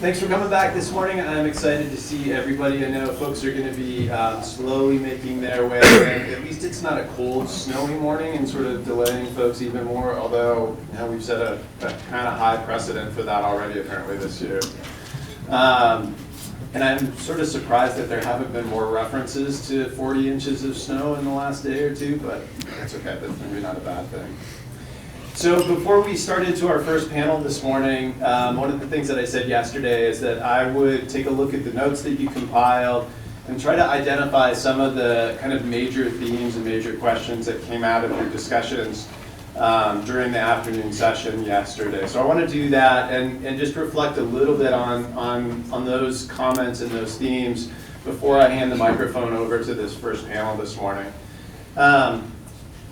Thanks for coming back this morning. I'm excited to see everybody. I know folks are going to be slowly making their way, and at least it's not a cold, snowy morning and sort of delaying folks even more, although we've set a kind of high precedent for that already apparently this year. And I'm sort of surprised that there haven't been more references to 40 inches of snow in the last day or two, but that's okay, that's maybe not a bad thing. So before we start into our first panel this morning, one of the things that I said yesterday is that I would take a look at the notes that you compiled and try to identify some of the kind of major themes and major questions that came out of your discussions during the afternoon session yesterday. So I want to do that and just reflect a little bit on those comments and those themes before I hand the microphone over to this first panel this morning.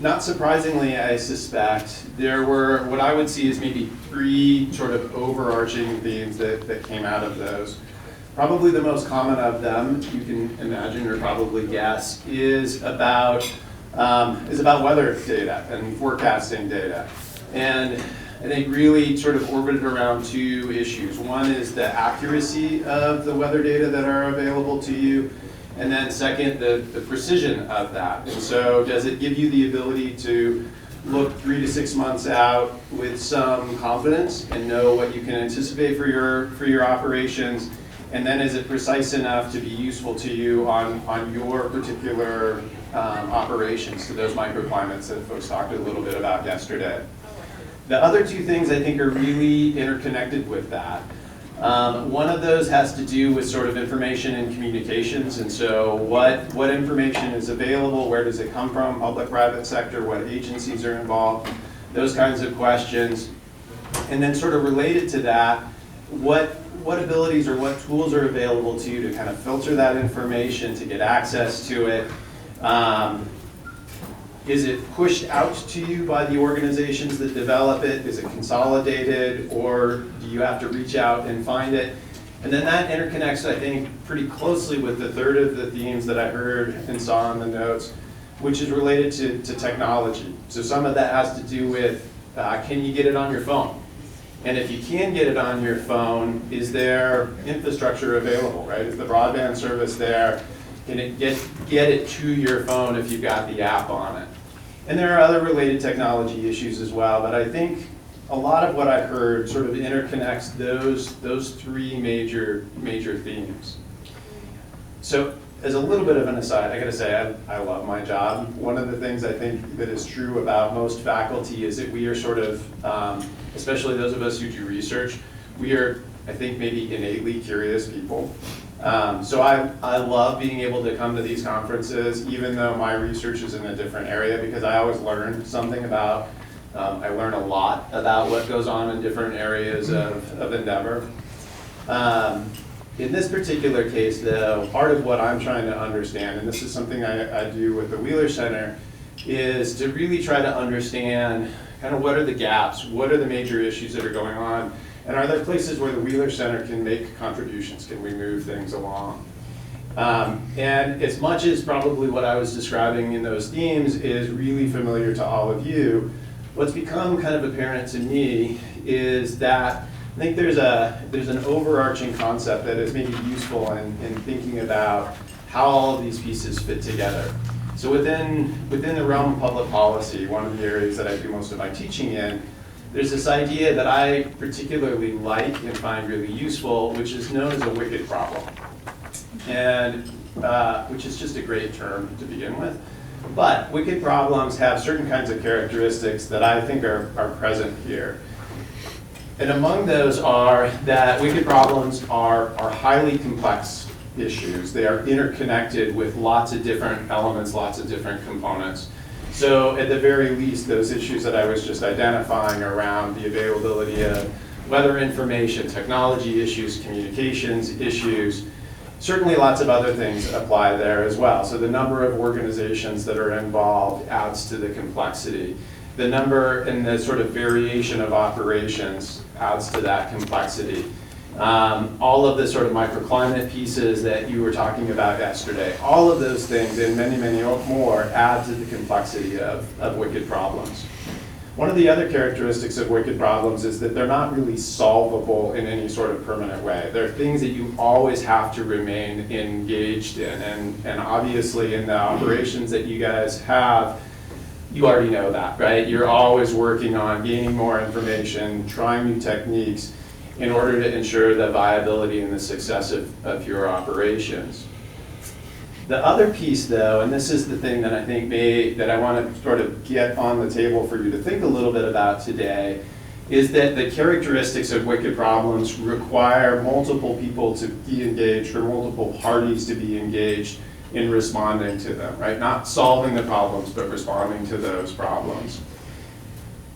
Not surprisingly, I suspect, there were what I would see as maybe three sort of overarching themes that came out of those. Probably the most common of them, you can imagine or probably guess, is about weather data and forecasting data. And I think really sort of orbited around two issues. One is the accuracy of the weather data that are available to you, and then second, the precision of that. And so does it give you the ability to look 3 to 6 months out with some confidence and know what you can anticipate for your operations? And then is it precise enough to be useful to you on your particular operations to those microclimates that folks talked a little bit about yesterday? The other two things I think are really interconnected with that. One of those has to do with sort of information and communications, and so what information is available, where does it come from, public, private sector, what agencies are involved, those kinds of questions. And then sort of related to that, what abilities or what tools are available to you to kind of filter that information, to get access to it? Is it pushed out to you by the organizations that develop it? Is it consolidated, or do you have to reach out and find it? And then that interconnects, I think, pretty closely with the third of the themes that I heard and saw in the notes, which is related to technology. So some of that has to do with, can you get it on your phone? And if you can get it on your phone, is there infrastructure available, right? Is the broadband service there? Can it get it to your phone if you've got the app on it? And there are other related technology issues as well, but I think a lot of what I heard sort of interconnects those three major themes. So as a little bit of an aside, I gotta say I love my job. One of the things I think that is true about most faculty is that we are sort of, especially those of us who do research, we are, I think, maybe innately curious people. So I love being able to come to these conferences, even though my research is in a different area, because I always learn something about, I learn a lot about what goes on in different areas of endeavor. In this particular case, though, part of what I'm trying to understand, and this is something I do with the Wheeler Center, is to really try to understand kind of what are the gaps, what are the major issues that are going on, and are there places where the Wheeler Center can make contributions? Can we move things along? And as much as probably what I was describing in those themes is really familiar to all of you, what's become kind of apparent to me is that I think there's an overarching concept that is maybe useful in thinking about how all of these pieces fit together. So within the realm of public policy, one of the areas that I do most of my teaching in, there's this idea that I particularly like and find really useful, which is known as a wicked problem, and which is just a great term to begin with. But wicked problems have certain kinds of characteristics that I think are present here. And among those are that wicked problems are highly complex issues. They are interconnected with lots of different elements, lots of different components. So at the very least, those issues that I was just identifying around the availability of weather information, technology issues, communications issues, certainly lots of other things apply there as well. So the number of organizations that are involved adds to the complexity. The number and the sort of variation of operations adds to that complexity. All of the sort of microclimate pieces that you were talking about yesterday, all of those things and many, many more add to the complexity of wicked problems. One of the other characteristics of wicked problems is that they're not really solvable in any sort of permanent way. They're things that you always have to remain engaged in. And obviously in the operations that you guys have, you already know that, right? You're always working on gaining more information, trying new techniques in order to ensure the viability and the success of your operations. The other piece, though, and this is the thing that I think that I want to sort of get on the table for you to think a little bit about today, is that the characteristics of wicked problems require multiple people to be engaged or multiple parties to be engaged in responding to them, right? Not solving the problems, but responding to those problems.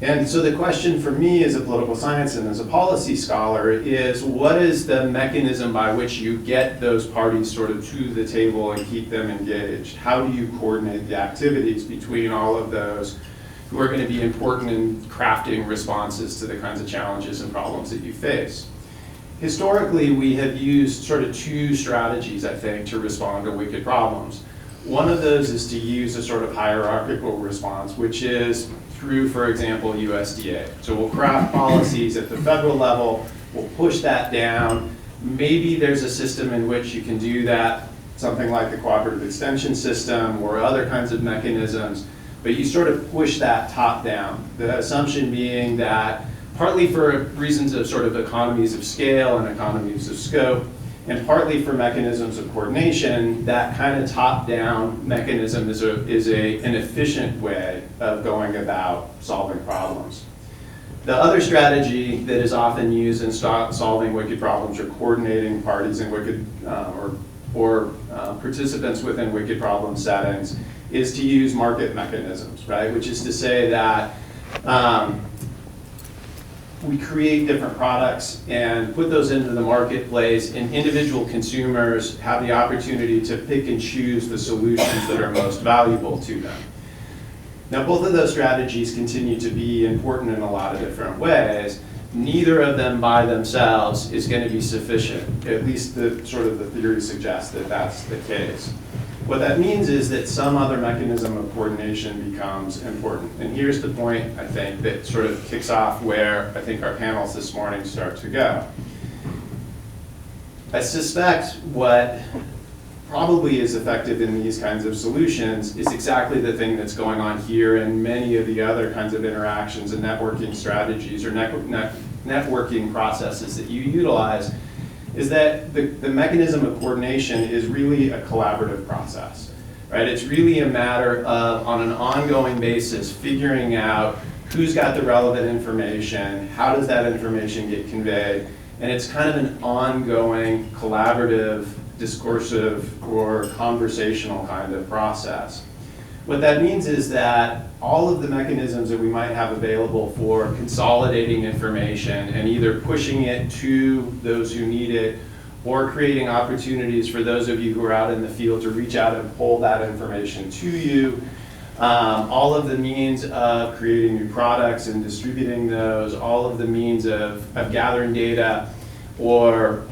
And so the question for me as a political science and as a policy scholar is, what is the mechanism by which you get those parties sort of to the table and keep them engaged? How do you coordinate the activities between all of those who are going to be important in crafting responses to the kinds of challenges and problems that you face? Historically, we have used sort of two strategies, I think, to respond to wicked problems. One of those is to use a sort of hierarchical response, which is through, for example, USDA. So we'll craft policies at the federal level, we'll push that down. Maybe there's a system in which you can do that, something like the cooperative extension system or other kinds of mechanisms, but you sort of push that top down. The assumption being that partly for reasons of sort of economies of scale and economies of scope, and partly for mechanisms of coordination, that kind of top-down mechanism is an efficient way of going about solving problems. The other strategy that is often used in solving wicked problems or coordinating parties in wicked or participants within wicked problem settings is to use market mechanisms, right? Which is to say that we create different products and put those into the marketplace, and individual consumers have the opportunity to pick and choose the solutions that are most valuable to them. Now, both of those strategies continue to be important in a lot of different ways. Neither of them by themselves is going to be sufficient. At least the theory suggests that that's the case. What that means is that some other mechanism of coordination becomes important. And here's the point, I think, that sort of kicks off where I think our panels this morning start to go. I suspect what probably is effective in these kinds of solutions is exactly the thing that's going on here and many of the other kinds of interactions and networking strategies or networking processes that you utilize, is that the mechanism of coordination is really a collaborative process, right? It's really a matter of, on an ongoing basis, figuring out who's got the relevant information, how does that information get conveyed, and it's kind of an ongoing, collaborative, discursive, or conversational kind of process. What that means is that all of the mechanisms that we might have available for consolidating information and either pushing it to those who need it or creating opportunities for those of you who are out in the field to reach out and pull that information to you, all of the means of creating new products and distributing those, all of the means of gathering data or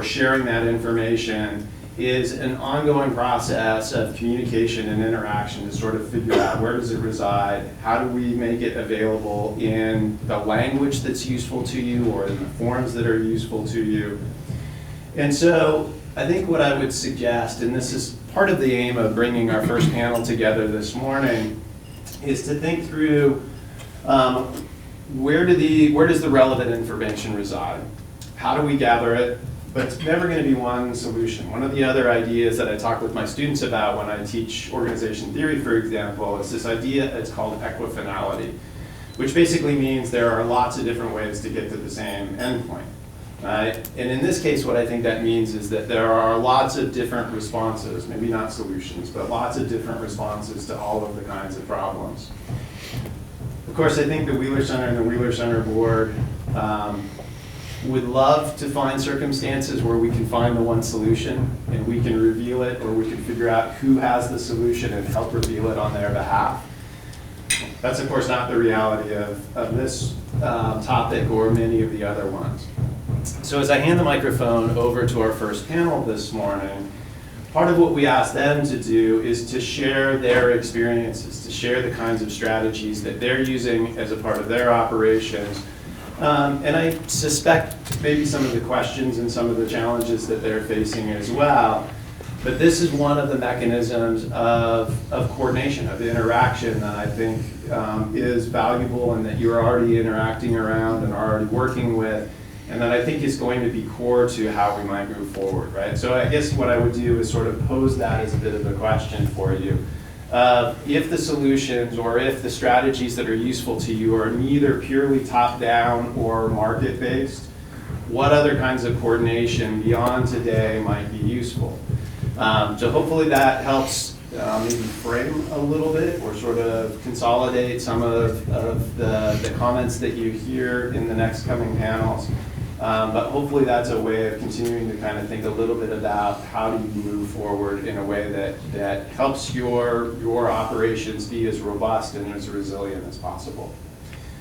sharing that information is an ongoing process of communication and interaction to sort of figure out where does it reside, how do we make it available in the language that's useful to you or in the forms that are useful to you. And so I think what I would suggest, and this is part of the aim of bringing our first panel together this morning, is to think through where does the relevant information reside? How do we gather it? But it's never going to be one solution. One of the other ideas that I talk with my students about when I teach organization theory, for example, is this idea, it's called equifinality, which basically means there are lots of different ways to get to the same endpoint. Right? And in this case, what I think that means is that there are lots of different responses, maybe not solutions, but lots of different responses to all of the kinds of problems. Of course, I think the Wheeler Center and the Wheeler Center Board would love to find circumstances where we can find the one solution and we can reveal it, or we can figure out who has the solution and help reveal it on their behalf. That's, of course, not the reality of this topic or many of the other ones. So as I hand the microphone over to our first panel this morning, part of what we ask them to do is to share their experiences, to share the kinds of strategies that they're using as a part of their operations. And I suspect maybe some of the questions and some of the challenges that they're facing as well. But this is one of the mechanisms of coordination, of interaction that I think is valuable and that you're already interacting around and are already working with, and that I think is going to be core to how we might move forward, right? So I guess what I would do is sort of pose that as a bit of a question for you. If the solutions or if the strategies that are useful to you are neither purely top-down or market-based, what other kinds of coordination beyond today might be useful? So hopefully that helps maybe frame a little bit or sort of consolidate some of the comments that you hear in the next coming panels. But hopefully that's a way of continuing to kind of think a little bit about how do you move forward in a way that helps your operations be as robust and as resilient as possible.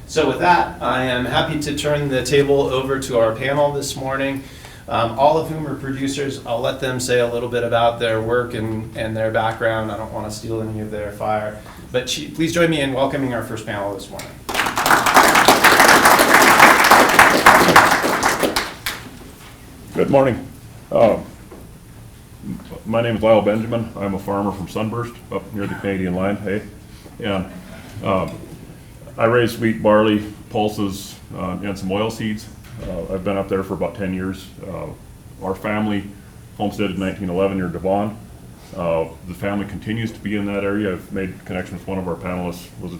So with that, I am happy to turn the table over to our panel this morning. All of whom are producers. I'll let them say a little bit about their work and their background. I don't want to steal any of their fire. But please join me in welcoming our first panel this morning. Good morning. My name is Lyle Benjamin. I'm a farmer from Sunburst up near the Canadian line. Hey, and I raise wheat, barley, pulses, and some oil seeds. I've been up there for about 10 years. Our family homesteaded in 1911 near Devon. The family continues to be in that area. I've made connection with one of our panelists, was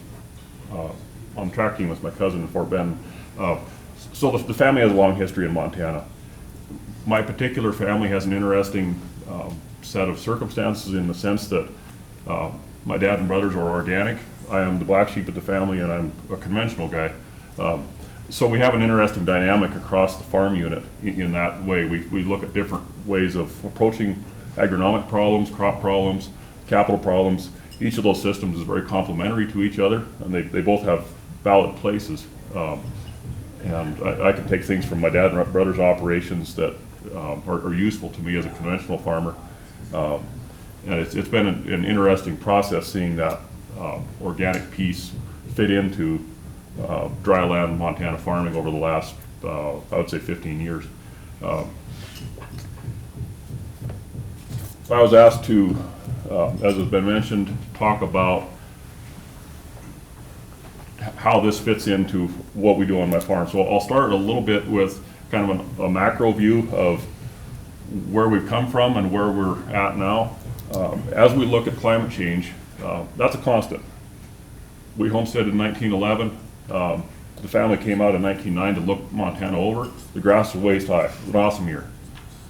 on track team with my cousin in Fort Bend. So the family has a long history in Montana. My particular family has an interesting set of circumstances in the sense that my dad and brothers are organic. I am the black sheep of the family, and I'm a conventional guy. So we have an interesting dynamic across the farm unit in that way. We look at different ways of approaching agronomic problems, crop problems, capital problems. Each of those systems is very complementary to each other, and they both have valid places. And I can take things from my dad and brother's operations that are useful to me as a conventional farmer. And it's been an interesting process seeing that organic piece fit into dryland Montana farming over the last, I would say 15 years. I was asked to, as has been mentioned, talk about how this fits into what we do on my farm. So I'll start a little bit with kind of a macro view of where we've come from and where we're at now. As we look at climate change, that's a constant. We homesteaded in 1911. The family came out in 1909 to look Montana over. The grass was waist high. It was an awesome year.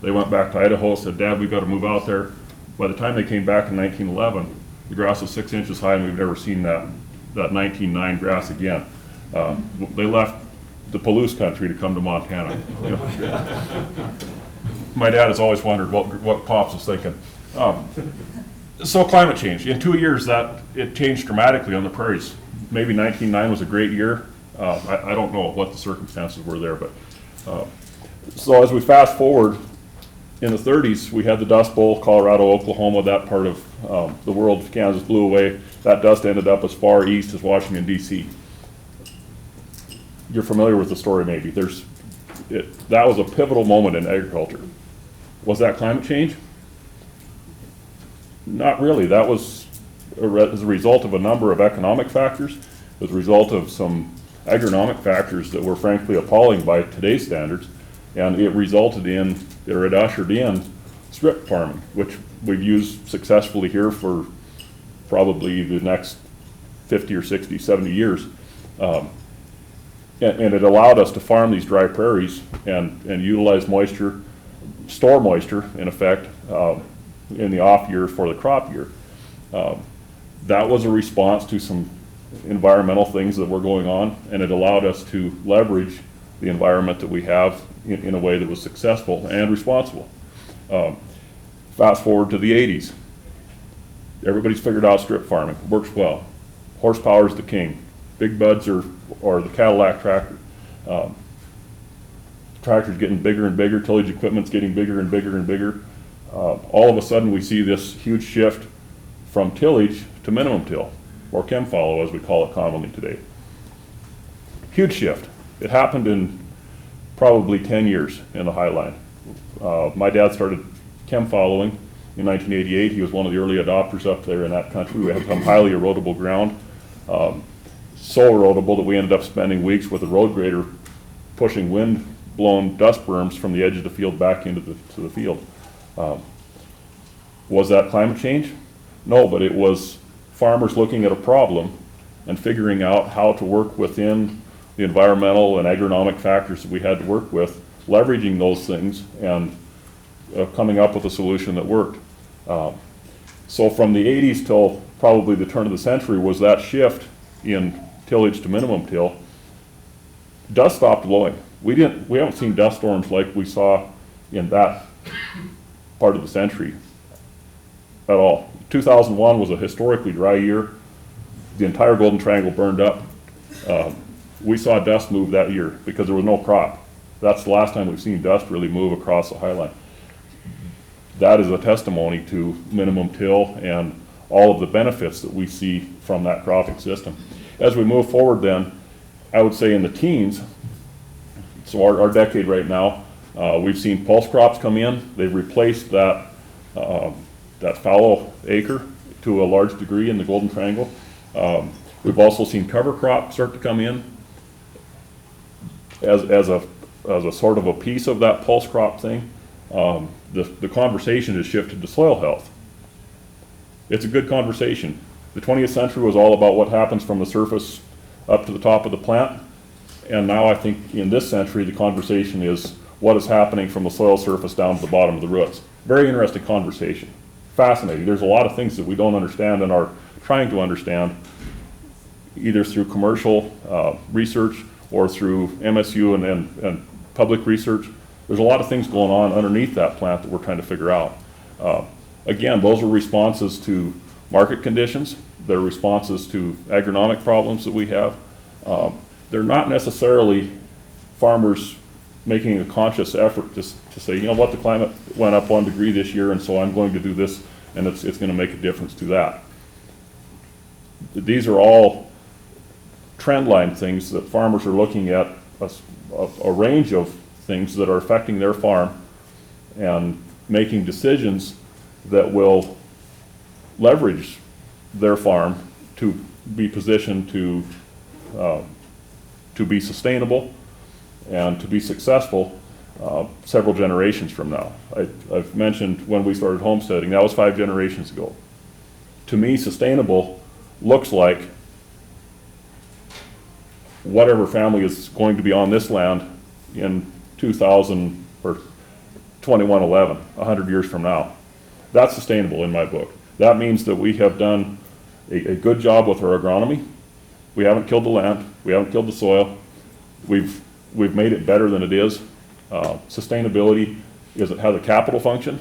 They went back to Idaho, said, "Dad, we've got to move out there." By the time they came back in 1911, the grass was 6 inches high, and we've never seen that 1909 grass again. They left the Palouse country to come to Montana. My dad has always wondered what Pops was thinking. So climate change. In 2 years, it changed dramatically on the prairies. Maybe 1909 was a great year. I don't know what the circumstances were there, but so as we fast forward, in the 30s, we had the Dust Bowl, Colorado, Oklahoma, that part of the world. Kansas blew away. That dust ended up as far east as Washington, D.C. You're familiar with the story, maybe. That was a pivotal moment in agriculture. Was that climate change? Not really. That was as a result of a number of economic factors, as a result of some agronomic factors that were frankly appalling by today's standards, and it ushered in strip farming, which we've used successfully here for probably the next 50 or 60, 70 years. And it allowed us to farm these dry prairies and utilize moisture, store moisture, in effect, in the off year for the crop year. That was a response to some environmental things that were going on, and it allowed us to leverage the environment that we have in a way that was successful and responsible. Fast forward to the 80s. Everybody's figured out strip farming. It works well. Horsepower is the king. Big buds or the Cadillac tractor. Tractor's getting bigger and bigger. Tillage equipment's getting bigger and bigger and bigger. all of a sudden we see this huge shift from tillage to minimum till, or chem fallow as we call it commonly today. Huge shift. It happened in probably 10 years in the Highline. My dad started chem following in 1988. He was one of the early adopters up there in that country. We had some highly erodible ground, so erodible that we ended up spending weeks with a road grader pushing wind-blown dust berms from the edge of the field back into the field. Was that climate change? No, but it was farmers looking at a problem and figuring out how to work within the environmental and agronomic factors that we had to work with, leveraging those things and coming up with a solution that worked. So from the 80s till probably the turn of the century was that shift in tillage to minimum till. Dust stopped blowing. We haven't seen dust storms like we saw in that part of the century at all. 2001 was a historically dry year. The entire Golden Triangle burned up. We saw dust move that year because there was no crop. That's the last time we've seen dust really move across the Highline. That is a testimony to minimum till and all of the benefits that we see from that cropping system. As we move forward then, I would say in the teens, so our decade right now, we've seen pulse crops come in. They've replaced that fallow acre to a large degree in the Golden Triangle. We've also seen cover crops start to come in as a sort of a piece of that pulse crop thing. The conversation has shifted to soil health. It's a good conversation. The 20th century was all about what happens from the surface up to the top of the plant. And now I think in this century, the conversation is what is happening from the soil surface down to the bottom of the roots. Very interesting conversation. Fascinating. There's a lot of things that we don't understand and are trying to understand either through commercial research or through MSU and public research. There's a lot of things going on underneath that plant that we're trying to figure out. Again, those are responses to market conditions. They're responses to agronomic problems that we have. They're not necessarily farmers making a conscious effort to say, you know what, the climate went up 1 degree this year, and so I'm going to do this, and it's going to make a difference to that. These are all trend line things that farmers are looking at a range of things that are affecting their farm and making decisions that will leverage their farm to be positioned to be sustainable and to be successful several generations from now. I've mentioned when we started homesteading, that was 5 generations ago. To me, sustainable looks like whatever family is going to be on this land in 2000 or 2111, 100 years from now. That's sustainable in my book. That means that we have done a good job with our agronomy. We haven't killed the land. We haven't killed the soil. We've made it better than it is. Sustainability has a capital function.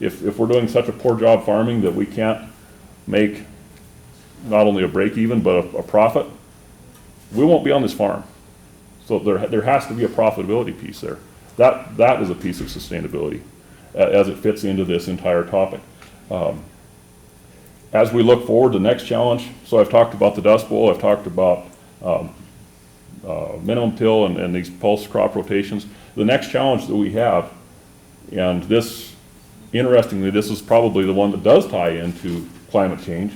If we're doing such a poor job farming that we can't make not only a break even but a profit, we won't be on this farm. So there has to be a profitability piece there. That is a piece of sustainability as it fits into this entire topic. As we look forward, the next challenge, so I've talked about the Dust Bowl, I've talked about minimum till and these pulse crop rotations. The next challenge that we have, and this, interestingly, this is probably the one that does tie into climate change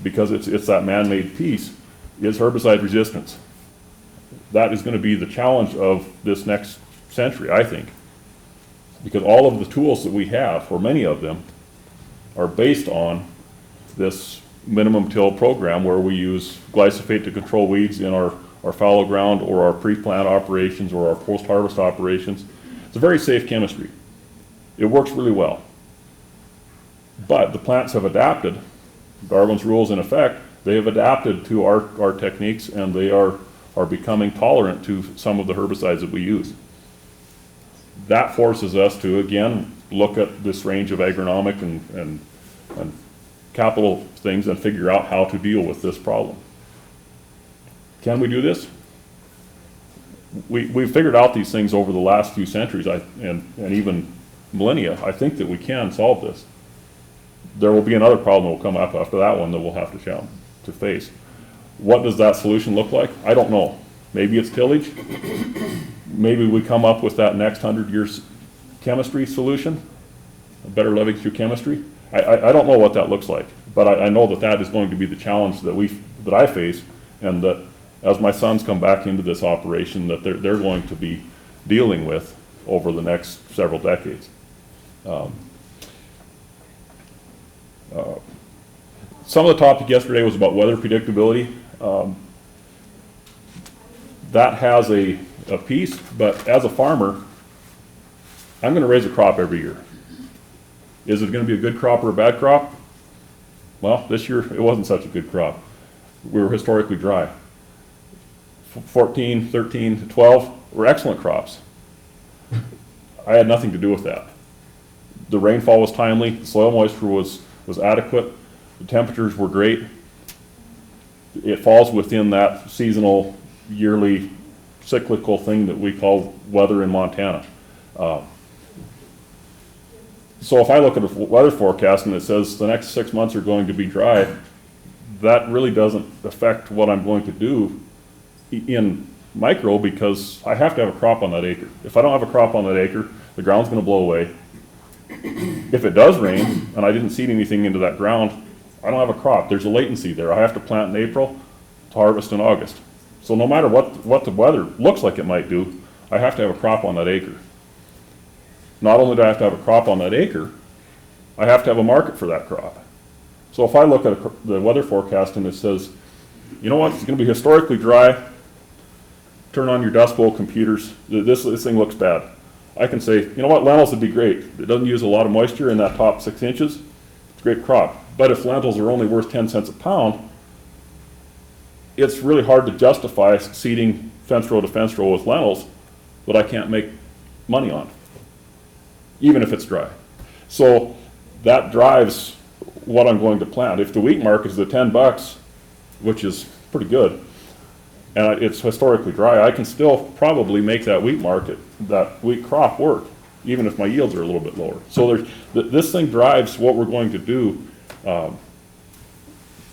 because it's that man-made piece, is herbicide resistance. That is going to be the challenge of this next century, I think, because all of the tools that we have, or many of them, are based on this minimum till program where we use glyphosate to control weeds in our fallow ground or our pre-plant operations or our post-harvest operations. It's a very safe chemistry. It works really well. But the plants have adapted. Darwin's rules in effect, they have adapted to our techniques, and they are becoming tolerant to some of the herbicides that we use. That forces us to, again, look at this range of agronomic and capital things and figure out how to deal with this problem. Can we do this? We've figured out these things over the last few centuries and even millennia, I think that we can solve this. There will be another problem that will come up after that one that we'll have to face. What does that solution look like? I don't know. Maybe it's tillage. Maybe we come up with that next 100 years chemistry solution, a better living through chemistry. I don't know what that looks like, but I know that that is going to be the challenge that I face, and that as my sons come back into this operation, that they're going to be dealing with over the next several decades. Some of the topic yesterday was about weather predictability. That has a piece, but as a farmer, I'm going to raise a crop every year. Is it going to be a good crop or a bad crop? Well, this year it wasn't such a good crop. We were historically dry. 14, 13, 12 were excellent crops. I had nothing to do with that. The rainfall was timely, the soil moisture was adequate, the temperatures were great. It falls within that seasonal, yearly, cyclical thing that we call weather in Montana. So if I look at a weather forecast and it says the next 6 months are going to be dry, that really doesn't affect what I'm going to do in micro, because I have to have a crop on that acre. If I don't have a crop on that acre, the ground's going to blow away. If it does rain and I didn't seed anything into that ground, I don't have a crop. There's a latency there. I have to plant in April to harvest in August. So no matter what the weather looks like it might do, I have to have a crop on that acre. Not only do I have to have a crop on that acre, I have to have a market for that crop. So if I look at the weather forecast and it says, you know what, it's going to be historically dry, turn on your Dust Bowl computers, this thing looks bad. I can say, you know what, lentils would be great. It doesn't use a lot of moisture in that top 6 inches. It's a great crop. But if lentils are only worth 10 cents a pound, it's really hard to justify seeding fence row to fence row with lentils that I can't make money on, even if it's dry. So that drives what I'm going to plant. If the wheat market is at $10, which is pretty good, and it's historically dry, I can still probably make that wheat crop work, even if my yields are a little bit lower. So this thing drives what we're going to do.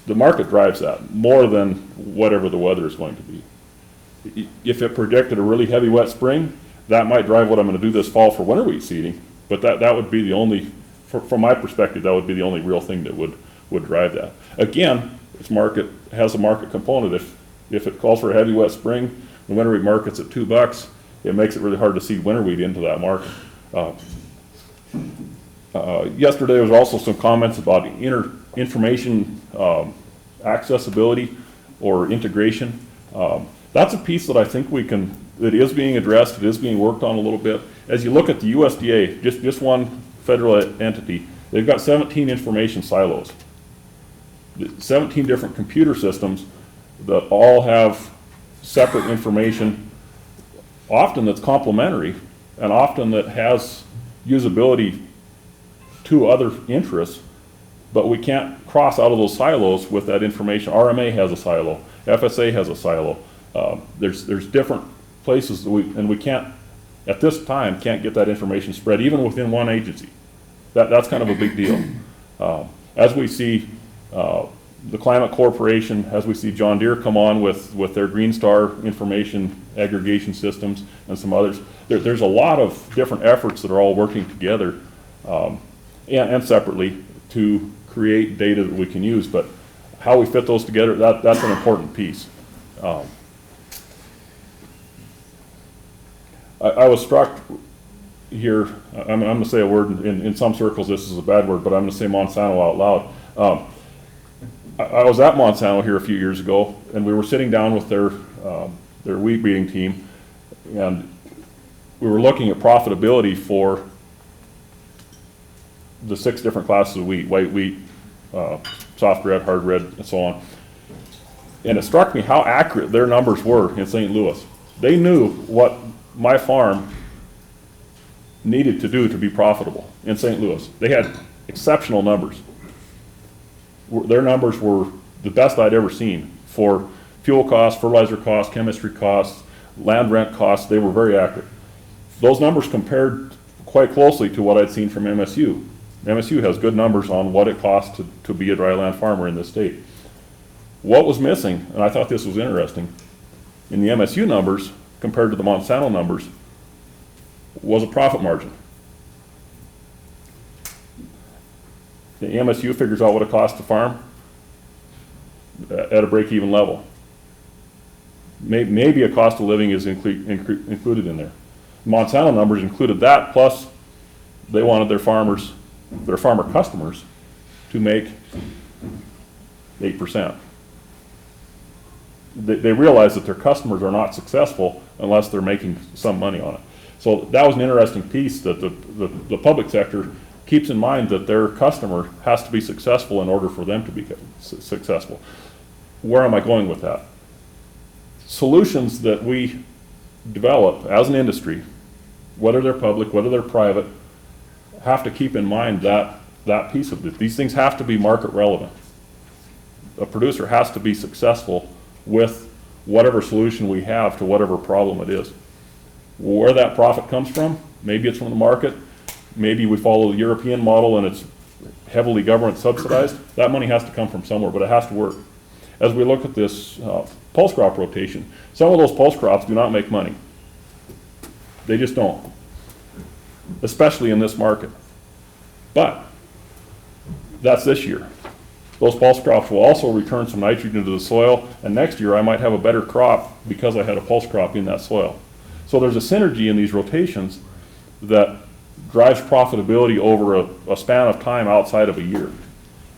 The market drives that more than whatever the weather is going to be. If it predicted a really heavy wet spring, that might drive what I'm going to do this fall for winter wheat seeding, but that would be the only, from my perspective, that would be the only real thing that would drive that. Again, this market has a market component. If it calls for a heavy wet spring, the winter wheat market's at $2, it makes it really hard to seed winter wheat into that market. Yesterday there was also some comments about information accessibility or integration. That's a piece that I think that is being addressed, it is being worked on a little bit. As you look at the USDA, just one federal entity, they've got 17 information silos. 17 different computer systems that all have separate information, often that's complementary, and often that has usability to other interests, but we can't cross out of those silos with that information. RMA has a silo, FSA has a silo. There's different places that we can't, at this time, can't get that information spread even within one agency. That's kind of a big deal. As we see the Climate Corporation, as we see John Deere come on with their Green Star information aggregation systems and some others, there's a lot of different efforts that are all working together and separately to create data that we can use. But how we fit those together, that's an important piece. I was struck here, I'm going to say a word, in some circles this is a bad word, but I'm going to say Monsanto out loud. I was at Monsanto here a few years ago, and we were sitting down with their wheat breeding team, and we were looking at profitability for the 6 different classes of wheat: white wheat, soft red, hard red, and so on. And it struck me how accurate their numbers were in St. Louis. They knew what my farm needed to do to be profitable in St. Louis. They had exceptional numbers. Their numbers were the best I'd ever seen for fuel costs, fertilizer costs, chemistry costs, land rent costs. They were very accurate. Those numbers compared quite closely to what I'd seen from MSU. MSU has good numbers on what it costs to be a dryland farmer in this state. What was missing, and I thought this was interesting, in the MSU numbers compared to the Monsanto numbers was a profit margin. The MSU figures out what it costs to farm at a break-even level. Maybe a cost of living is included in there. Monsanto numbers included that, plus they wanted their farmer customers to make 8%. They realize that their customers are not successful unless they're making some money on it. So that was an interesting piece that the public sector keeps in mind, that their customer has to be successful in order for them to be successful. Where am I going with that? Solutions that we develop as an industry, whether they're public, whether they're private, have to keep in mind that piece of it. These things have to be market relevant. A producer has to be successful with whatever solution we have to whatever problem it is. Where that profit comes from, maybe it's from the market, maybe we follow the European model and it's heavily government subsidized. That money has to come from somewhere, but it has to work. As we look at this pulse crop rotation, some of those pulse crops do not make money. They just don't, especially in this market. But that's this year. Those pulse crops will also return some nitrogen to the soil, and next year I might have a better crop because I had a pulse crop in that soil. So there's a synergy in these rotations that drives profitability over a span of time outside of a year.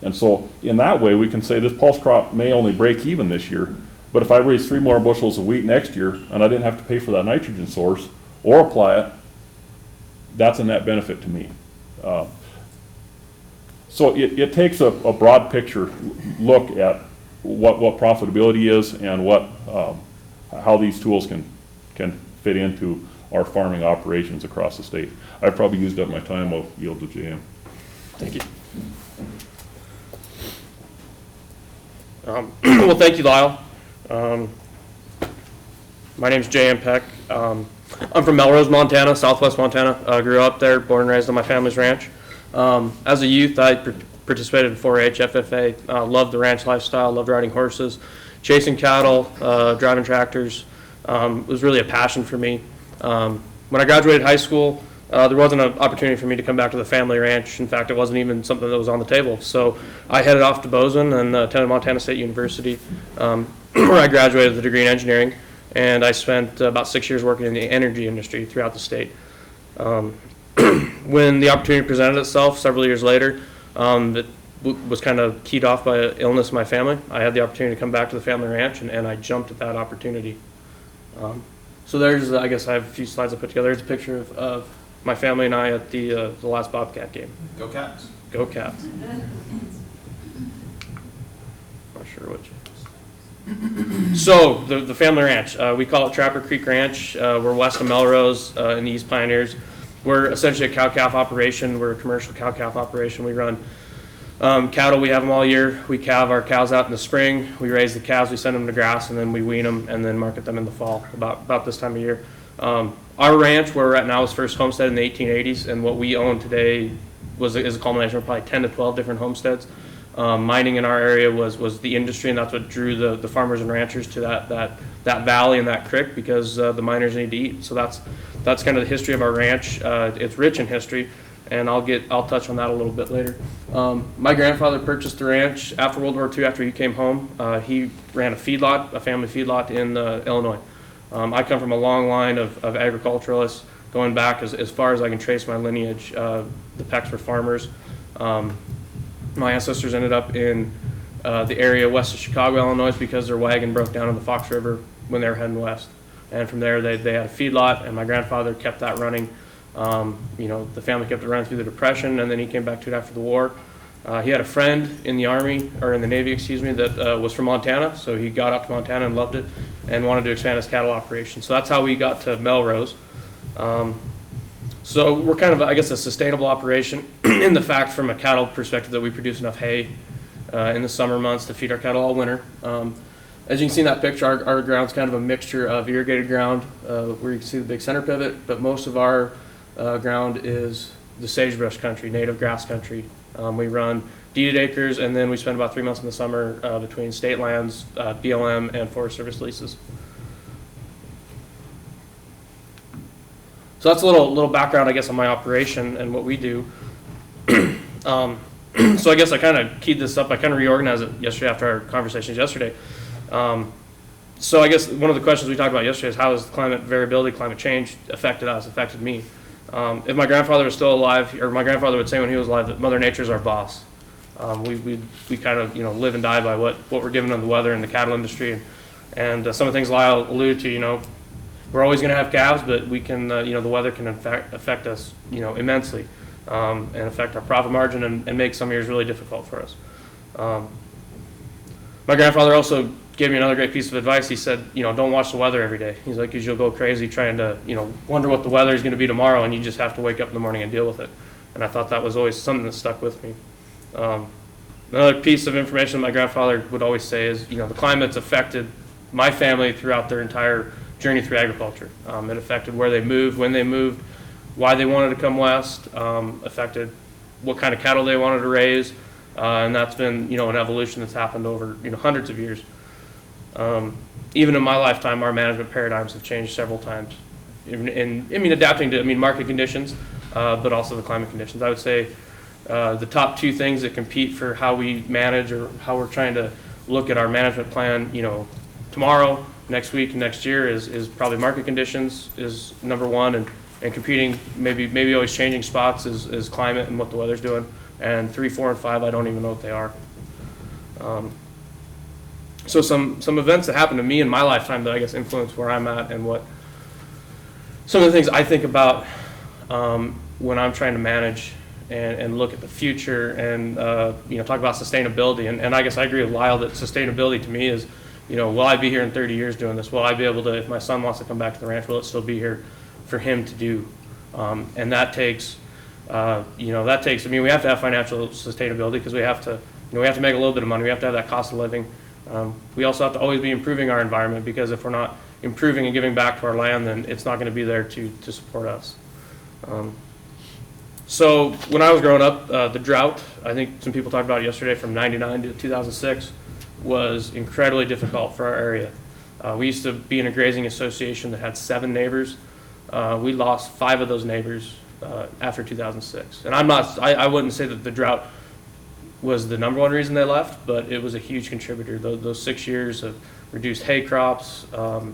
And so in that way, we can say this pulse crop may only break even this year, but if I raise 3 more bushels of wheat next year and I didn't have to pay for that nitrogen source or apply it, that's a net benefit to me. So it takes a broad picture look at what profitability is and how these tools can fit into our farming operations across the state. I've probably used up my time. I'll yield to JM. Thank you. Well, thank you, Lyle. My name is J.M. Peck. I'm from Melrose, Montana, southwest Montana. Grew up there, born and raised on my family's ranch. As a youth, I participated in 4-H, FFA, loved the ranch lifestyle, loved riding horses, chasing cattle, driving tractors. It was really a passion for me. When I graduated high school, there wasn't an opportunity for me to come back to the family ranch. In fact, it wasn't even something that was on the table. So I headed off to Bozeman and attended Montana State University, where I graduated with a degree in engineering. And I spent about 6 years working in the energy industry throughout the state. When the opportunity presented itself several years later, it was kind of keyed off by illness in my family. I had the opportunity to come back to the family ranch, and I jumped at that opportunity. So there's, I guess I have a few slides I put together. There's a picture of my family and I at the last Bobcat game. Go Cats. Go Cats. Not sure which. So the family ranch, we call it Trapper Creek Ranch. We're west of Melrose in the East Pioneers. We're essentially a cow-calf operation. We're a commercial cow-calf operation. We run cattle. We have them all year. We calve our cows out in the spring. We raise the calves. We send them to grass, and then we wean them and then market them in the fall, about this time of year. Our ranch, where we're at now, was first homestead in the 1880s, and what we own today is a culmination of probably 10 to 12 different homesteads. Mining in our area was the industry, and that's what drew the farmers and ranchers to that valley and that creek, because the miners need to eat. So that's kind of the history of our ranch. It's rich in history, and I'll touch on that a little bit later. My grandfather purchased the ranch after World War II. After he came home, he ran a family feedlot in Illinois. I come from a long line of agriculturalists, going back as far as I can trace my lineage. The Pecks were farmers. My ancestors ended up in the area west of Chicago, Illinois, because their wagon broke down in the Fox River when they were heading west. And from there, they had a feedlot, and my grandfather kept that running. The family kept it running through the Depression, and then he came back to it after the war. He had a friend in the Army, or in the Navy, that was from Montana, so he got up to Montana and loved it and wanted to expand his cattle operation. So that's how we got to Melrose. So we're kind of, I guess, a sustainable operation in the fact, from a cattle perspective, that we produce enough hay in the summer months to feed our cattle all winter. As you can see in that picture, our ground's kind of a mixture of irrigated ground, where you can see the big center pivot, but most of our ground is the sagebrush country, native grass country. We run deeded acres, and then we spend about 3 months in the summer between state lands, BLM, and Forest Service leases. So that's a little background, I guess, on my operation and what we do. So I guess I kind of keyed this up. I kind of reorganized it yesterday after our conversations yesterday. So I guess one of the questions we talked about yesterday is how has climate variability, climate change affected us, affected me? If my grandfather was still alive, or my grandfather would say when he was alive that Mother Nature is our boss. We kind of live and die by what we're given on the weather in the cattle industry, and some of the things Lyle alluded to. We're always going to have calves, but we can the weather can affect us immensely, and affect our profit margin and make some years really difficult for us. My grandfather also gave me another great piece of advice. He said, don't watch the weather every day. He's like, because you'll go crazy trying to, wonder what the weather is going to be tomorrow, and you just have to wake up in the morning and deal with it. And I thought that was always something that stuck with me. Another piece of information my grandfather would always say is, the climate's affected my family throughout their entire journey through agriculture. It affected where they moved, when they moved, why they wanted to come west, affected what kind of cattle they wanted to raise, and that's been, an evolution that's happened over, hundreds of years. Even in my lifetime, our management paradigms have changed several times. Adapting to, market conditions, but also the climate conditions. I would say the top two things that compete for how we manage or how we're trying to look at our management plan, tomorrow, next week, and next year is probably market conditions is number one, and competing, maybe always changing spots is climate and what the weather's doing. And 3, 4, and 5, I don't even know what they are. So some events that happened to me in my lifetime that I guess influence where I'm at and what some of the things I think about when I'm trying to manage and look at the future and talk about sustainability. And I guess I agree with Lyle that sustainability to me is, will I be here in 30 years doing this? Will I be able to, if my son wants to come back to the ranch, will it still be here for him to do? And that takes, we have to have financial sustainability because we have to make a little bit of money. We have to have that cost of living. We also have to always be improving our environment, because if we're not improving and giving back to our land, then it's not going to be there to support us. So when I was growing up, the drought, I think some people talked about it yesterday, from 99 to 2006, was incredibly difficult for our area. We used to be in a grazing association that had 7 neighbors. We lost 5 of those neighbors after 2006. And I wouldn't say that the drought was the number one reason they left, but it was a huge contributor. Those 6 years of reduced hay crops,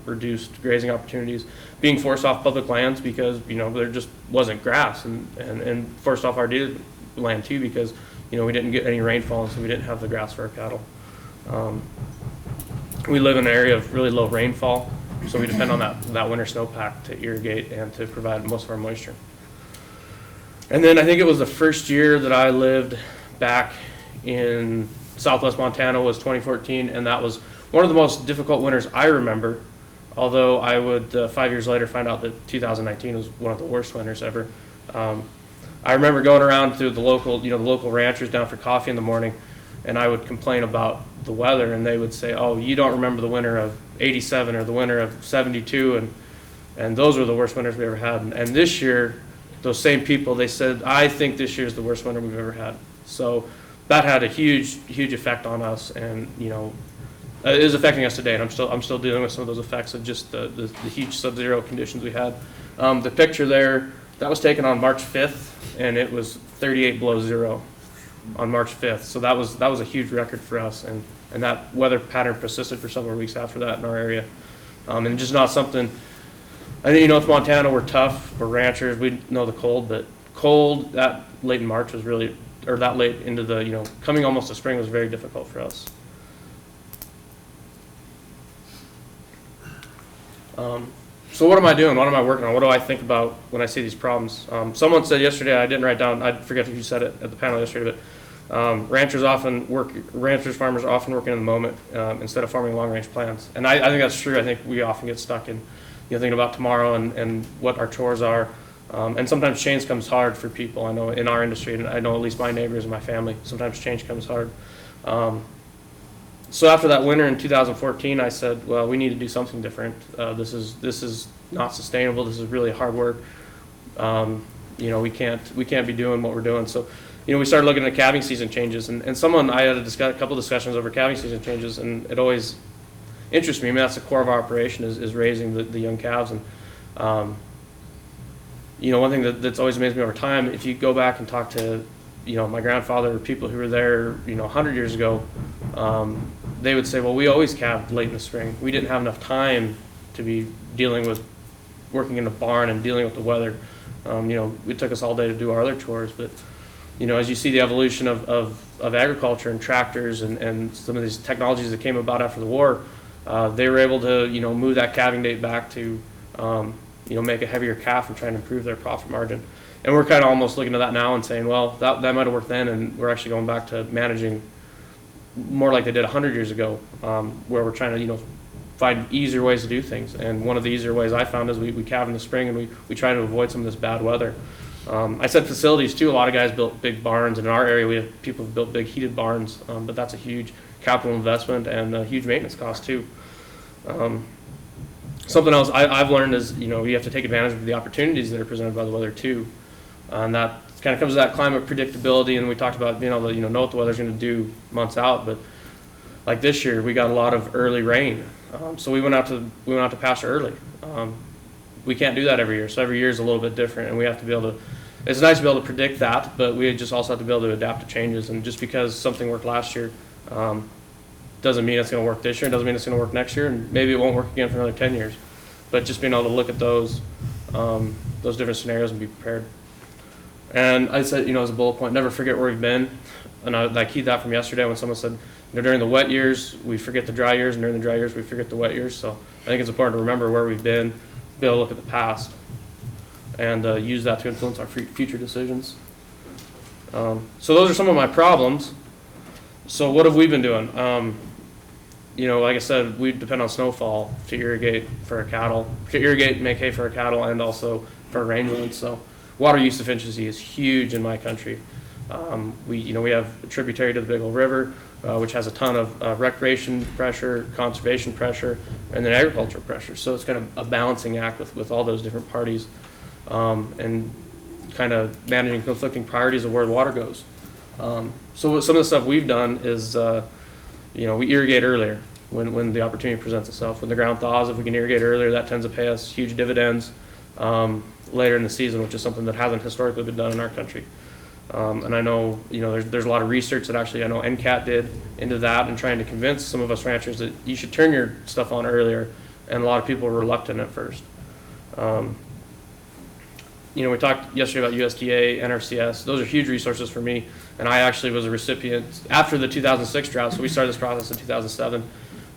reduced grazing opportunities, being forced off public lands because there just wasn't grass, and forced off our deeded land too because we didn't get any rainfall, and so we didn't have the grass for our cattle. We live in an area of really low rainfall, so we depend on that winter snowpack to irrigate and to provide most of our moisture. And then I think it was the first year that I lived back in Southwest Montana was 2014, and that was one of the most difficult winters I remember, although I would 5 years later find out that 2019 was one of the worst winters ever. I remember going around to the local ranchers down for coffee in the morning, and I would complain about the weather, and they would say, "Oh, you don't remember the winter of '87 or the winter of '72, and those were the worst winters we ever had." And this year, those same people, they said, "I think this year is the worst winter we've ever had." So that had a huge effect on us, and it is affecting us today. And I'm still dealing with some of those effects of just the huge sub-zero conditions we had. The picture there, that was taken on March 5th, and it was 38 below zero on March 5th. So that was a huge record for us, and that weather pattern persisted for several weeks after that in our area. And just not something, I think, it's Montana, we're tough, we're ranchers, we know the cold, but cold that late in March was really, or that late into the, coming almost to spring was very difficult for us. So what am I doing? What am I working on? What do I think about when I see these problems? Someone said yesterday, I didn't write down, I forget if you said it at the panel yesterday, but ranchers, farmers are often working in the moment instead of forming long-range plans. And I think that's true. I think we often get stuck in thinking about tomorrow and what our chores are. And sometimes change comes hard for people. I know in our industry, and I know at least my neighbors and my family, sometimes change comes hard. So after that winter in 2014, I said, well, we need to do something different. This is not sustainable. This is really hard work. we can't be doing what we're doing. So, we started looking at calving season changes, and I had a couple discussions over calving season changes, and it always interests me. I mean, that's the core of our operation is raising the young calves. And one thing that's always amazed me over time, if you go back and talk to my grandfather or people who were there 100 years ago, they would say, well, we always calved late in the spring. We didn't have enough time to be dealing with working in a barn and dealing with the weather. It took us all day to do our other chores, but as you see the evolution of agriculture and tractors and some of these technologies that came about after the war, they were able to move that calving date back to make a heavier calf and try and improve their profit margin. And we're kind of almost looking at that now and saying, well, that might have worked then, and we're actually going back to managing more like they did 100 years ago, where we're trying to find easier ways to do things. And one of the easier ways I found is we calve in the spring, and we try to avoid some of this bad weather. I said facilities too. A lot of guys built big barns, and in our area we have people who built big heated barns, but that's a huge capital investment and a huge maintenance cost too. Something else I've learned is you have to take advantage of the opportunities that are presented by the weather too, and that kind of comes to that climate predictability. And we talked about being able to know what the weather's going to do months out, but like this year we got a lot of early rain, so we went out to pasture early. We can't do that every year, so every year is a little bit different, and we have to be able to. It's nice to be able to predict that, but we just also have to be able to adapt to changes. And just because something worked last year doesn't mean it's going to work this year. It doesn't mean it's going to work next year, and maybe it won't work again for another 10 years. But just being able to look at those different scenarios and be prepared. And I said, as a bullet point, never forget where we've been. And I keyed that from yesterday when someone said, during the wet years we forget the dry years, and during the dry years we forget the wet years. So I think it's important to remember where we've been, be able to look at the past, and use that to influence our future decisions. So those are some of my problems. So what have we been doing? Like I said, we depend on snowfall to irrigate for our cattle, and make hay for our cattle, and also for rangelands. So water use efficiency is huge in my country. We have a tributary to the Big Old River, which has a ton of recreation pressure, conservation pressure, and then agricultural pressure. So it's kind of a balancing act with all those different parties, and kind of managing conflicting priorities of where the water goes. So some of the stuff we've done is, we irrigate earlier when the opportunity presents itself. When the ground thaws, if we can irrigate earlier, that tends to pay us huge dividends later in the season, which is something that hasn't historically been done in our country. And I know, there's a lot of research that actually I know NCAT did into that, and trying to convince some of us ranchers that you should turn your stuff on earlier, and a lot of people were reluctant at first. We talked yesterday about USDA, NRCS. Those are huge resources for me, and I actually was a recipient after the 2006 drought, so we started this process in 2007.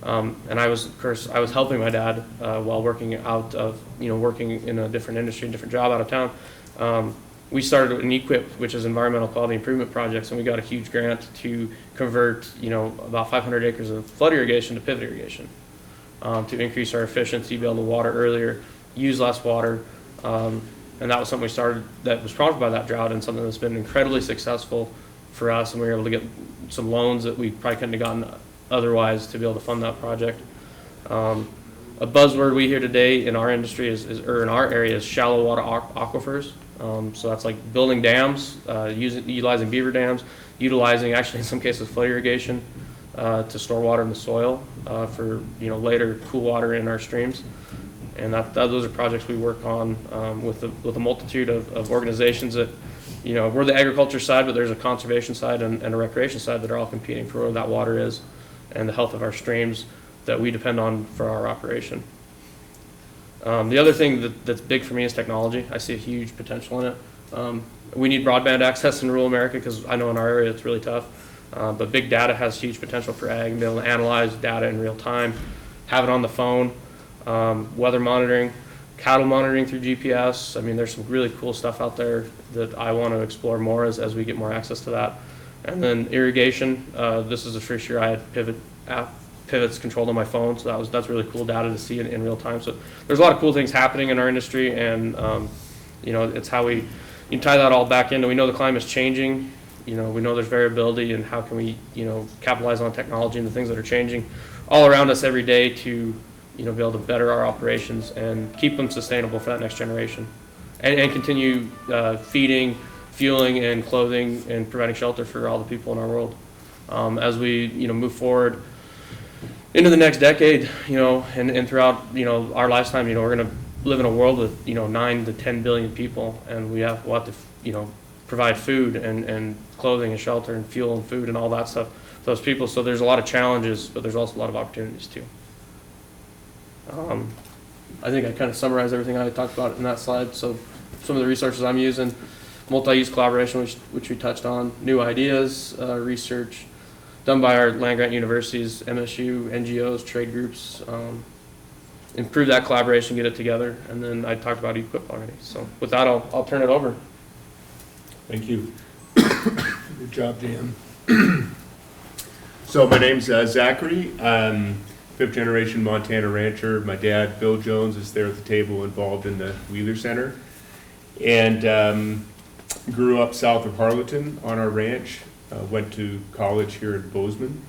And I was helping my dad while working out of, working in a different industry, different job out of town. We started an EQIP, which is Environmental Quality Improvement Projects, and we got a huge grant to convert, about 500 acres of flood irrigation to pivot irrigation, to increase our efficiency, be able to water earlier, use less water. And that was something we started that was prompted by that drought, and something that's been incredibly successful for us, and we were able to get some loans that we probably couldn't have gotten otherwise to be able to fund that project. A buzzword we hear today in our industry or in our area is shallow water aquifers. So that's like building dams, utilizing beaver dams, utilizing actually in some cases flood irrigation to store water in the soil for later cool water in our streams. And those are projects we work on with a multitude of organizations that, we're the agriculture side, but there's a conservation side and a recreation side that are all competing for where that water is and the health of our streams that we depend on for our operation. The other thing that's big for me is technology. I see a huge potential in it. We need broadband access in rural America, because I know in our area it's really tough. But big data has huge potential for ag, and be able to analyze data in real time, have it on the phone, weather monitoring, cattle monitoring through GPS. I mean, there's some really cool stuff out there that I want to explore more as we get more access to that. And then irrigation. This is the first year I had pivots controlled on my phone, so that's really cool data to see in real time. So there's a lot of cool things happening in our industry, and it's how we tie that all back into. We know the climate's changing. We know there's variability, and how can we capitalize on technology and the things that are changing all around us every day to be able to better our operations and keep them sustainable for that next generation. and continue feeding, fueling, and clothing and providing shelter for all the people in our world. As we move forward into the next decade, and throughout our lifetime, we're going to live in a world with 9 to 10 billion people, and we'll have to provide food and clothing and shelter and fuel and food and all that stuff for those people. So there's a lot of challenges, but there's also a lot of opportunities too. I think I kind of summarized everything I talked about in that slide. So some of the resources I'm using: multi-use collaboration, which we touched on, new ideas, research done by our land-grant universities, MSU, NGOs, trade groups. Improve that collaboration, get it together, and then I talked about equip already. So with that, I'll turn it over. Thank you. Good job, Dan. So my name's Zachary. I'm fifth generation Montana rancher. My dad, Bill Jones, is there at the table involved in the Wheeler Center. And grew up south of Harleton on our ranch. Went to college here in Bozeman.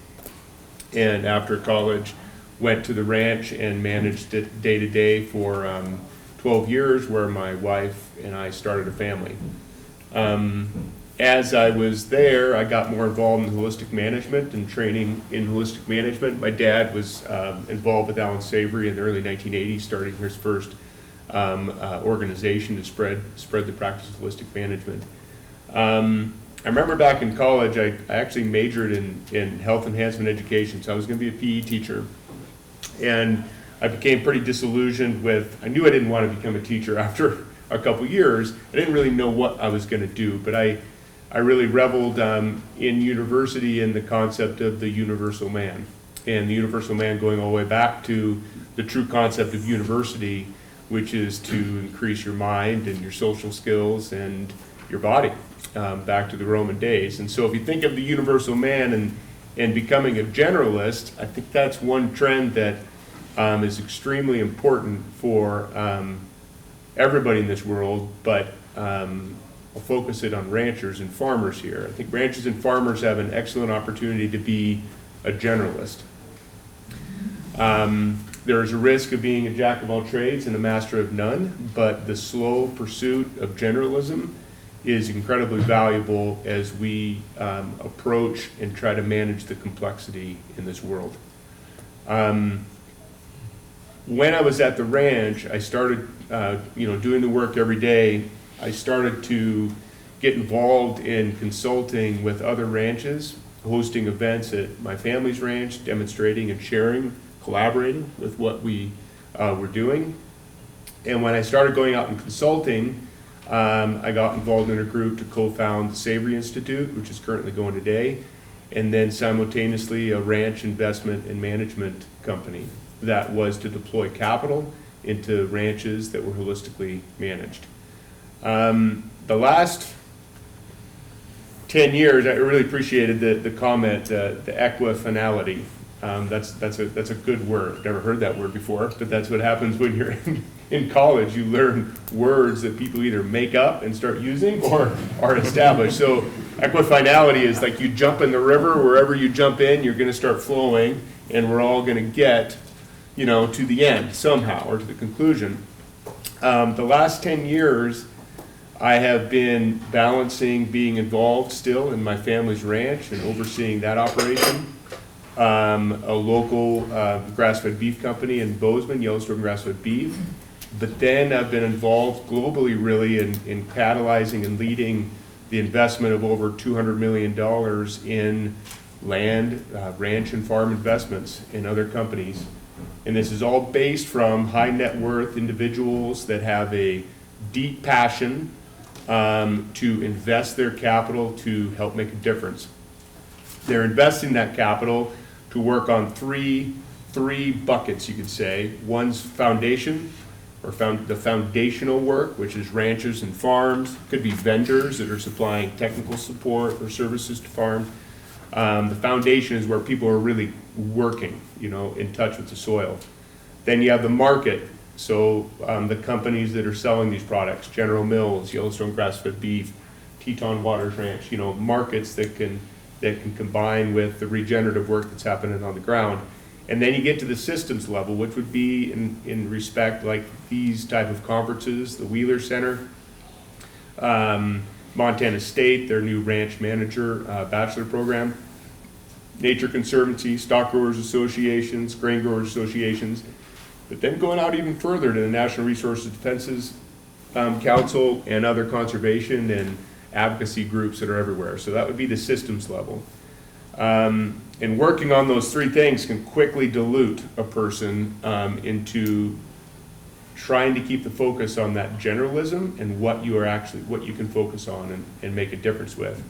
And after college, went to the ranch and managed it day to day for 12 years, where my wife and I started a family. As I was there, I got more involved in holistic management and training in holistic management. My dad was involved with Alan Savory in the early 1980s, starting his first organization to spread the practice of holistic management. I remember back in college, I actually majored in health enhancement education, so I was going to be a PE teacher. And I became pretty disillusioned with, I knew I didn't want to become a teacher after a couple years. I didn't really know what I was going to do, but I really reveled in university in the concept of the universal man. And the universal man going all the way back to the true concept of university, which is to increase your mind and your social skills and your body, back to the Roman days. And so if you think of the universal man and becoming a generalist, I think that's one trend that is extremely important for everybody in this world, but I'll focus it on ranchers and farmers here. I think ranchers and farmers have an excellent opportunity to be a generalist. There is a risk of being a jack of all trades and a master of none, but the slow pursuit of generalism is incredibly valuable as we approach and try to manage the complexity in this world. When I was at the ranch, I started doing the work every day. I started to get involved in consulting with other ranches, hosting events at my family's ranch, demonstrating and sharing, collaborating with what we were doing. And when I started going out and consulting, I got involved in a group to co-found the Savory Institute, which is currently going today, and then simultaneously a ranch investment and management company that was to deploy capital into ranches that were holistically managed. The last 10 years, I really appreciated the comment, the equifinality. That's a good word. I've never heard that word before, but that's what happens when you're in college. You learn words that people either make up and start using or are established. So equifinality is like you jump in the river, wherever you jump in, you're going to start flowing, and we're all going to get, to the end somehow, or to the conclusion. The last 10 years, I have been balancing being involved still in my family's ranch and overseeing that operation. A local grass-fed beef company in Bozeman, Yellowstone Grass-Fed Beef. But then I've been involved globally really in catalyzing and leading the investment of over $200 million in land, ranch and farm investments in other companies. And this is all based from high net worth individuals that have a deep passion to invest their capital to help make a difference. They're investing that capital to work on three buckets, you could say. One's foundation, or the foundational work, which is ranches and farms. Could be vendors that are supplying technical support or services to farms. The foundation is where people are really working, in touch with the soil. Then you have the market. So the companies that are selling these products, General Mills, Yellowstone Grass-Fed Beef, Teton Waters Ranch, markets that can combine with the regenerative work that's happening on the ground. And then you get to the systems level, which would be in respect like these type of conferences, the Wheeler Center, Montana State, their new ranch manager bachelor program, Nature Conservancy, Stock Growers Associations, Grain Growers Associations, but then going out even further to the National Resources Defenses Council and other conservation and advocacy groups that are everywhere. So that would be the systems level. And working on those three things can quickly dilute a person into trying to keep the focus on that generalism and what you can focus on and make a difference with.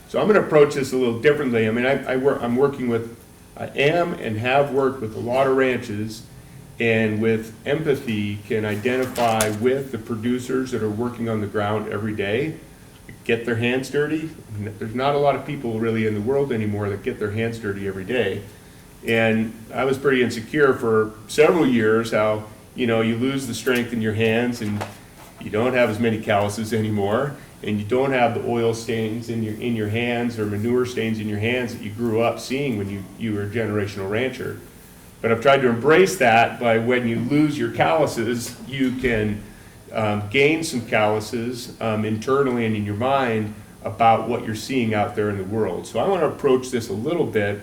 So I'm going to approach this a little differently. I mean, I am and have worked with a lot of ranches, and with empathy can identify with the producers that are working on the ground every day, get their hands dirty. There's not a lot of people really in the world anymore that get their hands dirty every day. And I was pretty insecure for several years how, you lose the strength in your hands and you don't have as many calluses anymore, and you don't have the oil stains in your hands or manure stains in your hands that you grew up seeing when you were a generational rancher. But I've tried to embrace that by when you lose your calluses, you can gain some calluses internally and in your mind about what you're seeing out there in the world. So I want to approach this a little bit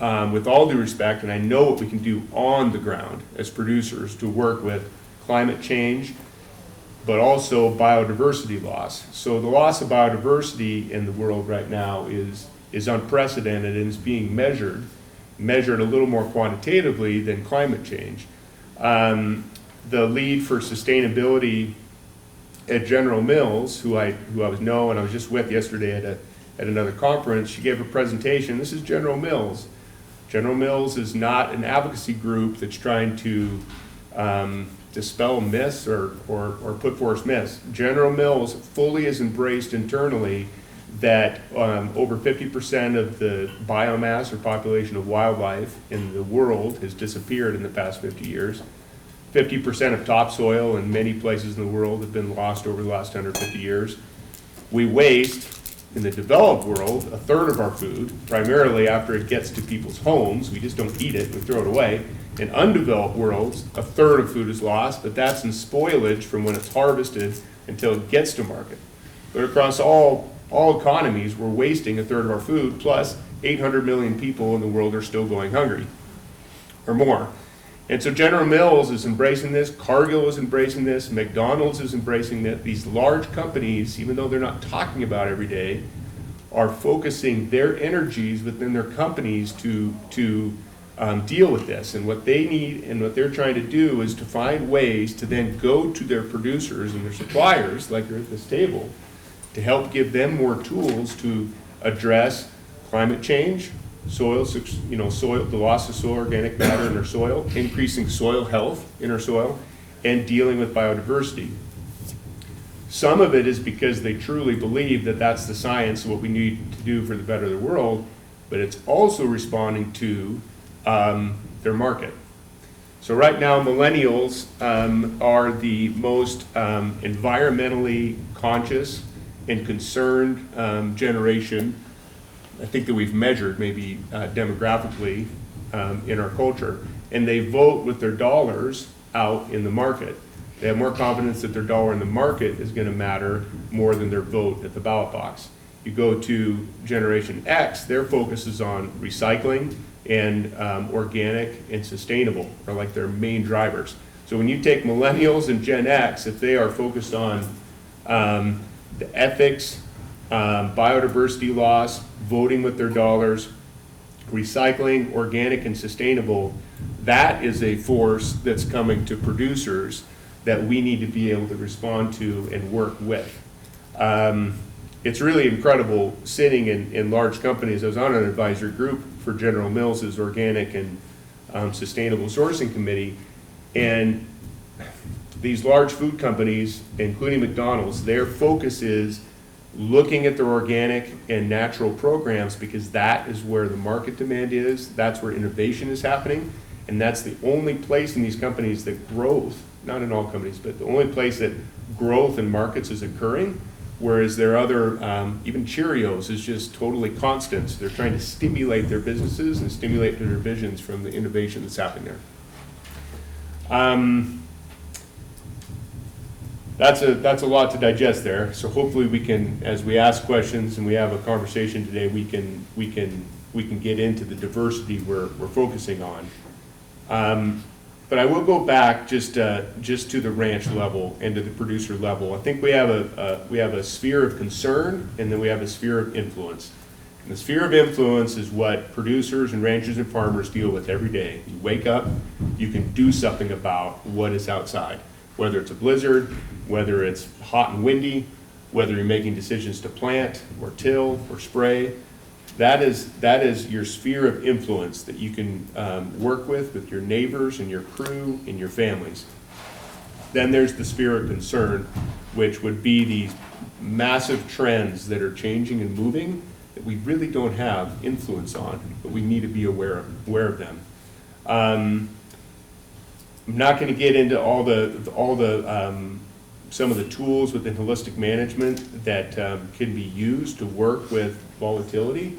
with all due respect, and I know what we can do on the ground as producers to work with climate change, but also biodiversity loss. So the loss of biodiversity in the world right now is unprecedented and is being measured a little more quantitatively than climate change. The lead for sustainability at General Mills, who I know and I was just with yesterday at another conference, she gave a presentation. This is General Mills. General Mills is not an advocacy group that's trying to dispel myths or put forth myths. General Mills fully has embraced internally that over 50% of the biomass or population of wildlife in the world has disappeared in the past 50 years. 50% of topsoil in many places in the world have been lost over the last 150 years. We waste, in the developed world, a third of our food, primarily after it gets to people's homes. We just don't eat it, we throw it away. In undeveloped worlds, a third of food is lost, but that's in spoilage from when it's harvested until it gets to market. But across all economies, we're wasting a third of our food, plus 800 million people in the world are still going hungry, or more. And so General Mills is embracing this, Cargill is embracing this, McDonald's is embracing this. These large companies, even though they're not talking about it every day, are focusing their energies within their companies to deal with this. And what they need and what they're trying to do is to find ways to then go to their producers and their suppliers, like you're at this table, to help give them more tools to address climate change, soil, the loss of soil organic matter in our soil, increasing soil health in our soil, and dealing with biodiversity. Some of it is because they truly believe that that's the science of what we need to do for the better of the world, but it's also responding to their market. So right now, millennials are the most environmentally conscious and concerned generation, I think, that we've measured maybe demographically in our culture, and they vote with their dollars out in the market. They have more confidence that their dollar in the market is going to matter more than their vote at the ballot box. You go to Generation X, their focus is on recycling and organic and sustainable are like their main drivers. So when you take millennials and Gen X, if they are focused on the ethics, biodiversity loss, voting with their dollars, recycling, organic, and sustainable, that is a force that's coming to producers that we need to be able to respond to and work with. It's really incredible sitting in large companies. I was on an advisory group for General Mills' organic and sustainable sourcing committee, and these large food companies, including McDonald's, their focus is looking at their organic and natural programs because that is where the market demand is, that's where innovation is happening, and that's the only place in these companies that growth, not in all companies, but the only place that growth in markets is occurring, whereas their other, even Cheerios is just totally constant. So they're trying to stimulate their businesses and stimulate their visions from the innovation that's happening there. that's a lot to digest there. So hopefully we can, as we ask questions and we have a conversation today, we can get into the diversity we're focusing on. But I will go back just to the ranch level and to the producer level. I think we have a sphere of concern, and then we have a sphere of influence. And the sphere of influence is what producers and ranchers and farmers deal with every day. You wake up, you can do something about what is outside, whether it's a blizzard, whether it's hot and windy, whether you're making decisions to plant or till or spray. That is your sphere of influence that you can work with your neighbors and your crew and your families. Then there's the sphere of concern, which would be these massive trends that are changing and moving that we really don't have influence on, but we need to be aware of them. I'm not going to get into all the some of the tools within holistic management that can be used to work with volatility.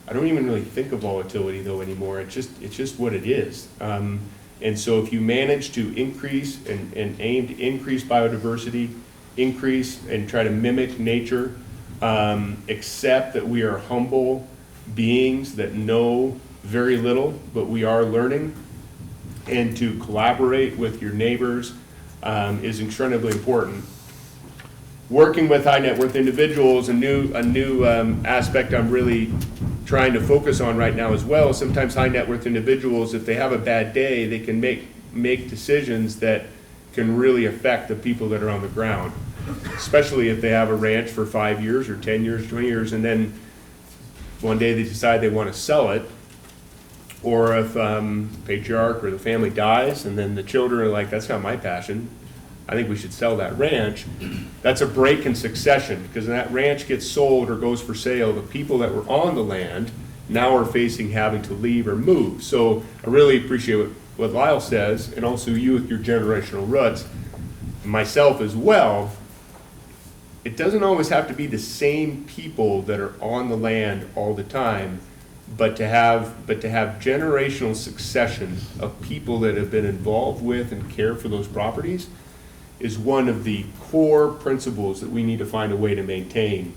I don't even really think of volatility though anymore. It's just what it is. And so if you manage to increase and aim to increase biodiversity, increase and try to mimic nature, accept that we are humble beings that know very little, but we are learning, and to collaborate with your neighbors is incredibly important. Working with high net worth individuals, a new aspect I'm really trying to focus on right now as well. Sometimes high net worth individuals, if they have a bad day, they can make decisions that can really affect the people that are on the ground, especially if they have a ranch for 5 years or 10 years, 20 years, and then one day they decide they want to sell it. Or if patriarch or the family dies, and then the children are like, that's not my passion, I think we should sell that ranch. That's a break in succession, because when that ranch gets sold or goes for sale, the people that were on the land now are facing having to leave or move. So I really appreciate what Lyle says, and also you with your generational roots, myself as well. It doesn't always have to be the same people that are on the land all the time, but to have generational succession of people that have been involved with and care for those properties is one of the core principles that we need to find a way to maintain.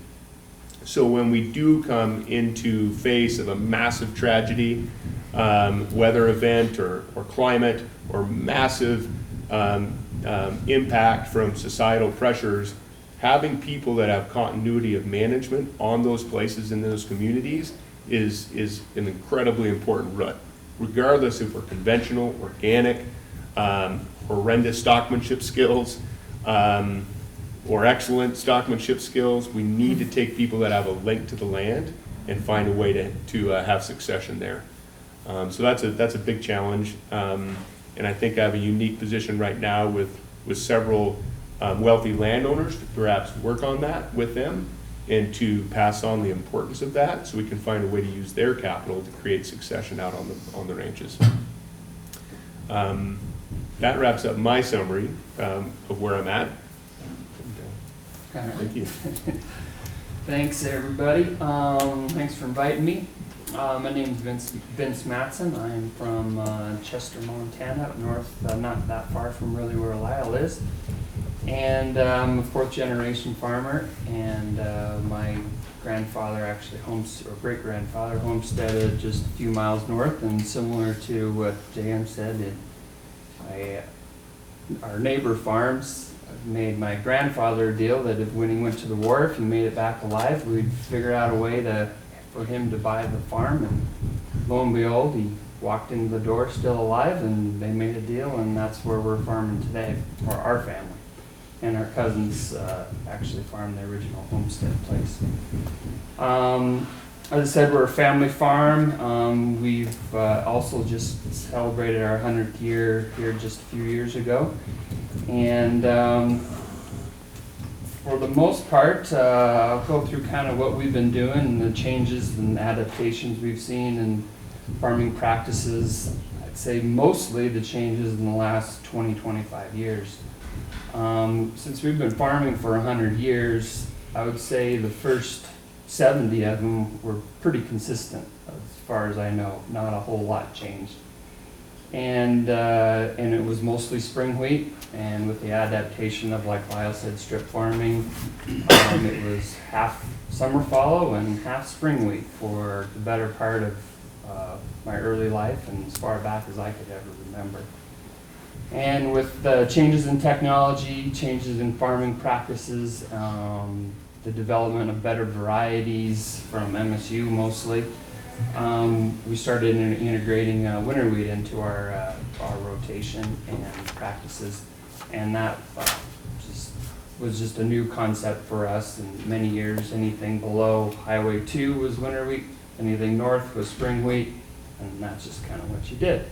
So when we do come into face of a massive tragedy, weather event or climate or massive impact from societal pressures, having people that have continuity of management on those places in those communities is an incredibly important root. Regardless if we're conventional, organic, horrendous stockmanship skills, or excellent stockmanship skills, we need to take people that have a link to the land and find a way to have succession there. So that's a big challenge, and I think I have a unique position right now with several wealthy landowners to perhaps work on that with them and to pass on the importance of that so we can find a way to use their capital to create succession out on the ranches. That wraps up my summary of where I'm at. Thank you. Thanks, everybody. Thanks for inviting me. My name is Vince Matson. I'm from Chester, Montana, up north, not that far from really where Lyle is. And I'm a fourth-generation farmer, and my grandfather actually great-grandfather homesteaded just a few miles north, and similar to what JM said, our neighbor farms made my grandfather a deal that when he went to the war, if he made it back alive, we'd figure out a way for him to buy the farm, and lo and behold, he walked into the door still alive, and they made a deal, and that's where we're farming today for our family. And our cousins actually farmed the original homestead place. As I said, we're a family farm. We've also just celebrated our 100th year here just a few years ago. And for the most part, I'll go through kind of what we've been doing and the changes and adaptations we've seen in farming practices. I'd say mostly the changes in the last 25 years. Since we've been farming for 100 years, I would say the first 70 of them were pretty consistent as far as I know. Not a whole lot changed. and it was mostly spring wheat. And with the adaptation of, like Lyle said, strip farming, it was half summer fallow and half spring wheat for the better part of my early life and as far back as I could ever remember. And with the changes in technology, changes in farming practices, the development of better varieties from MSU mostly, we started integrating winter wheat into our rotation and practices, and that was just a new concept for us. In many years, anything below Highway 2 was winter wheat, anything north was spring wheat, and that's just kind of what you did.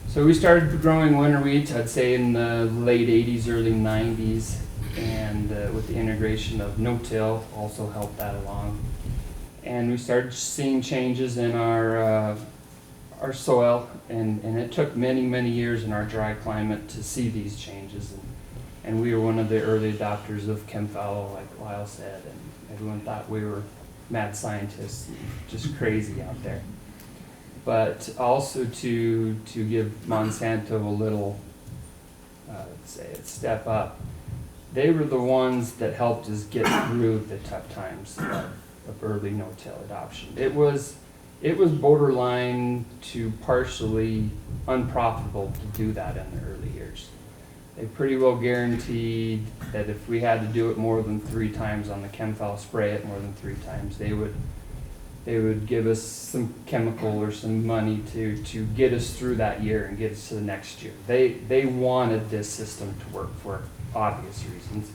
So we started growing winter wheat, I'd say in the late 80s, early 90s, and with the integration of no-till also helped that along. And we started seeing changes in our soil, and it took many, many years in our dry climate to see these changes. And we were one of the early adopters of ChemFallow, like Lyle said, and everyone thought we were mad scientists, and just crazy out there. But also to give Monsanto a little, say, a step up, they were the ones that helped us get through the tough times of early no-till adoption. It was borderline to partially unprofitable to do that in the early years. They pretty well guaranteed that if we had to do it more than 3 times on the ChemFallow, spray it more than 3 times, they would give us some chemical or some money to get us through that year and get us to the next year. They wanted this system to work for obvious reasons,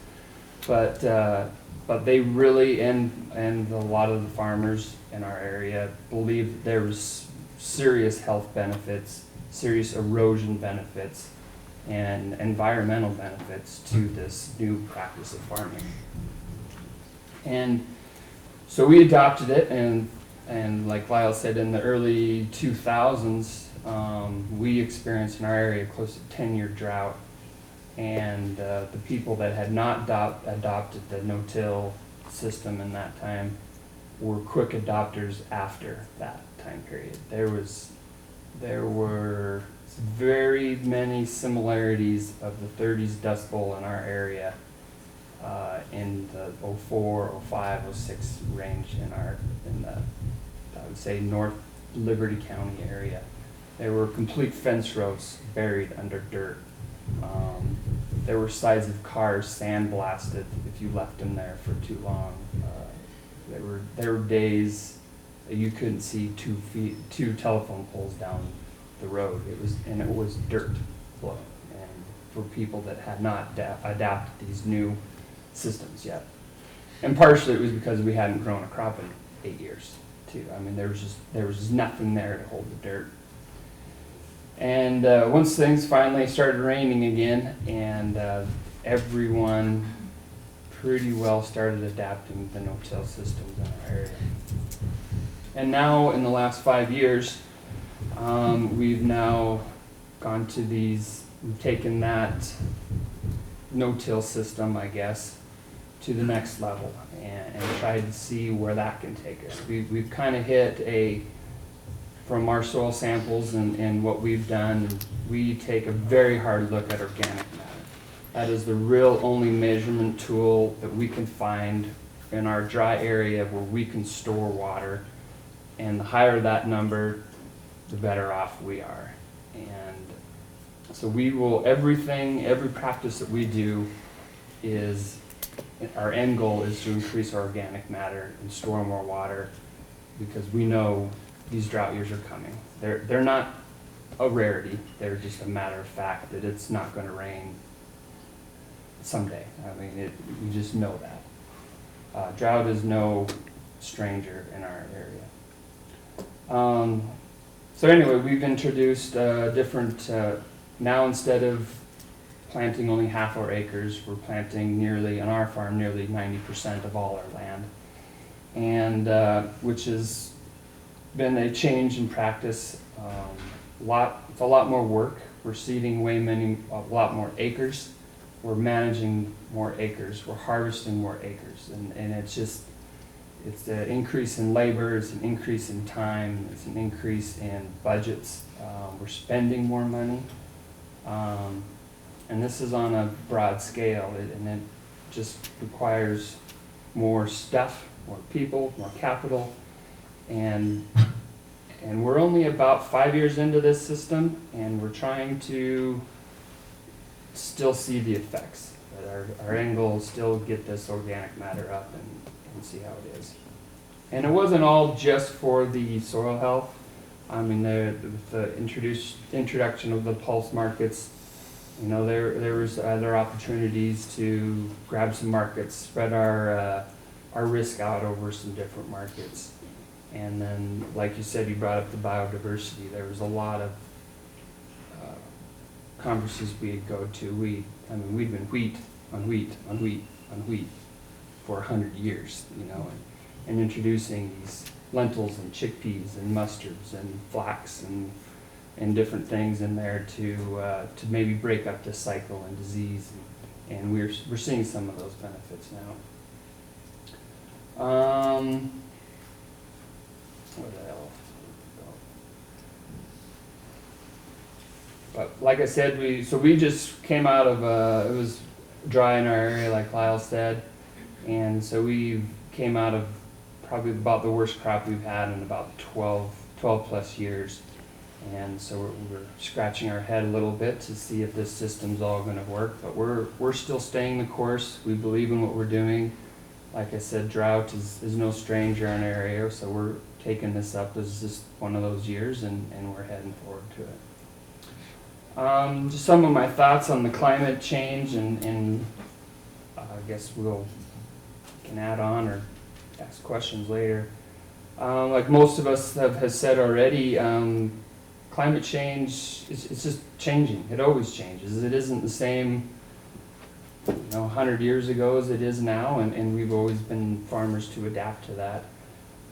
but they really, and a lot of the farmers in our area believed there was serious health benefits, serious erosion benefits, and environmental benefits to this new practice of farming. And so we adopted it, and like Lyle said, in the early 2000s, we experienced in our area close to 10-year drought. And the people that had not adopted the no-till system in that time were quick adopters after that time period. There were very many similarities of the 30s Dust Bowl in our area in the 04, 05, 06 range in the, I would say, North Liberty County area. There were complete fence rows buried under dirt. There were sides of cars sandblasted if you left them there for too long. There were days that you couldn't see 2 telephone poles down the road. It was dirt flow, and for people that had not adapted these new systems yet. And partially it was because we hadn't grown a crop in 8 years too. I mean, there was just nothing there to hold the dirt. And once things finally started raining again, and everyone pretty well started adapting the no-till systems in our area. And now, in the last 5 years, we've now gone to we've taken that no-till system, I guess, to the next level, and tried to see where that can take us. We've kind of hit from our soil samples and what we've done, we take a very hard look at organic matter. That is the real only measurement tool that we can find in our dry area where we can store water. And the higher that number, the better off we are. And so every practice that we do our end goal is to increase our organic matter and store more water, because we know these drought years are coming. They're not a rarity. They're just a matter of fact that it's not going to rain someday. I mean, we just know that. Drought is no stranger in our area. So anyway, we've introduced different, now instead of planting only half our acres, we're planting on our farm, nearly 90% of all our land. And which has been a change in practice. It's a lot more work. We're seeding a lot more acres. We're managing more acres. We're harvesting more acres. And It's an increase in labor, it's an increase in time, it's an increase in budgets. We're spending more money. And this is on a broad scale, and it just requires more stuff, more people, more capital. And we're only about 5 years into this system, and we're trying to still see the effects. But our end goal is still get this organic matter up and see how it is. And it wasn't all just for the soil health. I mean, with the introduction of the pulse markets, you know, there was other opportunities to grab some markets, spread our risk out over some different markets. And then, like you said, you brought up the biodiversity. There was a lot of conferences we'd go to. We'd been wheat on wheat on wheat on wheat for 100 years, you know, and introducing these lentils and chickpeas and mustards and flax and different things in there to maybe break up the cycle and disease, and we're seeing some of those benefits now. What else? But like I said, we just came out of it was dry in our area, like Lyle said, and so we came out of probably about the worst crop we've had in about 12 plus years. And so we're scratching our head a little bit to see if this system's all going to work, but we're still staying the course. We believe in what we're doing. Like I said, drought is no stranger in our area, so we're taking this up as just one of those years, and we're heading forward to it. Just some of my thoughts on the climate change, and I guess can add on or ask questions later. Like most of us have said already, climate change, it's just changing. It always changes. It isn't the same 100 years ago as it is now, and we've always been farmers to adapt to that.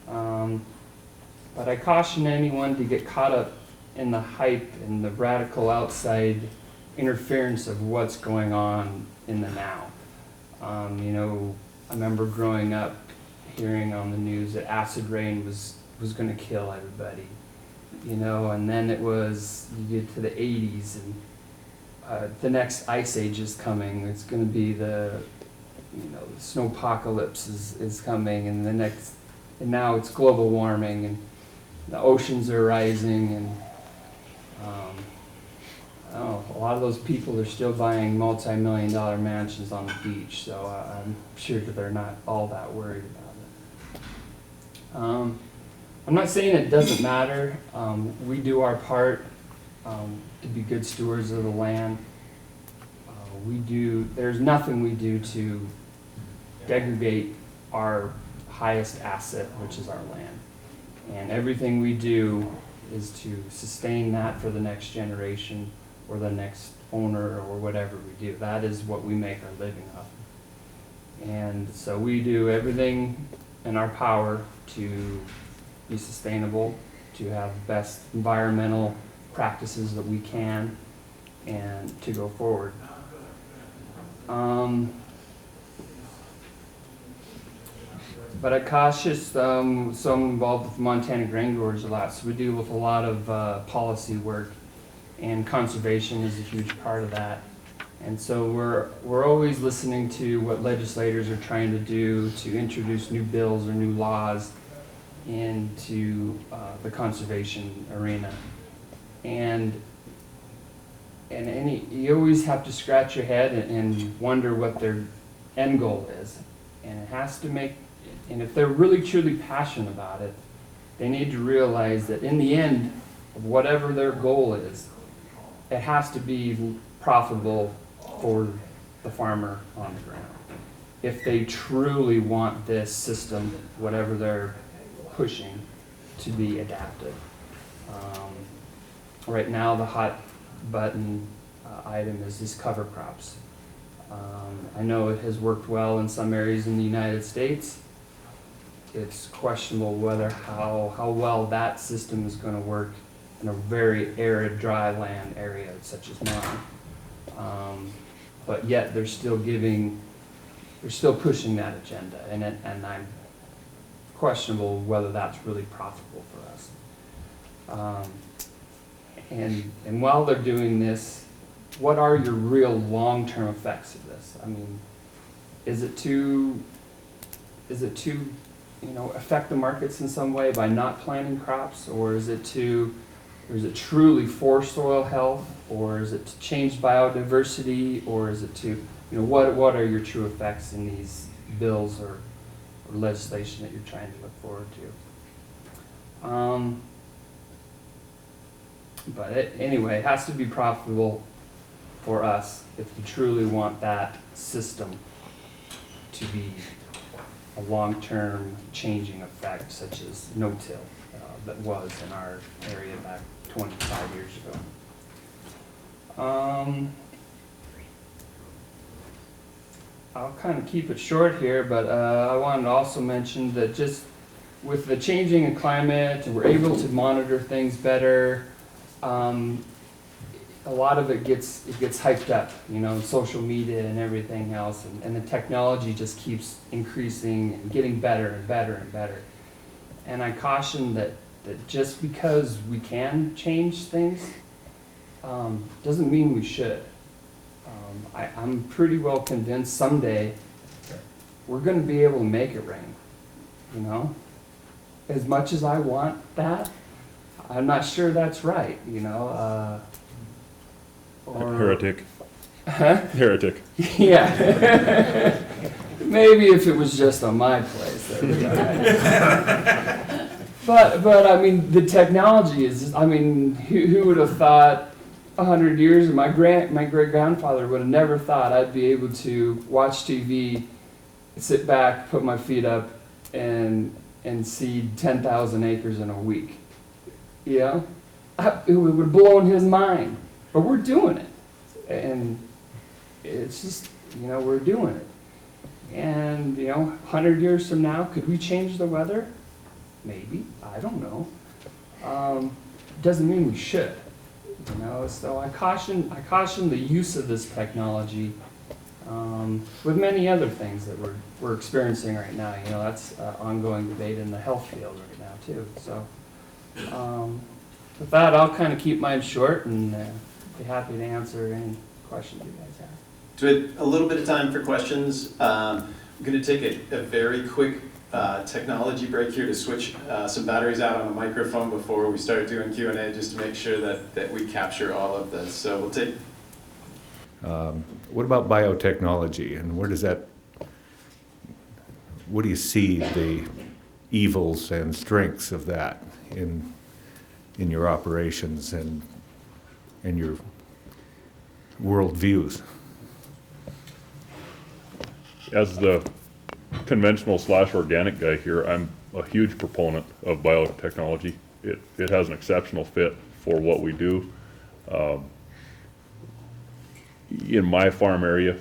But I caution anyone to get caught up in the hype and the radical outside interference of what's going on in the now. I remember growing up hearing on the news that acid rain was going to kill everybody, and then it was, you get to the 80s and the next ice age is coming. It's going to be the snowpocalypse is coming, and now it's global warming, and the oceans are rising, and a lot of those people are still buying multi-million-dollar mansions on the beach, so I'm sure that they're not all that worried about it. I'm not saying it doesn't matter. We do our part to be good stewards of the land. There's nothing we do to degrade our highest asset, which is our land. And everything we do is to sustain that for the next generation or the next owner or whatever we do. That is what we make our living off of. And so we do everything in our power to be sustainable, to have best environmental practices that we can, and to go forward. But I cautious, so I'm involved with Montana grain growers a lot, so we deal with a lot of policy work, and conservation is a huge part of that. And so we're always listening to what legislators are trying to do to introduce new bills or new laws into the conservation arena. And you always have to scratch your head and wonder what their end goal is. And it has to and if they're really truly passionate about it, they need to realize that in the end of whatever their goal is, it has to be profitable for the farmer on the ground. If they truly want this system, whatever they're pushing, to be adapted. Right now, the hot button item is these cover crops. I know it has worked well in some areas in the United States. It's questionable how well that system is going to work in a very arid, dry land area such as mine. But yet they're still pushing that agenda, and questionable whether that's really profitable for us. And while they're doing this, what are your real long-term effects of this? I mean, is it to affect the markets in some way by not planting crops, or is it truly for soil health, or is it to change biodiversity, or is it to, what are your true effects in these bills or legislation that you're trying to look forward to? Anyway, it has to be profitable for us if we truly want that system to be a long-term changing effect, such as no-till that was in our area back 25 years ago. I'll kind of keep it short here, but I wanted to also mention that just with the changing in climate, and we're able to monitor things better. A lot of it gets hyped up, in social media and everything else, and the technology just keeps increasing and getting better and better and better. And I caution that just because we can change things doesn't mean we should. I'm pretty well convinced someday we're going to be able to make it rain. As much as I want that, I'm not sure that's right. Heretic. Huh? Heretic. Yeah. Maybe if it was just on my place. That would be all right. But I mean, the technology is, who would have thought 100 years, and my great-grandfather would have never thought I'd be able to watch TV, sit back, put my feet up, and seed 10,000 acres in a week. It would have blown his mind. But we're doing it. And it's just, we're doing it. And, 100 years from now, could we change the weather? Maybe. I don't know. Doesn't mean we should. So I caution the use of this technology with many other things that we're experiencing right now. That's ongoing debate in the health field right now too. So with that, I'll kind of keep mine short and be happy to answer any questions you guys have. So we have a little bit of time for questions. I'm going to take a very quick technology break here to switch some batteries out on the microphone before we start doing Q&A, just to make sure that we capture all of this. So we'll take... What about biotechnology, and what do you see the evils and strengths of that in your operations and your world views? As the conventional / organic guy here, I'm a huge proponent of biotechnology. It has an exceptional fit for what we do. In my farm area,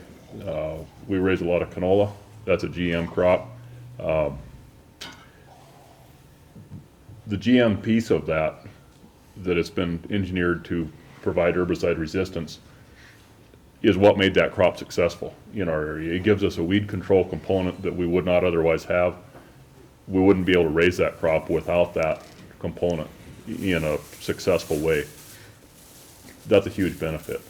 we raise a lot of canola. That's a GM crop. The GM piece of that it's been engineered to provide herbicide resistance, is what made that crop successful in our area. It gives us a weed control component that we would not otherwise have. We wouldn't be able to raise that crop without that component in a successful way. That's a huge benefit.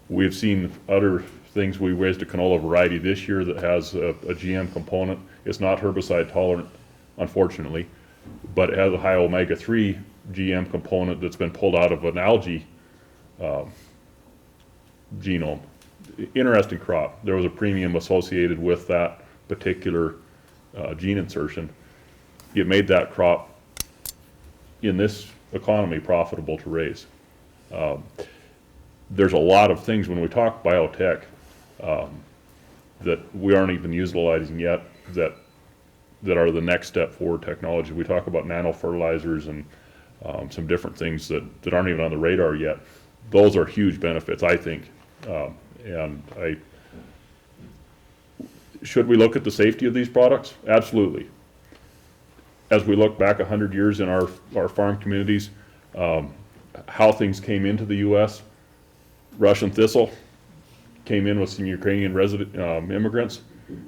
We've seen other things. We raised a canola variety this year that has a GM component. It's not herbicide tolerant, unfortunately, but it has a high omega-3 GM component that's been pulled out of an algae genome. Interesting crop. There was a premium associated with that particular gene insertion. It made that crop in this economy profitable to raise. There's a lot of things when we talk biotech that we aren't even utilizing yet that are the next step forward technology. We talk about nanofertilizers and some different things that aren't even on the radar yet. Those are huge benefits, I think. Should we look at the safety of these products? Absolutely. As we look back 100 years in our farm communities, how things came into the U.S., Russian thistle came in with some Ukrainian resident immigrants.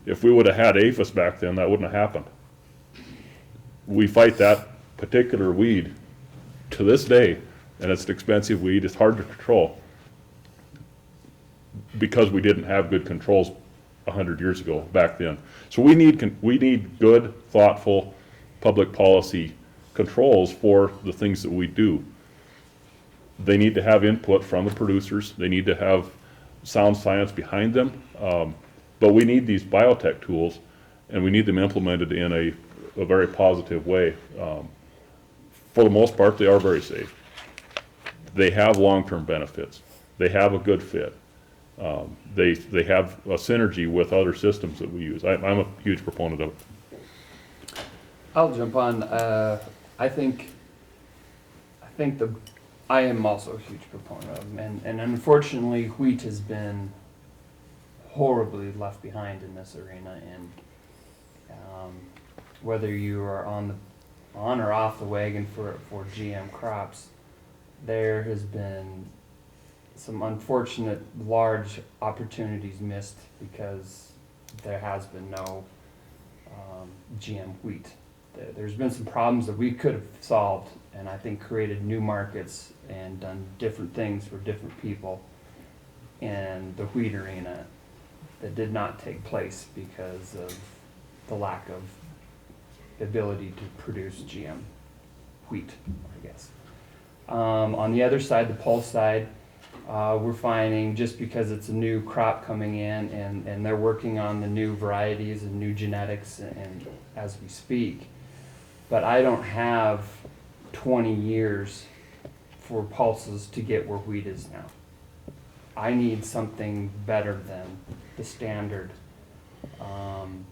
If we would have had aphis back then, that wouldn't have happened. We fight that particular weed to this day, and it's an expensive weed, it's hard to control, because we didn't have good controls 100 years ago, back then. So we need good, thoughtful public policy controls for the things that we do. They need to have input from the producers, they need to have sound science behind them, but we need these biotech tools, and we need them implemented in a very positive way. For the most part, they are very safe. They have long-term benefits. They have a good fit. They have a synergy with other systems that we use. I'm a huge proponent of it. I'll jump on. I am also a huge proponent of them, and unfortunately, wheat has been horribly left behind in this arena. And whether you are on or off the wagon for GM crops, there has been some unfortunate large opportunities missed because there has been no GM wheat. There's been some problems that we could have solved, and I think created new markets and done different things for different people in the wheat arena that did not take place because of the lack of ability to produce GM wheat, I guess. On the other side, the pulse side, we're finding just because it's a new crop coming in and they're working on the new varieties and new genetics and as we speak, but I don't have 20 years for pulses to get where wheat is now. I need something better than the standard, 1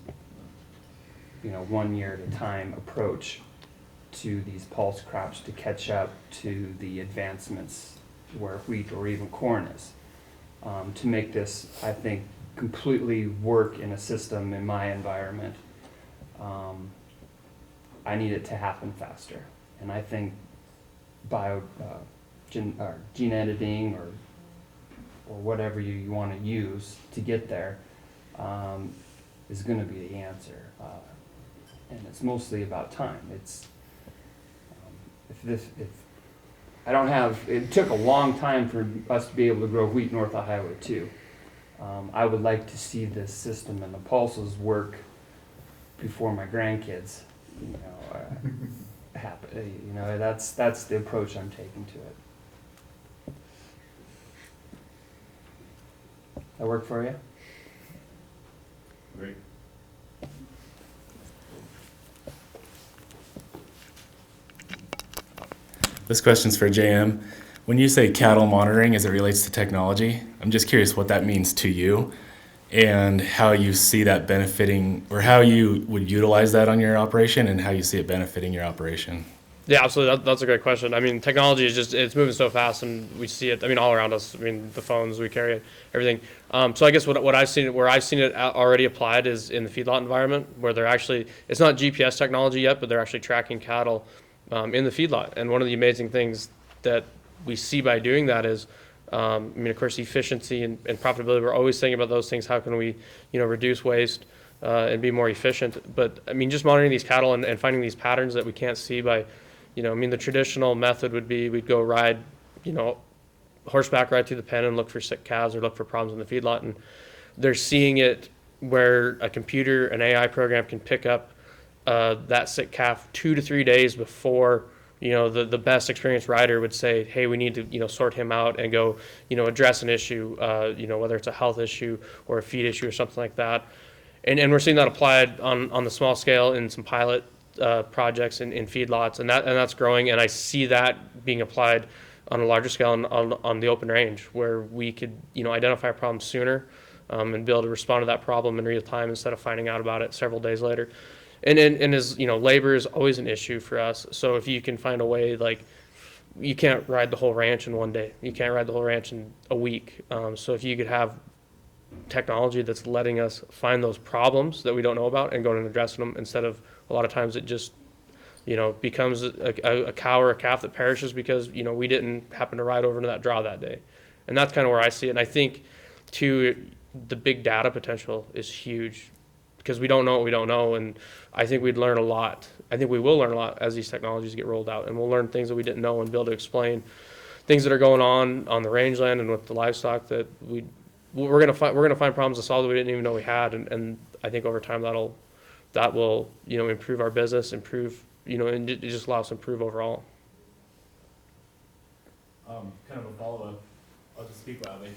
year at a time approach to these pulse crops to catch up to the advancements where wheat or even corn is. To make this, I think, completely work in a system in my environment, I need it to happen faster. And I think gene editing or whatever you want to use to get there is going to be the answer. And it's mostly about time. It's it took a long time for us to be able to grow wheat north of Highway 2. I would like to see this system and the pulses work before my grandkids, happen. That's the approach I'm taking to it. That work for you? Great. This question's for JM. When you say cattle monitoring as it relates to technology, I'm just curious what that means to you and how you see that benefiting, or how you would utilize that on your operation and how you see it benefiting your operation. Yeah, absolutely. That's a great question. I mean, technology is it's moving so fast, and we see it, all around us. The phones we carry, everything. So I guess where I've seen it already applied is in the feedlot environment, where they're actually, it's not GPS technology yet, but they're actually tracking cattle in the feedlot. And one of the amazing things that we see by doing that is, of course, efficiency and profitability. We're always thinking about those things. How can we, reduce waste and be more efficient? But just monitoring these cattle and finding these patterns that we can't see by, the traditional method would be we'd go ride, horseback ride through the pen and look for sick calves or look for problems in the feedlot. And they're seeing it where a computer, an AI program can pick up that sick calf 2 to 3 days before the best experienced rider would say, hey, we need to sort him out and go address an issue, whether it's a health issue or a feed issue or something like that. And we're seeing that applied on the small scale in some pilot projects in feedlots, and that's growing. And I see that being applied on a larger scale on the open range, where we could identify a problem sooner and be able to respond to that problem in real time instead of finding out about it several days later. And as labor is always an issue for us. So if you can find a way, like, you can't ride the whole ranch in one day. You can't ride the whole ranch in a week. So if you could have technology that's letting us find those problems that we don't know about and go and addressing them, instead of a lot of times it just becomes a cow or a calf that perishes because we didn't happen to ride over into that draw that day. And that's kind of where I see it. And I think too, the big data potential is huge. because we don't know what we don't know, and I think we'd learn a lot. I think we will learn a lot as these technologies get rolled out, and we'll learn things that we didn't know and be able to explain things that are going on the rangeland and with the livestock that we're gonna find problems to solve that we didn't even know we had, and I think over time that will improve our business, improve and it just allows us to improve overall. Kind of a follow-up. I'll just speak loudly.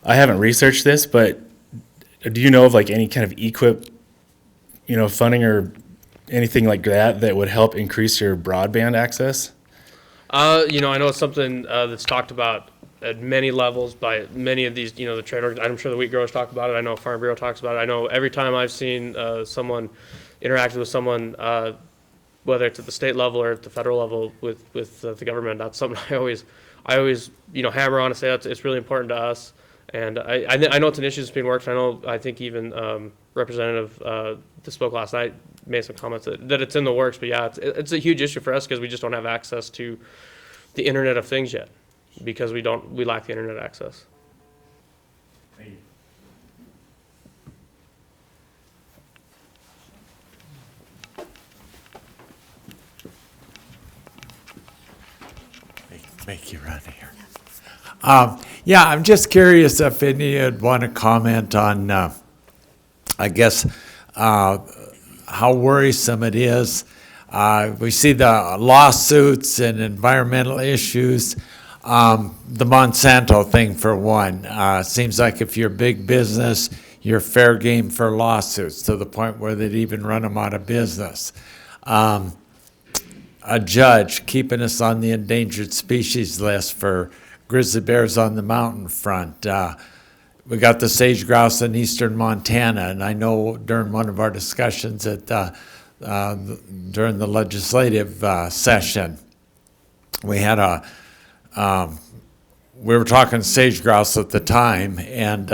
I haven't researched this, but do you know of like any kind of funding or anything like that would help increase your broadband access? I know it's something that's talked about at many levels by many of these, the trade orgs. I'm sure the wheat growers talk about it. I know Farm Bureau talks about it. I know every time I've seen someone interact with someone, whether it's at the state level or at the federal level with the government, that's something I always hammer on and say it's really important to us. And I know it's an issue that's being worked. I think even Representative that spoke last night made some comments that it's in the works. But yeah, it's a huge issue for us because we just don't have access to the Internet of Things yet, because we lack the internet access. Thank you. Make you run here. Yeah, I'm just curious if any would want to comment on, I guess, how worrisome it is. We see the lawsuits and environmental issues. The Monsanto thing, for one. Seems like if you're a big business, you're fair game for lawsuits to the point where they'd even run them out of business. A judge keeping us on the endangered species list for grizzly bears on the mountain front. We got the sage grouse in eastern Montana, and I know during one of our discussions during the legislative session, we had we were talking sage grouse at the time, and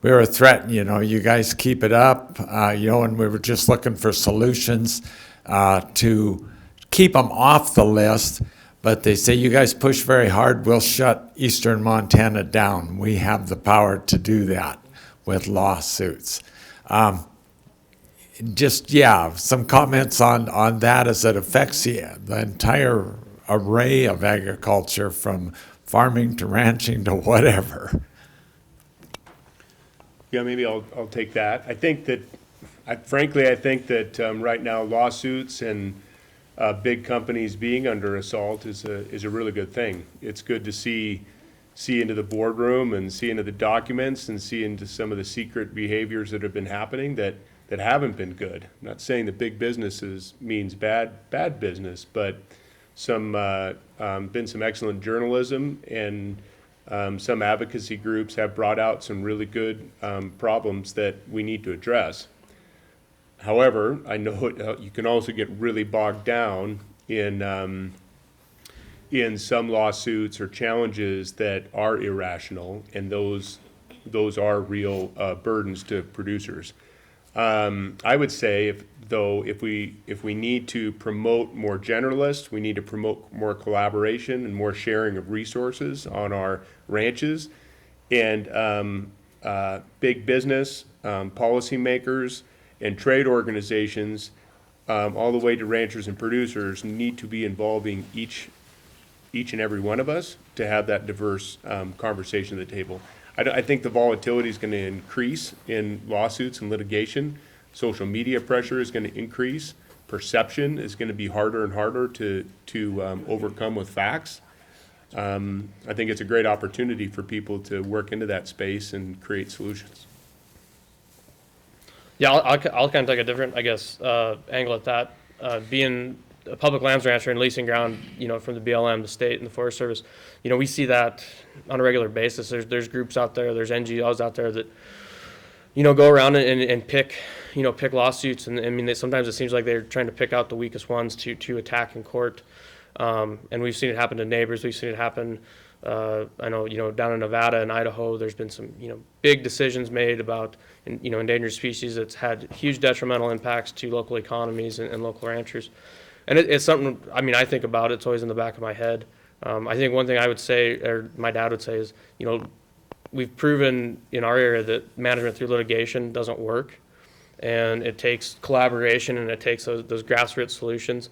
we were threatened, you guys keep it up, and we were just looking for solutions to keep them off the list. But they say, you guys push very hard, we'll shut eastern Montana down. We have the power to do that with lawsuits. Some comments on that as it affects the entire array of agriculture, from farming to ranching to whatever. Yeah, maybe I'll take that. I think that right now lawsuits and big companies being under assault is a really good thing. It's good to see into the boardroom and see into the documents and see into some of the secret behaviors that have been happening that haven't been good. I'm not saying that big businesses means bad business, but been some excellent journalism, and some advocacy groups have brought out some really good problems that we need to address. However, I know you can also get really bogged down in some lawsuits or challenges that are irrational, and those are real burdens to producers. I would say if we need to promote more generalists, we need to promote more collaboration and more sharing of resources on our ranches, and big business, policymakers, and trade organizations, all the way to ranchers and producers, need to be involving each and every one of us to have that diverse conversation at the table. I think the volatility is going to increase in lawsuits and litigation. Social media pressure is going to increase. Perception is going to be harder and harder to overcome with facts. I think it's a great opportunity for people to work into that space and create solutions. Yeah, I'll kind of take a different, angle at that. Being a public lands rancher and leasing ground, from the BLM, the state, and the Forest Service, we see that on a regular basis. There's groups out there, there's NGOs out there that, go around and pick lawsuits, and sometimes it seems like they're trying to pick out the weakest ones to attack in court. And we've seen it happen to neighbors. We've seen it happen. I know, down in Nevada and Idaho, there's been some, big decisions made about, endangered species that's had huge detrimental impacts to local economies and local ranchers. And it's something, I think about it. It's always in the back of my head. I think one thing I would say, or my dad would say, is, we've proven in our area that management through litigation doesn't work, and it takes collaboration and it takes those grassroots solutions.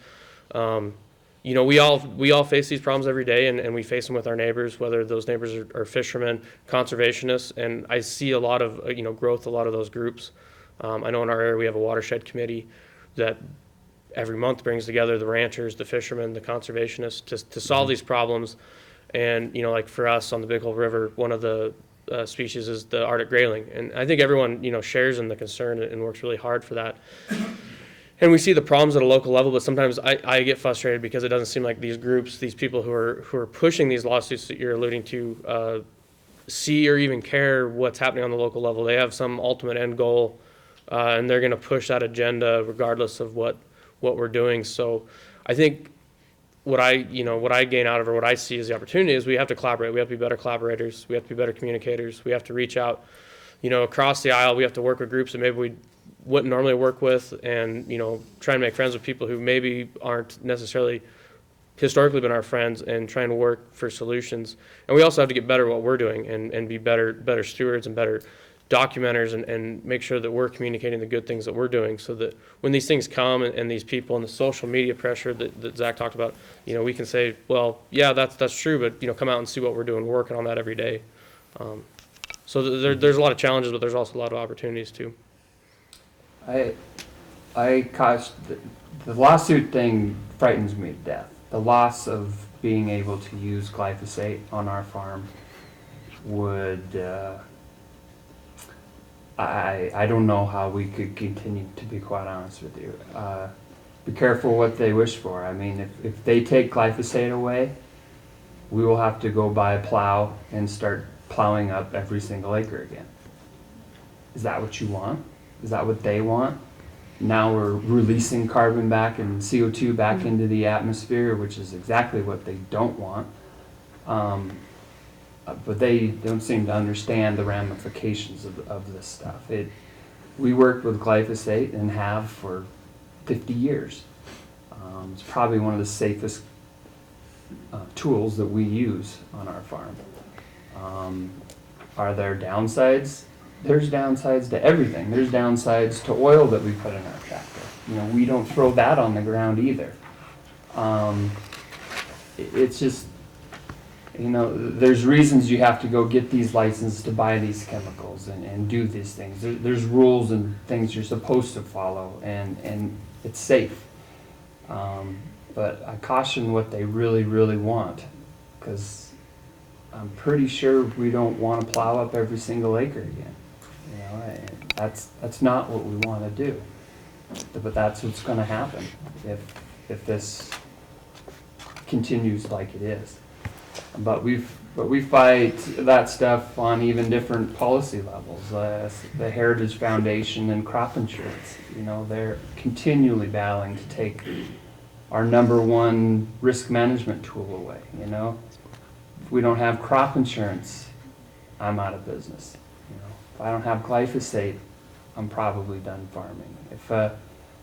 You know, we all face these problems every day, and we face them with our neighbors, whether those neighbors are fishermen, conservationists, and I see a lot of growth, a lot of those groups. I know in our area we have a watershed committee that every month brings together the ranchers, the fishermen, the conservationists to solve these problems. And like for us on the Big Hole River, one of the species is the Arctic grayling, and I think everyone shares in the concern and works really hard for that. And we see the problems at a local level, but sometimes I get frustrated because it doesn't seem like these groups, these people who are pushing these lawsuits that you're alluding to, see or even care what's happening on the local level. They have some ultimate end goal, and they're going to push that agenda regardless of what we're doing. So I think what I gain out of it, or what I see as the opportunity, is we have to collaborate. We have to be better collaborators. We have to be better communicators. We have to reach out, across the aisle. We have to work with groups that maybe we wouldn't normally work with, and try and make friends with people who maybe aren't necessarily historically been our friends, and trying to work for solutions. And we also have to get better at what we're doing, and be better stewards and better documenters, and make sure that we're communicating the good things that we're doing, so that when these things come, and these people and the social media pressure that Zach talked about, we can say, well, yeah, that's true, but come out and see what we're doing. We're working on that every day. So there's a lot of challenges, but there's also a lot of opportunities too. The lawsuit thing frightens me to death. The loss of being able to use glyphosate on our farm would, I don't know how we could continue, to be quite honest with you. Be careful what they wish for. I mean, if they take glyphosate away, we will have to go buy a plow and start plowing up every single acre again. Is that what you want? Is that what they want? Now we're releasing carbon back and CO2 back into the atmosphere, which is exactly what they don't want. But they don't seem to understand the ramifications of this stuff. We worked with glyphosate and have for 50 years. It's probably one of the safest tools that we use on our farm. Are there downsides? There's downsides to everything. There's downsides to oil that we put in our tractor. We don't throw that on the ground either. It's just, there's reasons you have to go get these licenses to buy these chemicals and do these things. There's rules and things you're supposed to follow, and it's safe. But I caution what they really, really want, because I'm pretty sure we don't want to plow up every single acre again. That's not what we want to do. But that's what's going to happen if this continues like it is. But we fight that stuff on even different policy levels. The Heritage Foundation and crop insurance, they're continually battling to take our #1 risk management tool away. If we don't have crop insurance, I'm out of business. If I don't have glyphosate, I'm probably done farming.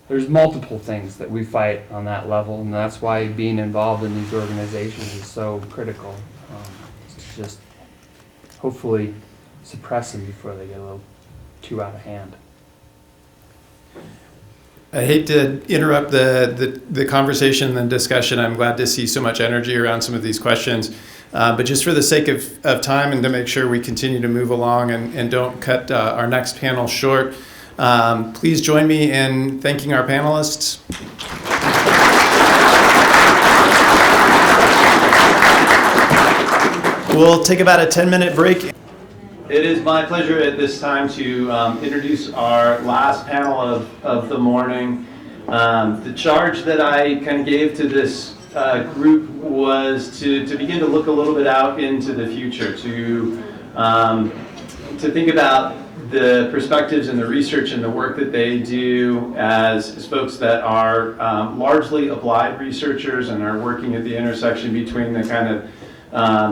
There's multiple things that we fight on that level, and that's why being involved in these organizations is so critical. To just hopefully suppress them before they get a little too out of hand. I hate to interrupt the conversation and discussion. I'm glad to see so much energy around some of these questions. But just for the sake of time, and to make sure we continue to move along and don't cut our next panel short, please join me in thanking our panelists. We'll take about a 10-minute break. It is my pleasure at this time to introduce our last panel of the morning. The charge that I kind of gave to this group was to begin to look a little bit out into the future, to think about the perspectives and the research and the work that they do as folks that are largely applied researchers and are working at the intersection between the kind of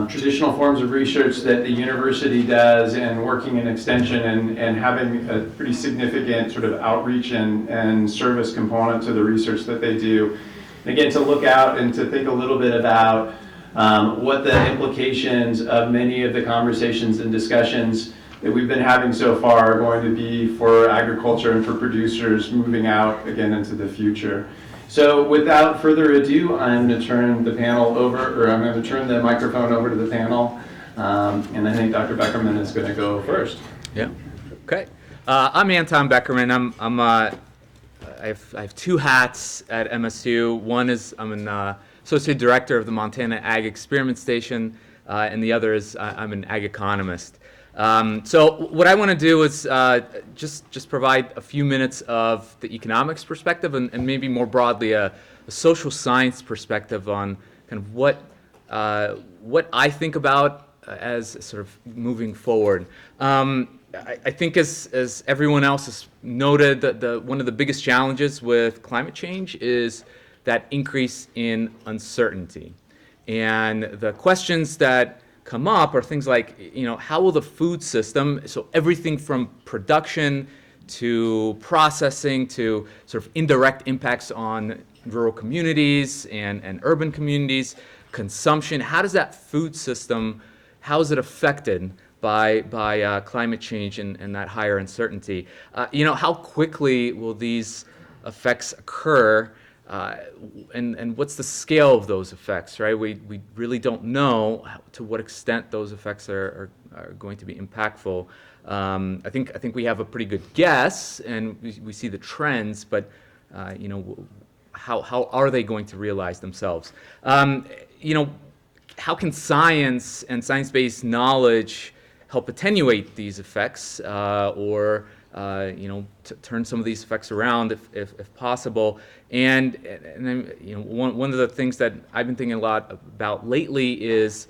traditional forms of research that the university does and working in extension and having a pretty significant sort of outreach and service component to the research that they do. And again, to look out and to think a little bit about what the implications of many of the conversations and discussions that we've been having so far are going to be for agriculture and for producers moving out again into the future. So without further ado, I'm going to turn the panel over, or I'm going to turn the microphone over to the panel. And I think Dr. Beckerman is going to go first. Yeah. Okay. I'm Anton Beckerman. I have two hats at MSU. One is I'm an associate director of the Montana Ag Experiment Station, and the other is I'm an ag economist. So what I want to do is just provide a few minutes of the economics perspective and maybe more broadly a social science perspective on kind of what I think about as sort of moving forward. I think as everyone else has noted, that one of the biggest challenges with climate change is that increase in uncertainty. And the questions that come up are things like, how will the food system, so everything from production to processing to sort of indirect impacts on rural communities and urban communities, consumption, how does that food system, how is it affected by climate change and that higher uncertainty? How quickly will these effects occur? And what's the scale of those effects, right? We really don't know to what extent those effects are going to be impactful. I think we have a pretty good guess, and we see the trends, but how are they going to realize themselves? How can science and science-based knowledge help attenuate these effects, or turn some of these effects around if possible? And then, one of the things that I've been thinking a lot about lately is,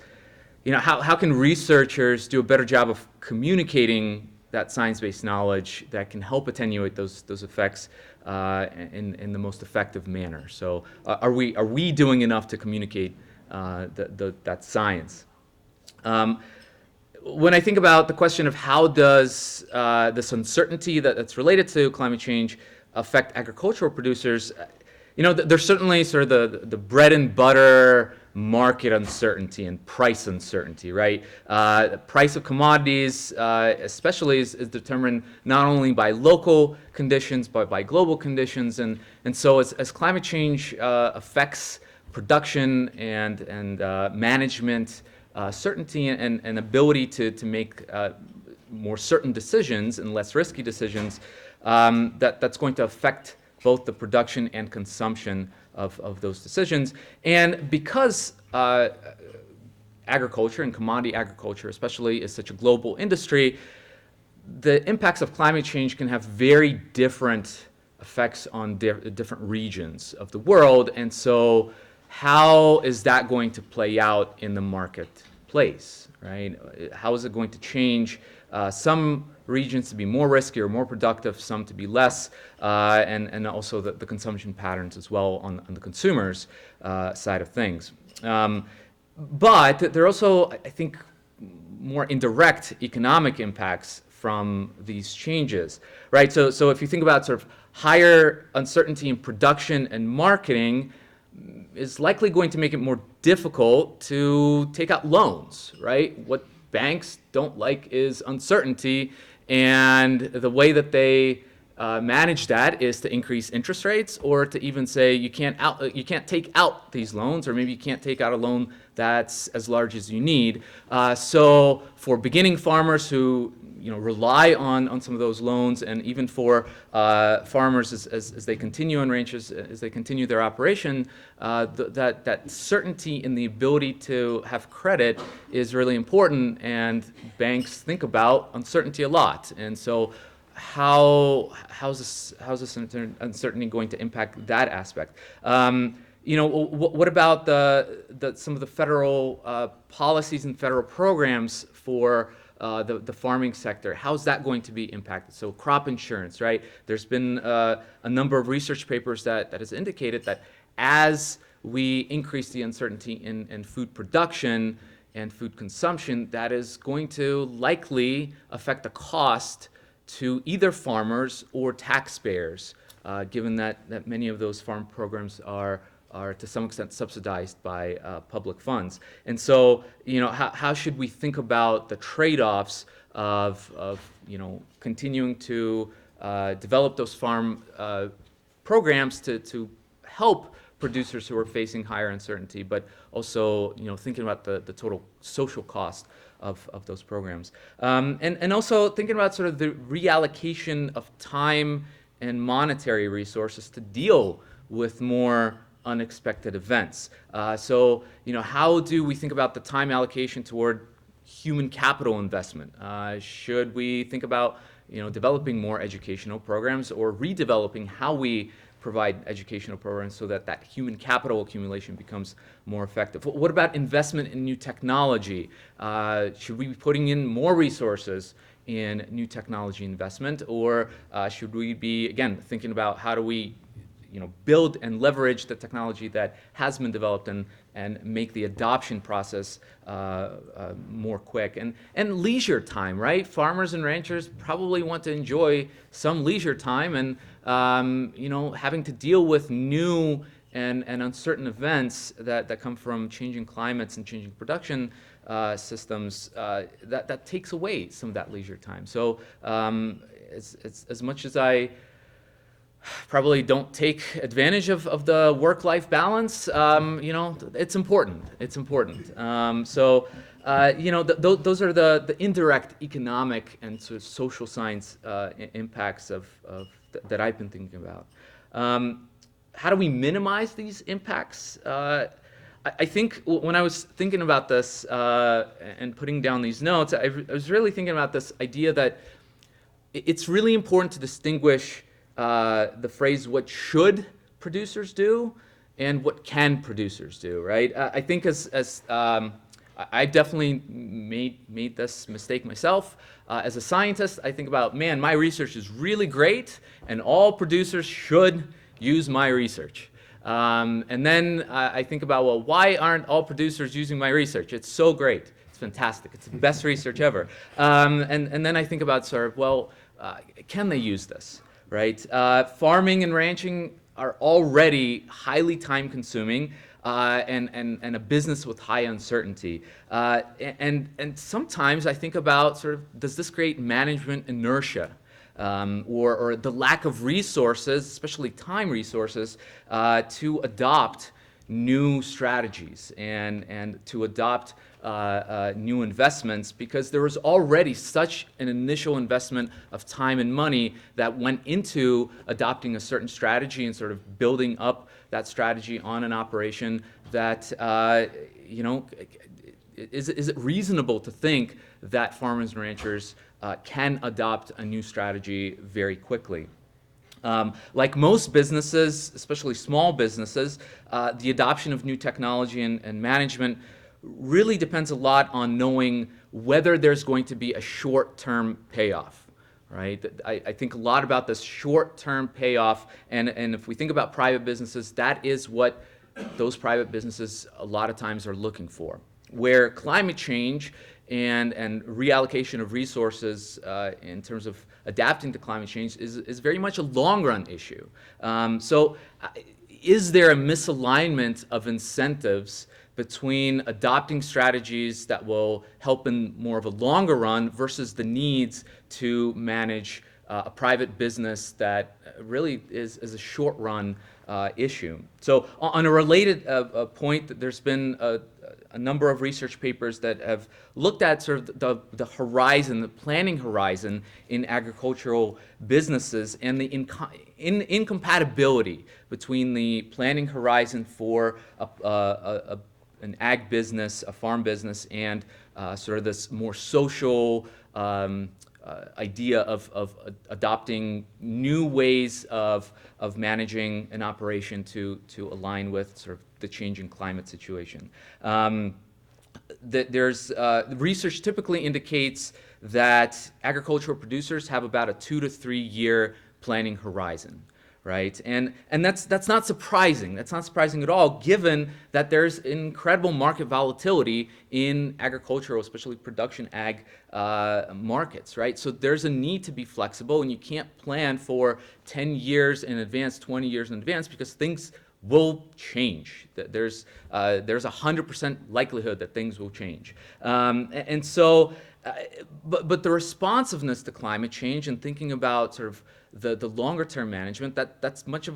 how can researchers do a better job of communicating that science-based knowledge that can help attenuate those effects in the most effective manner? So, are we doing enough to communicate that science? When I think about the question of how does this uncertainty that's related to climate change affect agricultural producers, there's certainly sort of the bread and butter market uncertainty and price uncertainty, right? The price of commodities, especially, is determined not only by local conditions but by global conditions, and so as climate change affects production and management, certainty and ability to make more certain decisions and less risky decisions, that's going to affect both the production and consumption of those decisions. And because agriculture and commodity agriculture especially is such a global industry, the impacts of climate change can have very different effects on different regions of the world. And so how is that going to play out in the marketplace, right? How is it going to change some regions to be more risky or more productive, some to be less, and also the consumption patterns as well on the consumers' side of things. But there are also, I think, more indirect economic impacts from these changes, right? So if you think about sort of higher uncertainty in production and marketing, is likely going to make it more difficult to take out loans, right? What banks don't like is uncertainty, and the way that they manage that is to increase interest rates, or to even say you can't take out these loans, or maybe you can't take out a loan that's as large as you need. So for beginning farmers who rely on some of those loans, and even for farmers as they continue on ranches, as they continue their operation, that certainty in the ability to have credit is really important, and banks think about uncertainty a lot. And so how's this uncertainty going to impact that aspect? What about some of the federal policies and federal programs for the farming sector? How's that going to be impacted? So crop insurance, right? There's been a number of research papers that has indicated that as we increase the uncertainty in food production and food consumption, that is going to likely affect the cost to either farmers or taxpayers, given that many of those farm programs are are to some extent subsidized by public funds. And so, how should we think about the trade-offs of continuing to develop those farm programs to help producers who are facing higher uncertainty, but also thinking about the total social cost of those programs, and also thinking about sort of the reallocation of time and monetary resources to deal with more unexpected events. So how do we think about the time allocation toward human capital investment? Should we think about developing more educational programs or redeveloping how we provide educational programs so that human capital accumulation becomes more effective? What about investment in new technology? Should we be putting in more resources in new technology investment, or should we be, again, thinking about how do we build and leverage the technology that has been developed and make the adoption process more quick? And leisure time, right? Farmers and ranchers probably want to enjoy some leisure time, and having to deal with new and uncertain events that come from changing climates and changing production systems, that takes away some of that leisure time. So as much as I probably don't take advantage of the work-life balance, it's important. It's important. Those are the indirect economic and sort of social science impacts that I've been thinking about. How do we minimize these impacts? I think when I was thinking about this and putting down these notes, I was really thinking about this idea that it's really important to distinguish the phrase "what should producers do" and "what can producers do," right? I think as I definitely made this mistake myself. As a scientist, I think about, man, my research is really great, and all producers should use my research. And then I think about, well, why aren't all producers using my research? It's so great. It's fantastic. It's the best research ever. And then I think about sort of, well, can they use this? Right? Farming and ranching are already highly time-consuming and a business with high uncertainty. And sometimes I think about sort of, does this create management inertia? Or the lack of resources, especially time resources, to adopt new strategies and to adopt new investments, because there was already such an initial investment of time and money that went into adopting a certain strategy and sort of building up that strategy on an operation that, is it reasonable to think that farmers and ranchers can adopt a new strategy very quickly? Like most businesses, especially small businesses, the adoption of new technology and management really depends a lot on knowing whether there's going to be a short-term payoff, right? I think a lot about this short-term payoff, and if we think about private businesses, that is what those private businesses a lot of times are looking for. Where climate change and reallocation of resources in terms of adapting to climate change is very much a long-run issue. So is there a misalignment of incentives between adopting strategies that will help in more of a longer run versus the needs to manage a private business that really is a short-run issue? So on a related point, there's been a number of research papers that have looked at sort of the horizon, the planning horizon in agricultural businesses, and the incompatibility between the planning horizon for an ag business, a farm business, and sort of this more social idea of adopting new ways of managing an operation to align with sort of the changing climate situation. There's research typically indicates that agricultural producers have about a 2 to 3 year planning horizon, right? And that's not surprising. That's not surprising at all, given that there's incredible market volatility in agricultural, especially production ag markets, right? So there's a need to be flexible, and you can't plan for 10 years in advance, 20 years in advance, because things will change. There's a 100% likelihood that things will change. And so, but the responsiveness to climate change and thinking about sort of the longer term management, that's much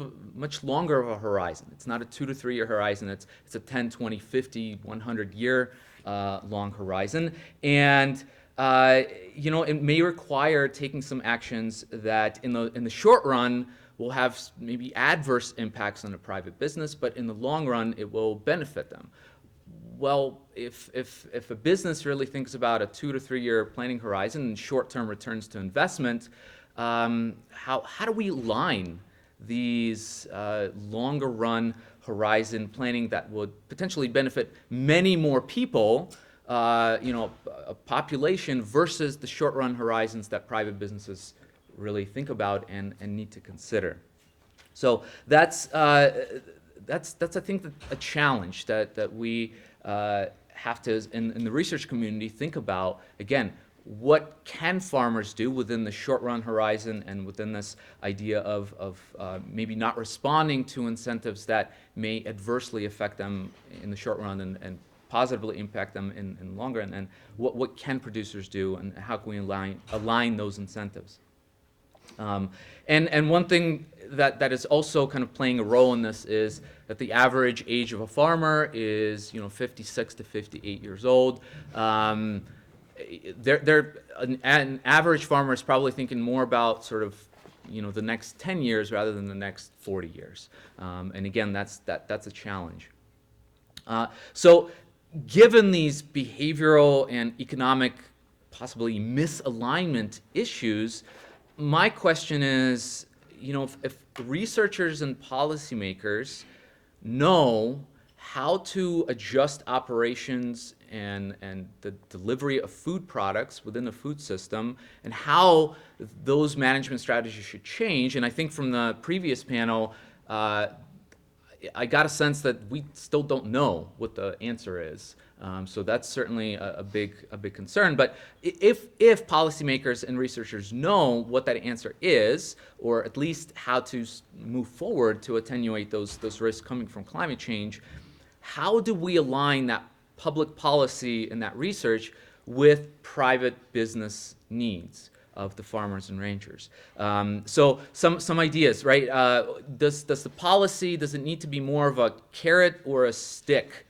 longer of a horizon. It's not a 2 to 3 year horizon. It's a 10, 20, 50, 100 year long horizon. And it may require taking some actions that in the short run will have maybe adverse impacts on a private business, but in the long run it will benefit them. Well, if a business really thinks about a 2 to 3 year planning horizon and short-term returns to investment, how do we align these longer run horizon planning that would potentially benefit many more people, a population, versus the short run horizons that private businesses really think about and need to consider? So that's I think a challenge that we have to, in the research community, think about. Again, what can farmers do within the short run horizon and within this idea of maybe not responding to incentives that may adversely affect them in the short run and positively impact them in the long run, and what can producers do, and how can we align those incentives? And one thing that is also kind of playing a role in this is that the average age of a farmer is 56 to 58 years old. An average farmer is probably thinking more about sort of the next 10 years rather than the next 40 years. And again, that's a challenge. So given these behavioral and economic possibly misalignment issues, my question is, if researchers and policymakers know how to adjust operations and the delivery of food products within the food system, and how those management strategies should change. And I think from the previous panel, I got a sense that we still don't know what the answer is. So that's certainly a big concern. But if policymakers and researchers know what that answer is, or at least how to move forward to attenuate those risks coming from climate change, how do we align that public policy and that research with private business needs of the farmers and ranchers? So some ideas, right? Does the policy, does it need to be more of a carrot or a stick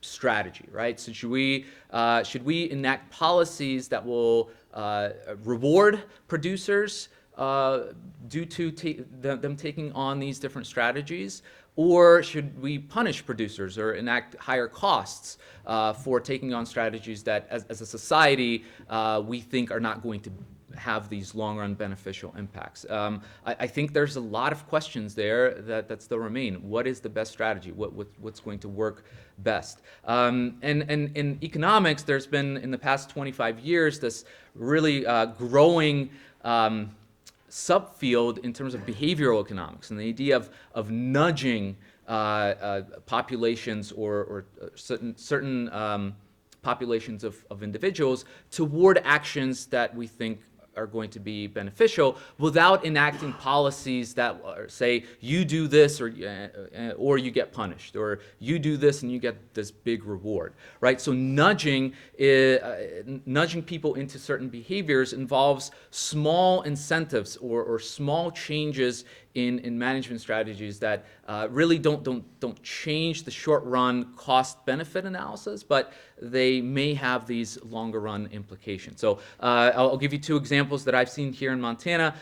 strategy, right? So should we enact policies that will reward producers due to them taking on these different strategies? Or should we punish producers or enact higher costs for taking on strategies that, as a society, we think are not going to have these long-run beneficial impacts? I think there's a lot of questions there that still remain. What is the best strategy? What's going to work best? And in economics, there's been, in the past 25 years, this really growing subfield in terms of behavioral economics, and the idea of nudging populations or certain populations of individuals toward actions that we think are going to be beneficial, without enacting policies that say, you do this or you get punished, or you do this and you get this big reward, right? So nudging people into certain behaviors involves small incentives or small changes in management strategies that really don't change the short-run cost-benefit analysis, but they may have these longer-run implications. So I'll give you two examples that I've seen here in Montana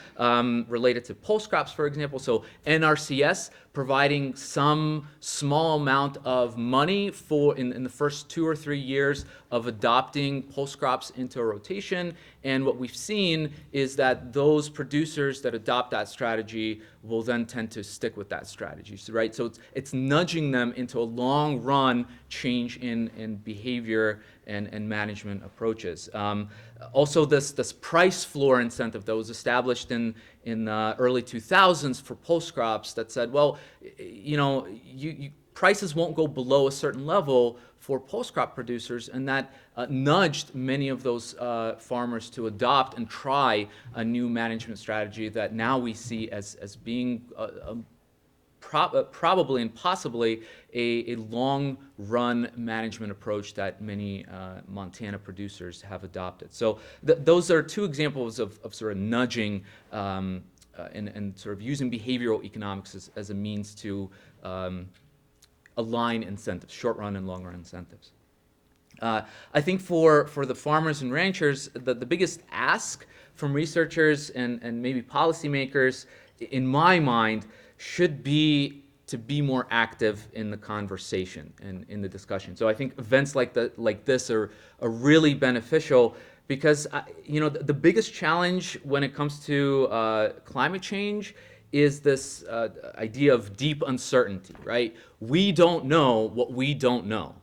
related to pulse crops, for example. So NRCS providing some small amount of money for in the first 2 or 3 years of adopting pulse crops into a rotation. And what we've seen is that those producers that adopt that strategy will then tend to stick with that strategy, right? So it's nudging them into a long-run change in behavior and management approaches. Also, this price floor incentive that was established in the early 2000s for pulse crops that said, well, prices won't go below a certain level for pulse crop producers, and that nudged many of those farmers to adopt and try a new management strategy that now we see as being probably and possibly a long-run management approach that many Montana producers have adopted. So those are two examples of sort of nudging and sort of using behavioral economics as a means to align incentives, short-run and long-run incentives. I think for the farmers and ranchers, the biggest ask from researchers and maybe policymakers, in my mind, should be to be more active in the conversation and in the discussion. So I think events like this are really beneficial because the biggest challenge when it comes to climate change is this idea of deep uncertainty, right? We don't know what we don't know,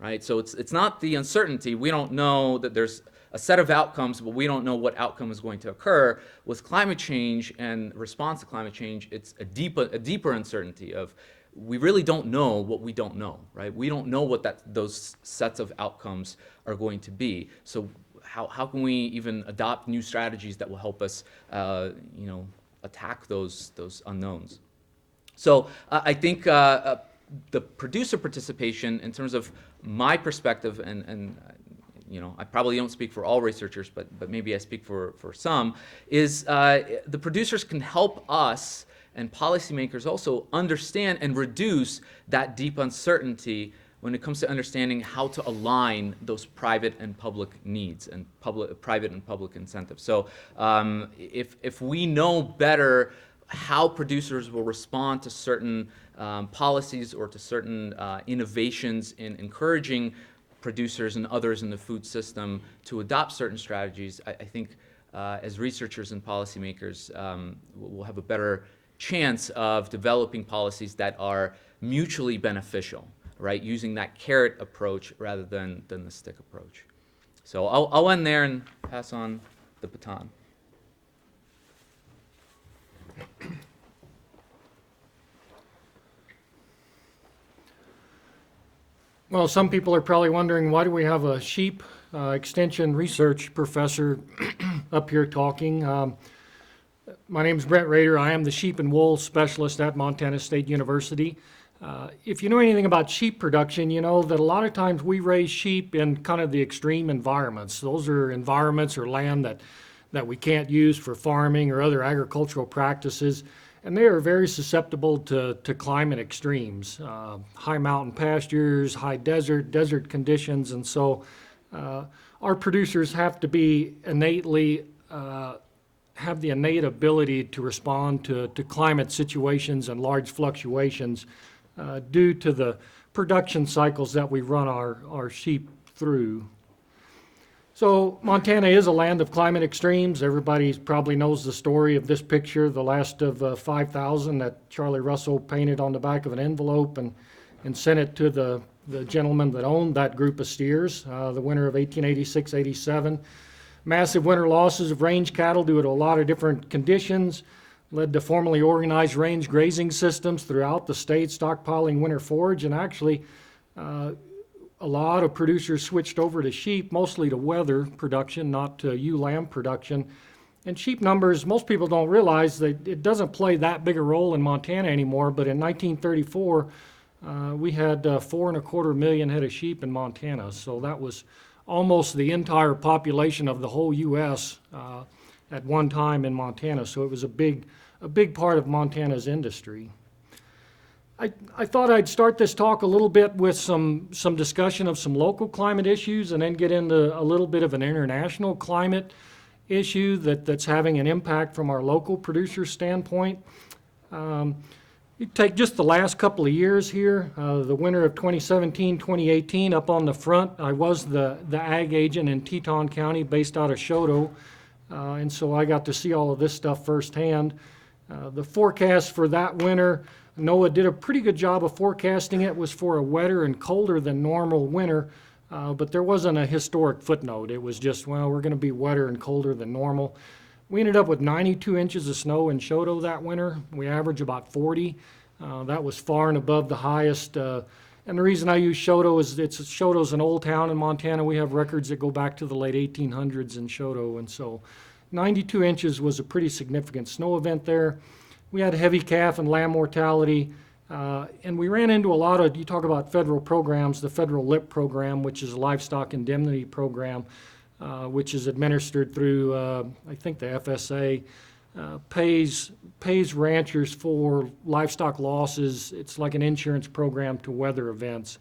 right? So it's not the uncertainty. We don't know that there's a set of outcomes, but we don't know what outcome is going to occur. With climate change and response to climate change, it's a deeper uncertainty of we really don't know what we don't know, right? We don't know what those sets of outcomes are going to be. So how can we even adopt new strategies that will help us, attack those unknowns? So I think the producer participation, in terms of my perspective, and I probably don't speak for all researchers, but maybe I speak for some, is the producers can help us and policymakers also understand and reduce that deep uncertainty when it comes to understanding how to align those private and public needs and private and public incentives. So if we know better how producers will respond to certain policies or to certain innovations in encouraging producers and others in the food system to adopt certain strategies, I think as researchers and policymakers, we'll have a better chance of developing policies that are mutually beneficial, right? Using that carrot approach rather than the stick approach. So I'll end there and pass on the baton. Well, some people are probably wondering, why do we have a sheep extension research professor up here talking? My name is Brent Rader. I am the sheep and wool specialist at Montana State University. If you know anything about sheep production, you know that a lot of times we raise sheep in kind of the extreme environments. Those are environments or land that we can't use for farming or other agricultural practices. And they are very susceptible to climate extremes, high mountain pastures, high desert conditions. And so our producers have to be innately, have the innate ability to respond to climate situations and large fluctuations due to the production cycles that we run our sheep through. So Montana is a land of climate extremes. Everybody probably knows the story of this picture, the last of 5,000 that Charlie Russell painted on the back of an envelope and sent it to the gentleman that owned that group of steers, the winter of 1886-87. Massive winter losses of range cattle due to a lot of different conditions led to formally organized range grazing systems throughout the state, stockpiling winter forage, and actually a lot of producers switched over to sheep, mostly to weather production, not to ewe lamb production. And sheep numbers, most people don't realize that it doesn't play that big a role in Montana anymore, but in 1934, we had 4.25 million head of sheep in Montana. So that was almost the entire population of the whole U.S. At one time in Montana. So it was a big part of Montana's industry. I thought I'd start this talk a little bit with some discussion of some local climate issues and then get into a little bit of an international climate issue that's having an impact from our local producer standpoint. You take just the last couple of years here, the winter of 2017-2018 up on the front. I was the ag agent in Teton County based out of Choteau, and so I got to see all of this stuff firsthand. The forecast for that winter, NOAA did a pretty good job of forecasting it, was for a wetter and colder than normal winter, but there wasn't a historic footnote. It was just, well, we're going to be wetter and colder than normal. We ended up with 92 inches of snow in Choteau that winter. We averaged about 40. That was far and above the highest. And the reason I use Choteau is Choteau's an old town in Montana. We have records that go back to the late 1800s in Choteau, and so 92 inches was a pretty significant snow event there. we had heavy calf and lamb mortality, and we ran into a lot of, you talk about federal programs, the federal LIP program, which is a livestock indemnity program, which is administered through, I think the FSA, pays ranchers for livestock losses. It's like an insurance program to weather events.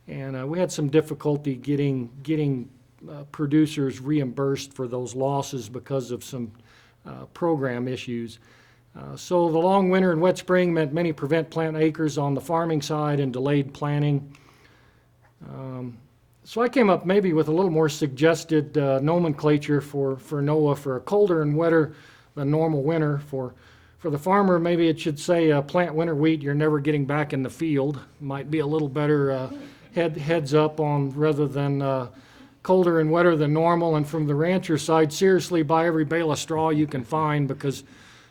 And we had some difficulty getting producers reimbursed for those losses because of some program issues. So the long winter and wet spring meant many prevent plant acres on the farming side and delayed planting. So I came up maybe with a little more suggested nomenclature for NOAA for a colder and wetter than normal winter. For the farmer, maybe it should say plant winter wheat, you're never getting back in the field. Might be a little better heads up on rather than colder and wetter than normal. And from the rancher side, seriously buy every bale of straw you can find, because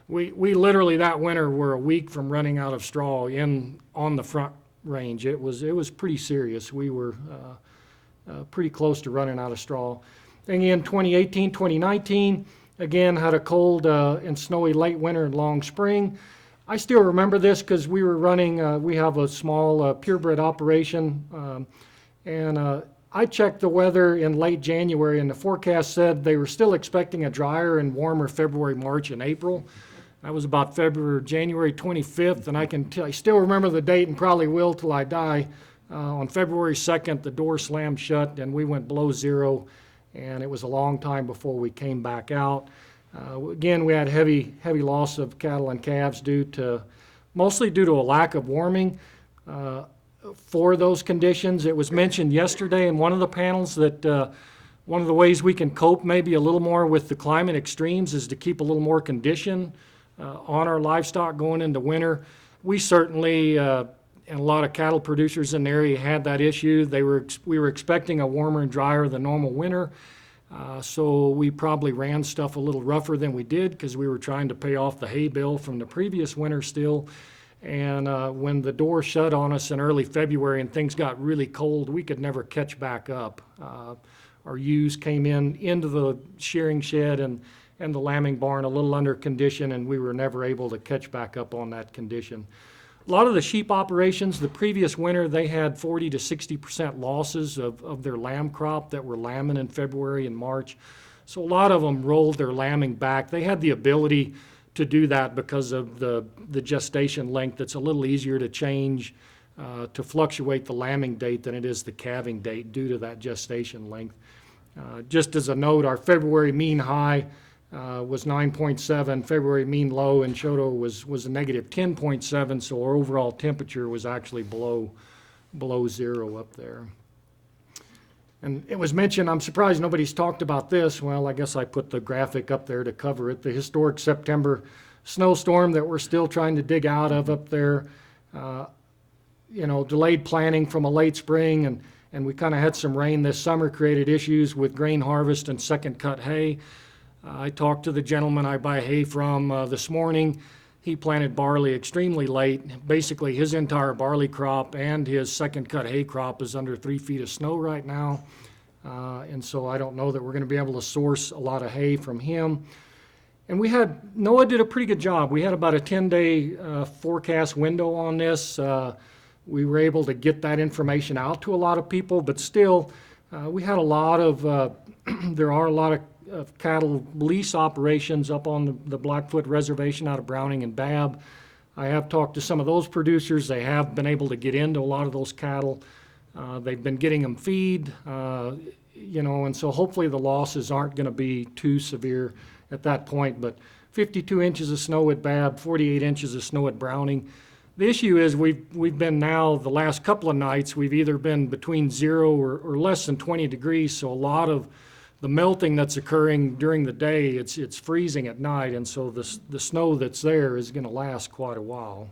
we literally that winter were a week from running out of straw on the front range. It was pretty serious. We were pretty close to running out of straw. Then in 2018, 2019, again had a cold and snowy late winter and long spring. I still remember this because we were running, we have a small purebred operation, and I checked the weather in late January, and the forecast said they were still expecting a drier and warmer February, March, and April. That was about January 25th, and I still remember the date and probably will till I die. On February 2nd, the door slammed shut and we went below zero, and it was a long time before we came back out. Again, we had heavy loss of cattle and calves mostly due to a lack of warming for those conditions. It was mentioned yesterday in one of the panels that one of the ways we can cope maybe a little more with the climate extremes is to keep a little more condition on our livestock going into winter. We certainly, and a lot of cattle producers in the area had that issue. We were expecting a warmer and drier than normal winter. So we probably ran stuff a little rougher than we did because we were trying to pay off the hay bill from the previous winter still. And when the door shut on us in early February and things got really cold, we could never catch back up. Our ewes came into the shearing shed and the lambing barn a little under condition, and we were never able to catch back up on that condition. A lot of the sheep operations, the previous winter, they had 40 to 60% losses of their lamb crop that were lambing in February and March. So a lot of them rolled their lambing back. They had the ability to do that because of the gestation length. It's a little easier to change, to fluctuate the lambing date than it is the calving date due to that gestation length. Just as a note, our February mean high was 9.7. February mean low in Choteau was a negative 10.7, so our overall temperature was actually below zero up there. And it was mentioned, I'm surprised nobody's talked about this. Well, I guess I put the graphic up there to cover it. The historic September snowstorm that we're still trying to dig out of up there. Delayed planting from a late spring, and we kind of had some rain this summer, created issues with grain harvest and second cut hay. I talked to the gentleman I buy hay from this morning. He planted barley extremely late. Basically, his entire barley crop and his second cut hay crop is under 3 feet of snow right now. And so I don't know that we're going to be able to source a lot of hay from him. And NOAA did a pretty good job. We had about a 10-day forecast window on this. We were able to get that information out to a lot of people, but still, we had a lot of, there are a lot of cattle lease operations up on the Blackfoot Reservation out of Browning and Babb. I have talked to some of those producers. They have been able to get into a lot of those cattle. They've been getting them feed, and so hopefully the losses aren't going to be too severe at that point. But 52 inches of snow at Babb, 48 inches of snow at Browning. The issue is we've been now, the last couple of nights, we've either been between 0 or less than 20 degrees, so a lot of the melting that's occurring during the day, it's freezing at night, and so the snow that's there is going to last quite a while.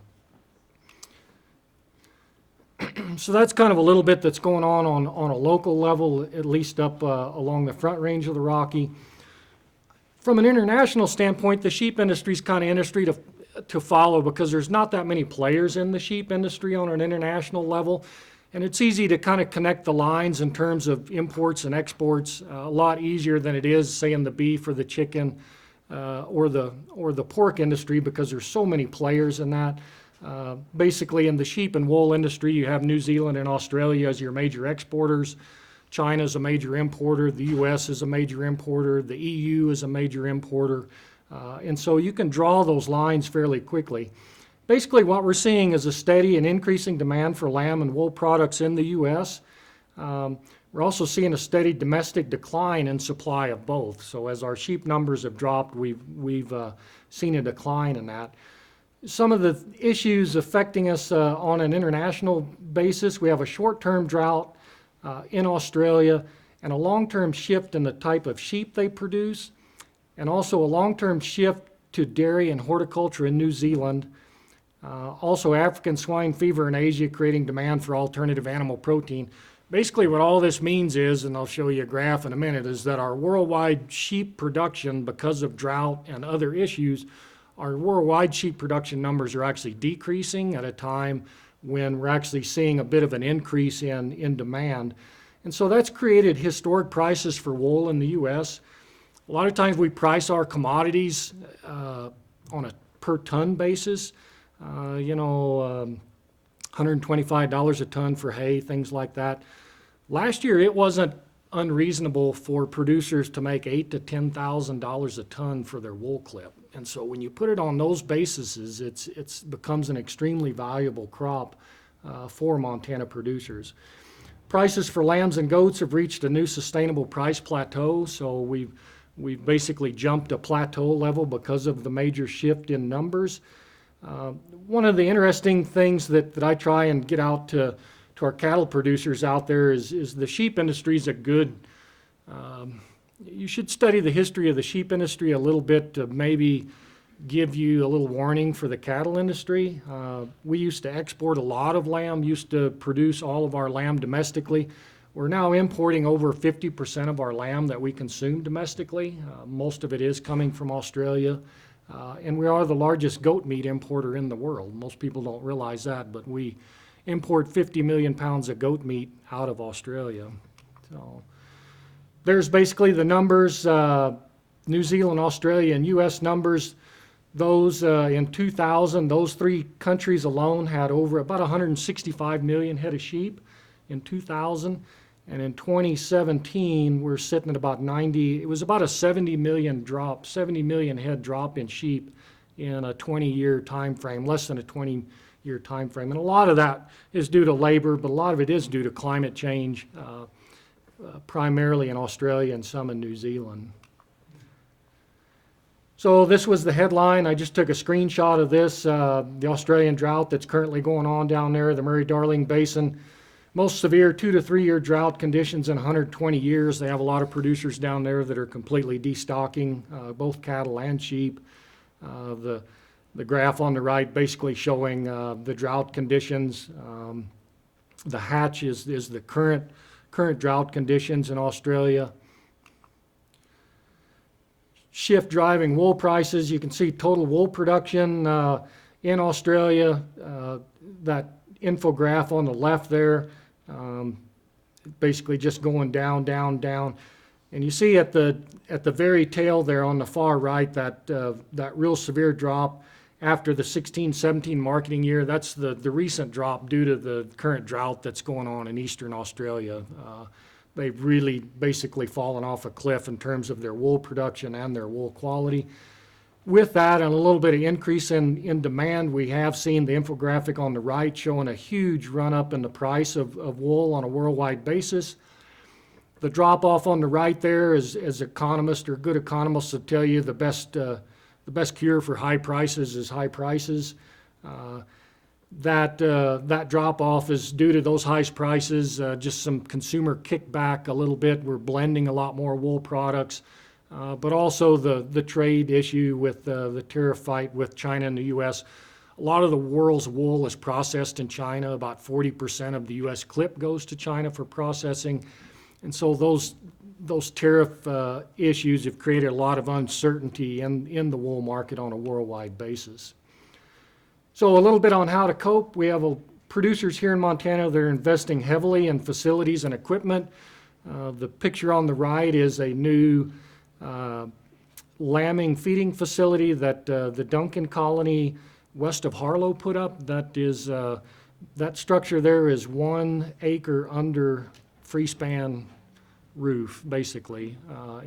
So that's kind of a little bit that's going on a local level, at least up along the front range of the Rocky. From an international standpoint, the sheep industry is kind of industry to follow because there's not that many players in the sheep industry on an international level. And it's easy to kind of connect the lines in terms of imports and exports, a lot easier than it is, say, in the beef or the chicken or the pork industry, because there's so many players in that. Basically, in the sheep and wool industry, you have New Zealand and Australia as your major exporters. China is a major importer. The U.S. is a major importer. The EU is a major importer. And so you can draw those lines fairly quickly. Basically, what we're seeing is a steady and increasing demand for lamb and wool products in the U.S. We're also seeing a steady domestic decline in supply of both. So as our sheep numbers have dropped, we've seen a decline in that. Some of the issues affecting us on an international basis, we have a short-term drought in Australia and a long-term shift in the type of sheep they produce, and also a long-term shift to dairy and horticulture in New Zealand. Also African swine fever in Asia, creating demand for alternative animal protein. Basically what all this means is, and I'll show you a graph in a minute, is that our worldwide sheep production, because of drought and other issues, our worldwide sheep production numbers are actually decreasing at a time when we're actually seeing a bit of an increase in demand. And so that's created historic prices for wool in the U.S. A lot of times we price our commodities on a per ton basis. $125 a ton for hay, things like that. Last year, it wasn't unreasonable for producers to make $8,000 to $10,000 a ton for their wool clip. And so when you put it on those bases, it becomes an extremely valuable crop for Montana producers. Prices for lambs and goats have reached a new sustainable price plateau. So we've basically jumped a plateau level because of the major shift in numbers. One of the interesting things that I try and get out to our cattle producers out there is the sheep industry is a good, you should study the history of the sheep industry a little bit to maybe give you a little warning for the cattle industry. We used to export a lot of lamb, used to produce all of our lamb domestically. We're now importing over 50% of our lamb that we consume domestically. Most of it is coming from Australia. And we are the largest goat meat importer in the world. Most people don't realize that, but we import 50 million pounds of goat meat out of Australia. So there's basically the numbers, New Zealand, Australia, and U.S. numbers. Those in 2000, those three countries alone had over about 165 million head of sheep in 2000. And in 2017, we're sitting at about 90, it was about a 70 million head drop in sheep in a 20-year time frame, less than a 20-year time frame. And a lot of that is due to labor, but a lot of it is due to climate change, primarily in Australia and some in New Zealand. So this was the headline. I just took a screenshot of this, the Australian drought that's currently going on down there, the Murray-Darling Basin. Most severe 2 to 3 year drought conditions in 120 years. They have a lot of producers down there that are completely destocking, both cattle and sheep. The graph on the right basically showing the drought conditions. The hatch is the current drought conditions in Australia. Shift driving wool prices. You can see total wool production in Australia. That infograph on the left there, basically just going down, down, down. And you see at the very tail there on the far right that real severe drop after the 16-17 marketing year. That's the recent drop due to the current drought that's going on in eastern Australia. They've really basically fallen off a cliff in terms of their wool production and their wool quality. With that and a little bit of increase in demand, we have seen the infographic on the right showing a huge run-up in the price of wool on a worldwide basis. The drop-off on the right there is, as economists or good economists will tell you, the best cure for high prices is high prices. That drop-off is due to those high prices, just some consumer kickback a little bit. We're blending a lot more wool products. But also the trade issue with the tariff fight with China and the U.S. A lot of the world's wool is processed in China. About 40% of the U.S. clip goes to China for processing. And so those tariff issues have created a lot of uncertainty in the wool market on a worldwide basis. So a little bit on how to cope. We have producers here in Montana that are investing heavily in facilities and equipment. The picture on the right is a new lambing feeding facility that the Duncan colony west of Harlow put up. That is, that structure there is 1 acre under free span roof, basically.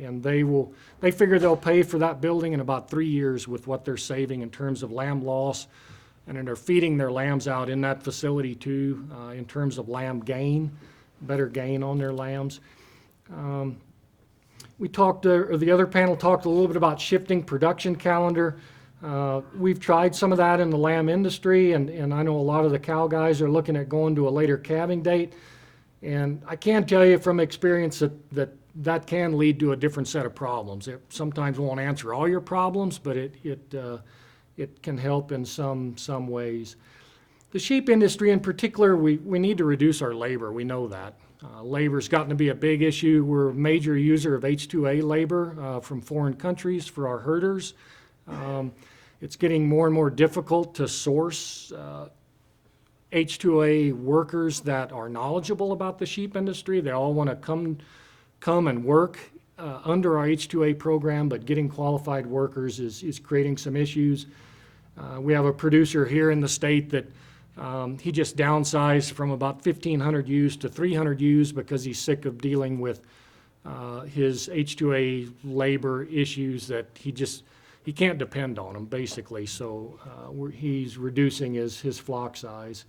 And they figure they'll pay for that building in about 3 years with what they're saving in terms of lamb loss. And then they're feeding their lambs out in that facility too, in terms of lamb gain, better gain on their lambs. We talked, or the other panel talked a little bit about shifting production calendar. We've tried some of that in the lamb industry, and I know a lot of the cow guys are looking at going to a later calving date. And I can tell you from experience that can lead to a different set of problems. It sometimes won't answer all your problems, but it can help in some ways. The sheep industry in particular, we need to reduce our labor. We know that. Labor's gotten to be a big issue. We're a major user of H-2A labor from foreign countries for our herders. It's getting more and more difficult to source H-2A workers that are knowledgeable about the sheep industry. They all want to come and work under our H-2A program, but getting qualified workers is creating some issues. We have a producer here in the state that he just downsized from about 1,500 ewes to 300 ewes because he's sick of dealing with his H-2A labor issues that he can't depend on them, basically. So he's reducing his flock size.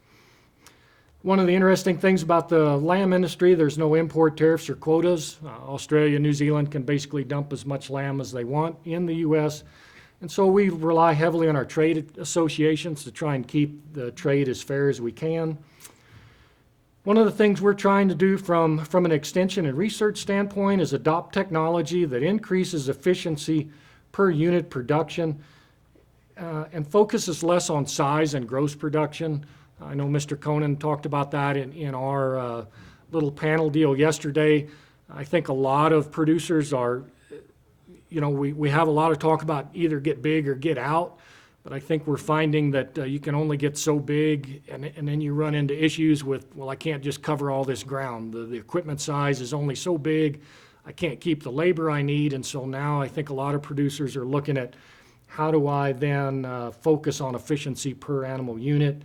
One of the interesting things about the lamb industry, there's no import tariffs or quotas. Australia, New Zealand can basically dump as much lamb as they want in the U.S., and so we rely heavily on our trade associations to try and keep the trade as fair as we can. One of the things we're trying to do from an extension and research standpoint is adopt technology that increases efficiency per unit production and focuses less on size and gross production. I know Mr. Conan talked about that in our little panel deal yesterday. I think a lot of producers are, we have a lot of talk about either get big or get out, but I think we're finding that you can only get so big, and then you run into issues with, well, I can't just cover all this ground. The equipment size is only so big. I can't keep the labor I need, and so now I think a lot of producers are looking at how do I then focus on efficiency per animal unit.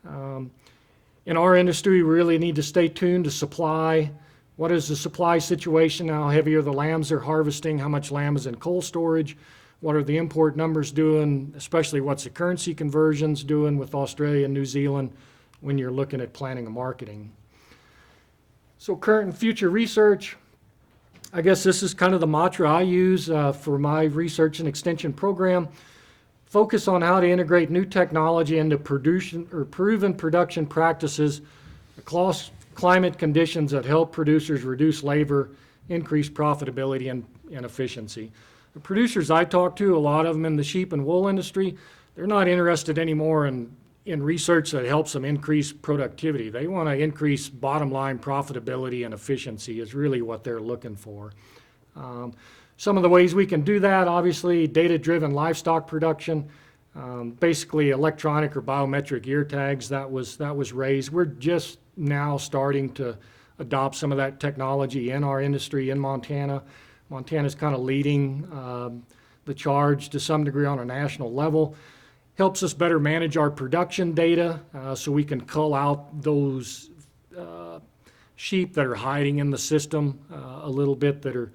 In our industry, we really need to stay tuned to supply. What is the supply situation? How heavy are the lambs they're harvesting? How much lamb is in cold storage? What are the import numbers doing? Especially what's the currency conversions doing with Australia and New Zealand when you're looking at planning and marketing. So current and future research, I guess this is kind of the mantra I use for my research and extension program. Focus on how to integrate new technology into proven production practices across climate conditions that help producers reduce labor, increase profitability, and efficiency. The producers I talk to, a lot of them in the sheep and wool industry, they're not interested anymore in research that helps them increase productivity. They want to increase bottom line profitability and efficiency is really what they're looking for. Some of the ways we can do that, obviously, data-driven livestock production, basically electronic or biometric ear tags, that was raised. We're just now starting to adopt some of that technology in our industry in Montana. Montana's kind of leading the charge to some degree on a national level. Helps us better manage our production data so we can cull out those sheep that are hiding in the system a little bit, that are,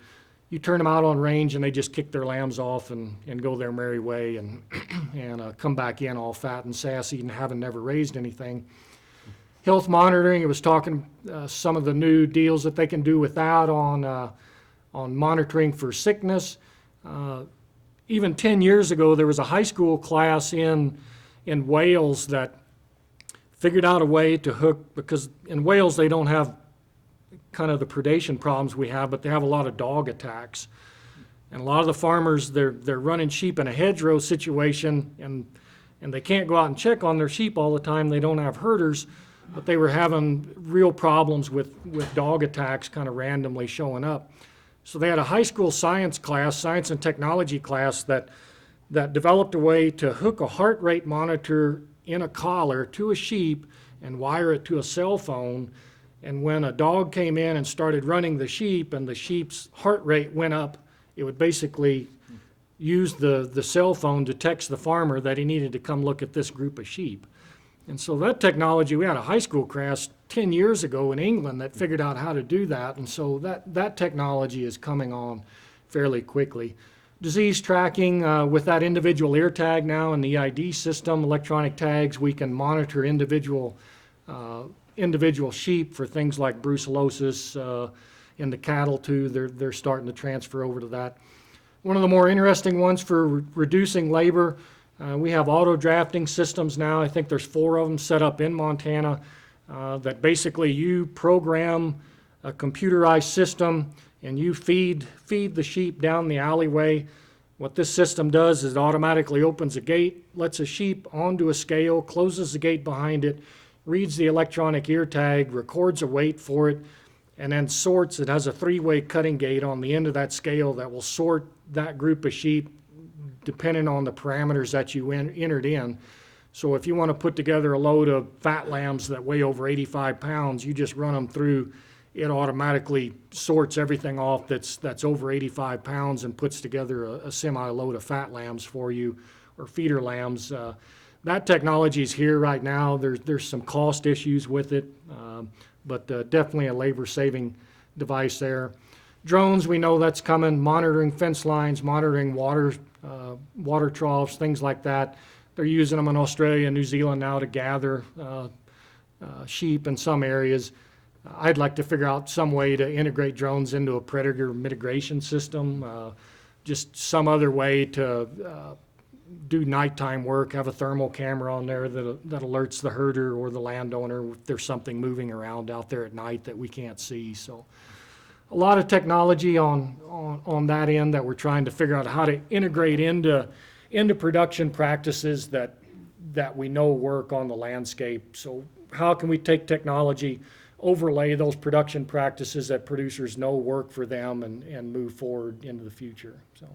you turn them out on range and they just kick their lambs off and go their merry way and come back in all fat and sassy and having never raised anything. Health monitoring, it was talking some of the new deals that they can do with that on monitoring for sickness. Even 10 years ago, there was a high school class in Wales that figured out a way to hook, because in Wales they don't have kind of the predation problems we have, but they have a lot of dog attacks. And a lot of the farmers, they're running sheep in a hedgerow situation, and they can't go out and check on their sheep all the time. They don't have herders, but they were having real problems with dog attacks kind of randomly showing up. So they had a high school science class, science and technology class, that developed a way to hook a heart rate monitor in a collar to a sheep and wire it to a cell phone. And when a dog came in and started running the sheep and the sheep's heart rate went up, it would basically used the cell phone to text the farmer that he needed to come look at this group of sheep. And so that technology, we had a high school class 10 years ago in England that figured out how to do that. And so that technology is coming on fairly quickly. Disease tracking with that individual ear tag now in the ID system, electronic tags, we can monitor individual sheep for things like brucellosis in the cattle too. They're starting to transfer over to that. One of the more interesting ones for reducing labor, we have auto drafting systems now. I think there's 4 of them set up in Montana that basically you program a computerized system and you feed the sheep down the alleyway. What this system does is it automatically opens a gate, lets a sheep onto a scale, closes the gate behind it, reads the electronic ear tag, records a weight for it, and then sorts. It has a 3-way cutting gate on the end of that scale that will sort that group of sheep depending on the parameters that you entered in. So if you want to put together a load of fat lambs that weigh over 85 pounds, you just run them through. It automatically sorts everything off that's over 85 pounds and puts together a semi-load of fat lambs for you, or feeder lambs. That technology is here right now. There's some cost issues with it, but definitely a labor-saving device there. Drones, we know that's coming, monitoring fence lines, monitoring water troughs, things like that. They're using them in Australia and New Zealand now to gather sheep in some areas. I'd like to figure out some way to integrate drones into a predator mitigation system, just some other way to do nighttime work, have a thermal camera on there that alerts the herder or the landowner if there's something moving around out there at night that we can't see. So a lot of technology on that end that we're trying to figure out how to integrate into production practices that we know work on the landscape. So how can we take technology, overlay those production practices that producers know work for them and move forward into the future. So.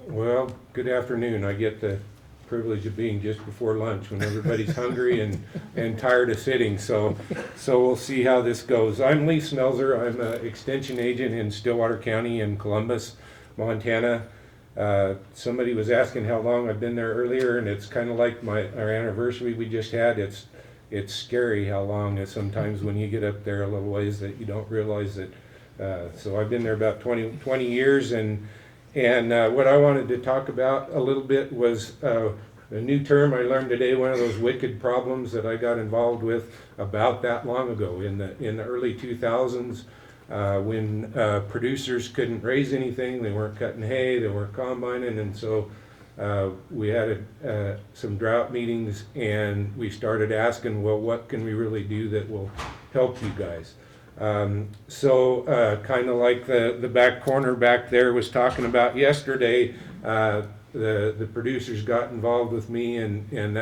Well, good afternoon. I get the privilege of being just before lunch when everybody's hungry and tired of sitting, so we'll see how this goes. I'm Lee Smelzer. I'm an extension agent in Stillwater County in Columbus, Montana. Somebody was asking how long I've been there earlier, and it's kind of like our anniversary we just had. It's scary how long sometimes when you get up there a little ways that you don't realize that. So I've been there about 20 years, and what I wanted to talk about a little bit was a new term I learned today, one of those wicked problems that I got involved with about that long ago in the early 2000s when producers couldn't raise anything. They weren't cutting hay, they weren't combining, and so we had some drought meetings, and we started asking, well, what can we really do that will help you guys? Kind of like the back corner back there was talking about yesterday, the producers got involved with me, and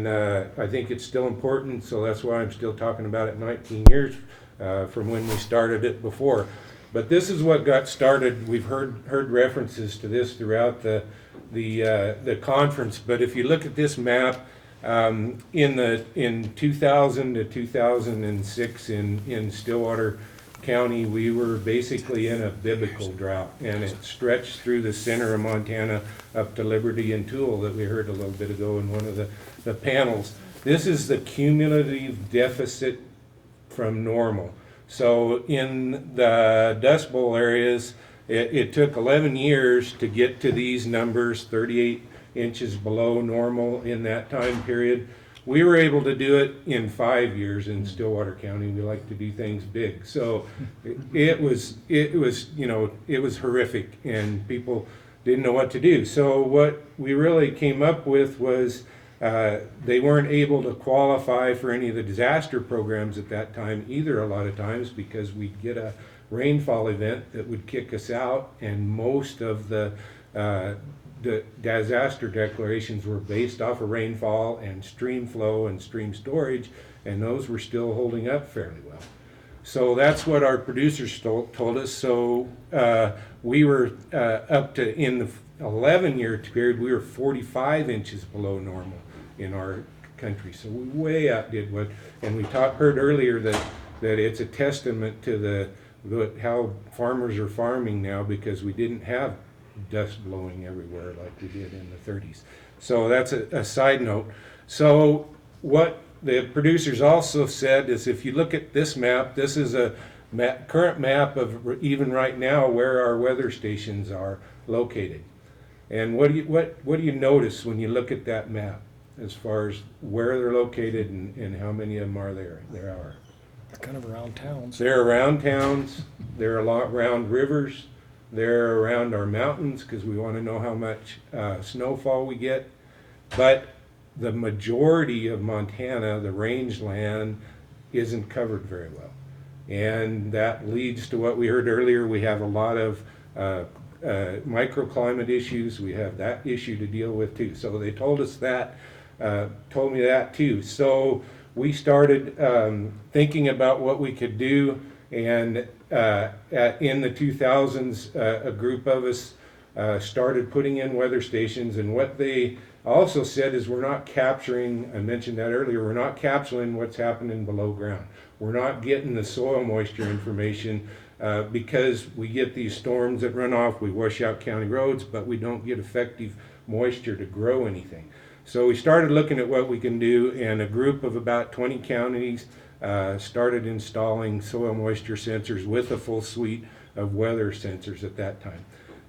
I think it's still important, so that's why I'm still talking about it 19 years from when we started it before. But this is what got started. We've heard references to this throughout the conference, but if you look at this map, in 2000 to 2006 in Stillwater County, we were basically in a biblical drought, and it stretched through the center of Montana up to Liberty and Toole that we heard a little bit ago in one of the panels. This is the cumulative deficit from normal. So in the Dust Bowl areas, it took 11 years to get to these numbers, 38 inches below normal in that time period. We were able to do it in 5 years in Stillwater County. We like to do things big. So it was horrific, and people didn't know what to do. So what we really came up with was they weren't able to qualify for any of the disaster programs at that time either, a lot of times, because we'd get a rainfall event that would kick us out, and most of the disaster declarations were based off of rainfall and stream flow and stream storage, and those were still holding up fairly well. So that's what our producers told us. So we were up to, in the 11-year period, we were 45 inches below normal in our country. So we way outdid what, and we heard earlier that it's a testament to how farmers are farming now, because we didn't have dust blowing everywhere like we did in the 30s. So that's a side note. So what the producers also said is, if you look at this map, this is a current map of even right now where our weather stations are located. And what do you notice when you look at that map as far as where they're located and how many of them are there? There are. Kind of around towns. They're around towns. They're around rivers. They're around our mountains, because we want to know how much snowfall we get. But the majority of Montana, the rangeland, isn't covered very well. And that leads to what we heard earlier. We have a lot of microclimate issues. We have that issue to deal with too. So they told us that, told me that too. So we started thinking about what we could do, and in the 2000s, a group of us started putting in weather stations. And what they also said is, we're not capturing, I mentioned that earlier, we're not capturing what's happening below ground. We're not getting the soil moisture information because we get these storms that run off, we wash out county roads, but we don't get effective moisture to grow anything. So we started looking at what we can do, and a group of about 20 counties started installing soil moisture sensors with a full suite of weather sensors at that time.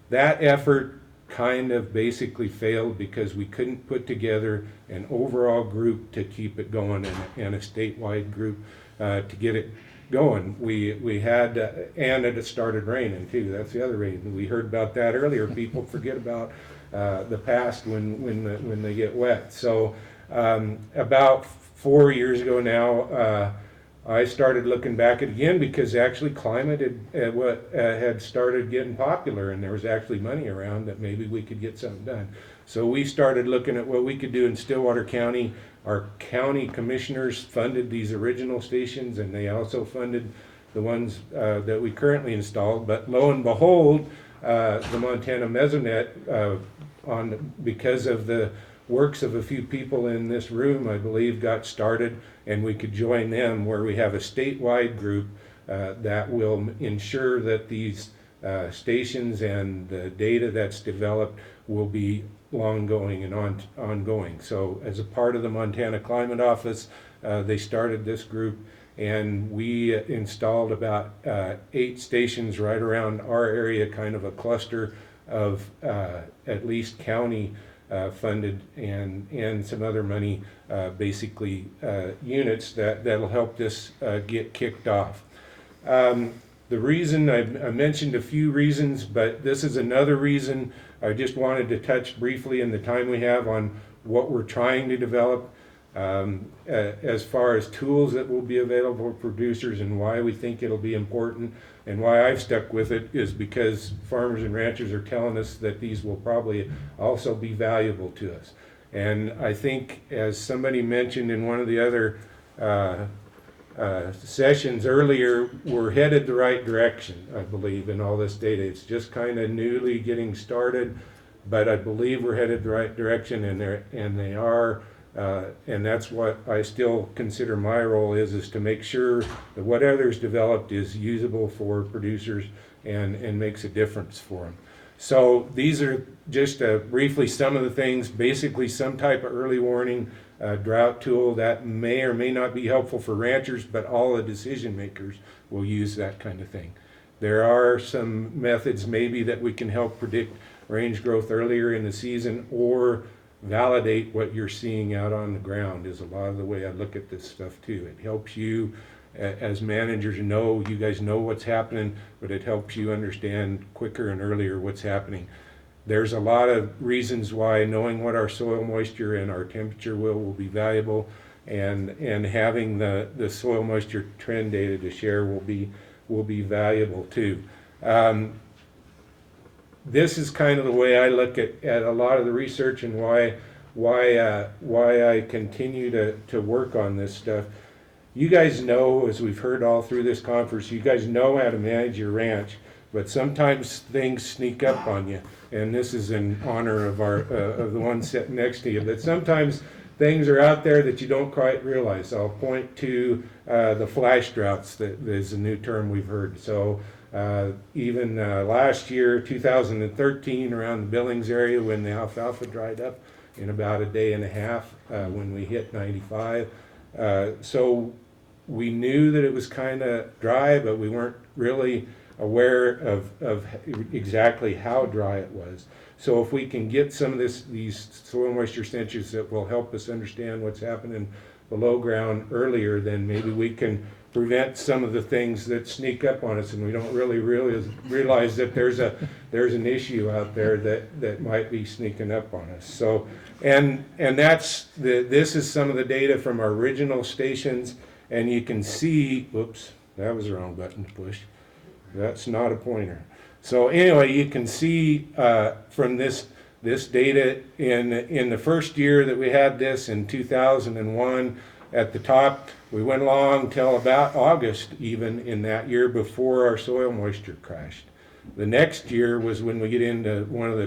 That effort kind of basically failed because we couldn't put together an overall group to keep it going, and a statewide group to get it going. We had, and it started raining too. That's the other reason. We heard about that earlier. People forget about the past when they get wet. So about 4 years ago now, I started looking back at it again, because actually climate had started getting popular, and there was actually money around that maybe we could get something done. So we started looking at what we could do in Stillwater County. Our county commissioners funded these original stations, and they also funded the ones that we currently installed. But lo and behold, the Montana Mesonet, because of the works of a few people in this room, I believe, got started, and we could join them, where we have a statewide group that will ensure that these stations and the data that's developed will be ongoing and ongoing. So as a part of the Montana Climate Office, they started this group, and we installed about 8 stations right around our area, kind of a cluster of at least county funded and some other money, basically units that'll help this get kicked off. The reason, I mentioned a few reasons, but this is another reason. I just wanted to touch briefly in the time we have on what we're trying to develop as far as tools that will be available for producers, and why we think it'll be important, and why I've stuck with it is because farmers and ranchers are telling us that these will probably also be valuable to us. And I think, as somebody mentioned in one of the other sessions earlier, we're headed the right direction, I believe, in all this data. It's just kind of newly getting started, but I believe we're headed the right direction, and they are. And that's what I still consider my role is to make sure that whatever's developed is usable for producers and makes a difference for them. So these are just briefly some of the things. Basically, some type of early warning drought tool that may or may not be helpful for ranchers, but all the decision makers will use that kind of thing. There are some methods maybe that we can help predict range growth earlier in the season, or validate what you're seeing out on the ground is a lot of the way I look at this stuff too. It helps you as managers know, you guys know what's happening, but it helps you understand quicker and earlier what's happening. There's a lot of reasons why knowing what our soil moisture and our temperature will be valuable, and having the soil moisture trend data to share will be valuable too. This is kind of the way I look at a lot of the research, and why I continue to work on this stuff. you guys know, as we've heard all through this conference, you guys know how to manage your ranch, but sometimes things sneak up on you. And this is in honor of of the one sitting next to you. But sometimes things are out there that you don't quite realize. I'll point to the flash droughts. That is a new term we've heard. So even last year, 2013, around the Billings area, when the alfalfa dried up in about a day and a half, when we hit 95. So we knew that it was kind of dry, but we weren't really aware of exactly how dry it was. So if we can get some of these soil moisture sensors that will help us understand what's happening below ground earlier, then maybe we can prevent some of the things that sneak up on us, and we don't really realize that there's an issue out there that might be sneaking up on us. So, and this is some of the data from our original stations, and you can see, whoops, that was the wrong button to push. That's not a pointer. So anyway, you can see from this data in the first year that we had this in 2001, at the top, we went along till about August even in that year before our soil moisture crashed. The next year was when we get into one of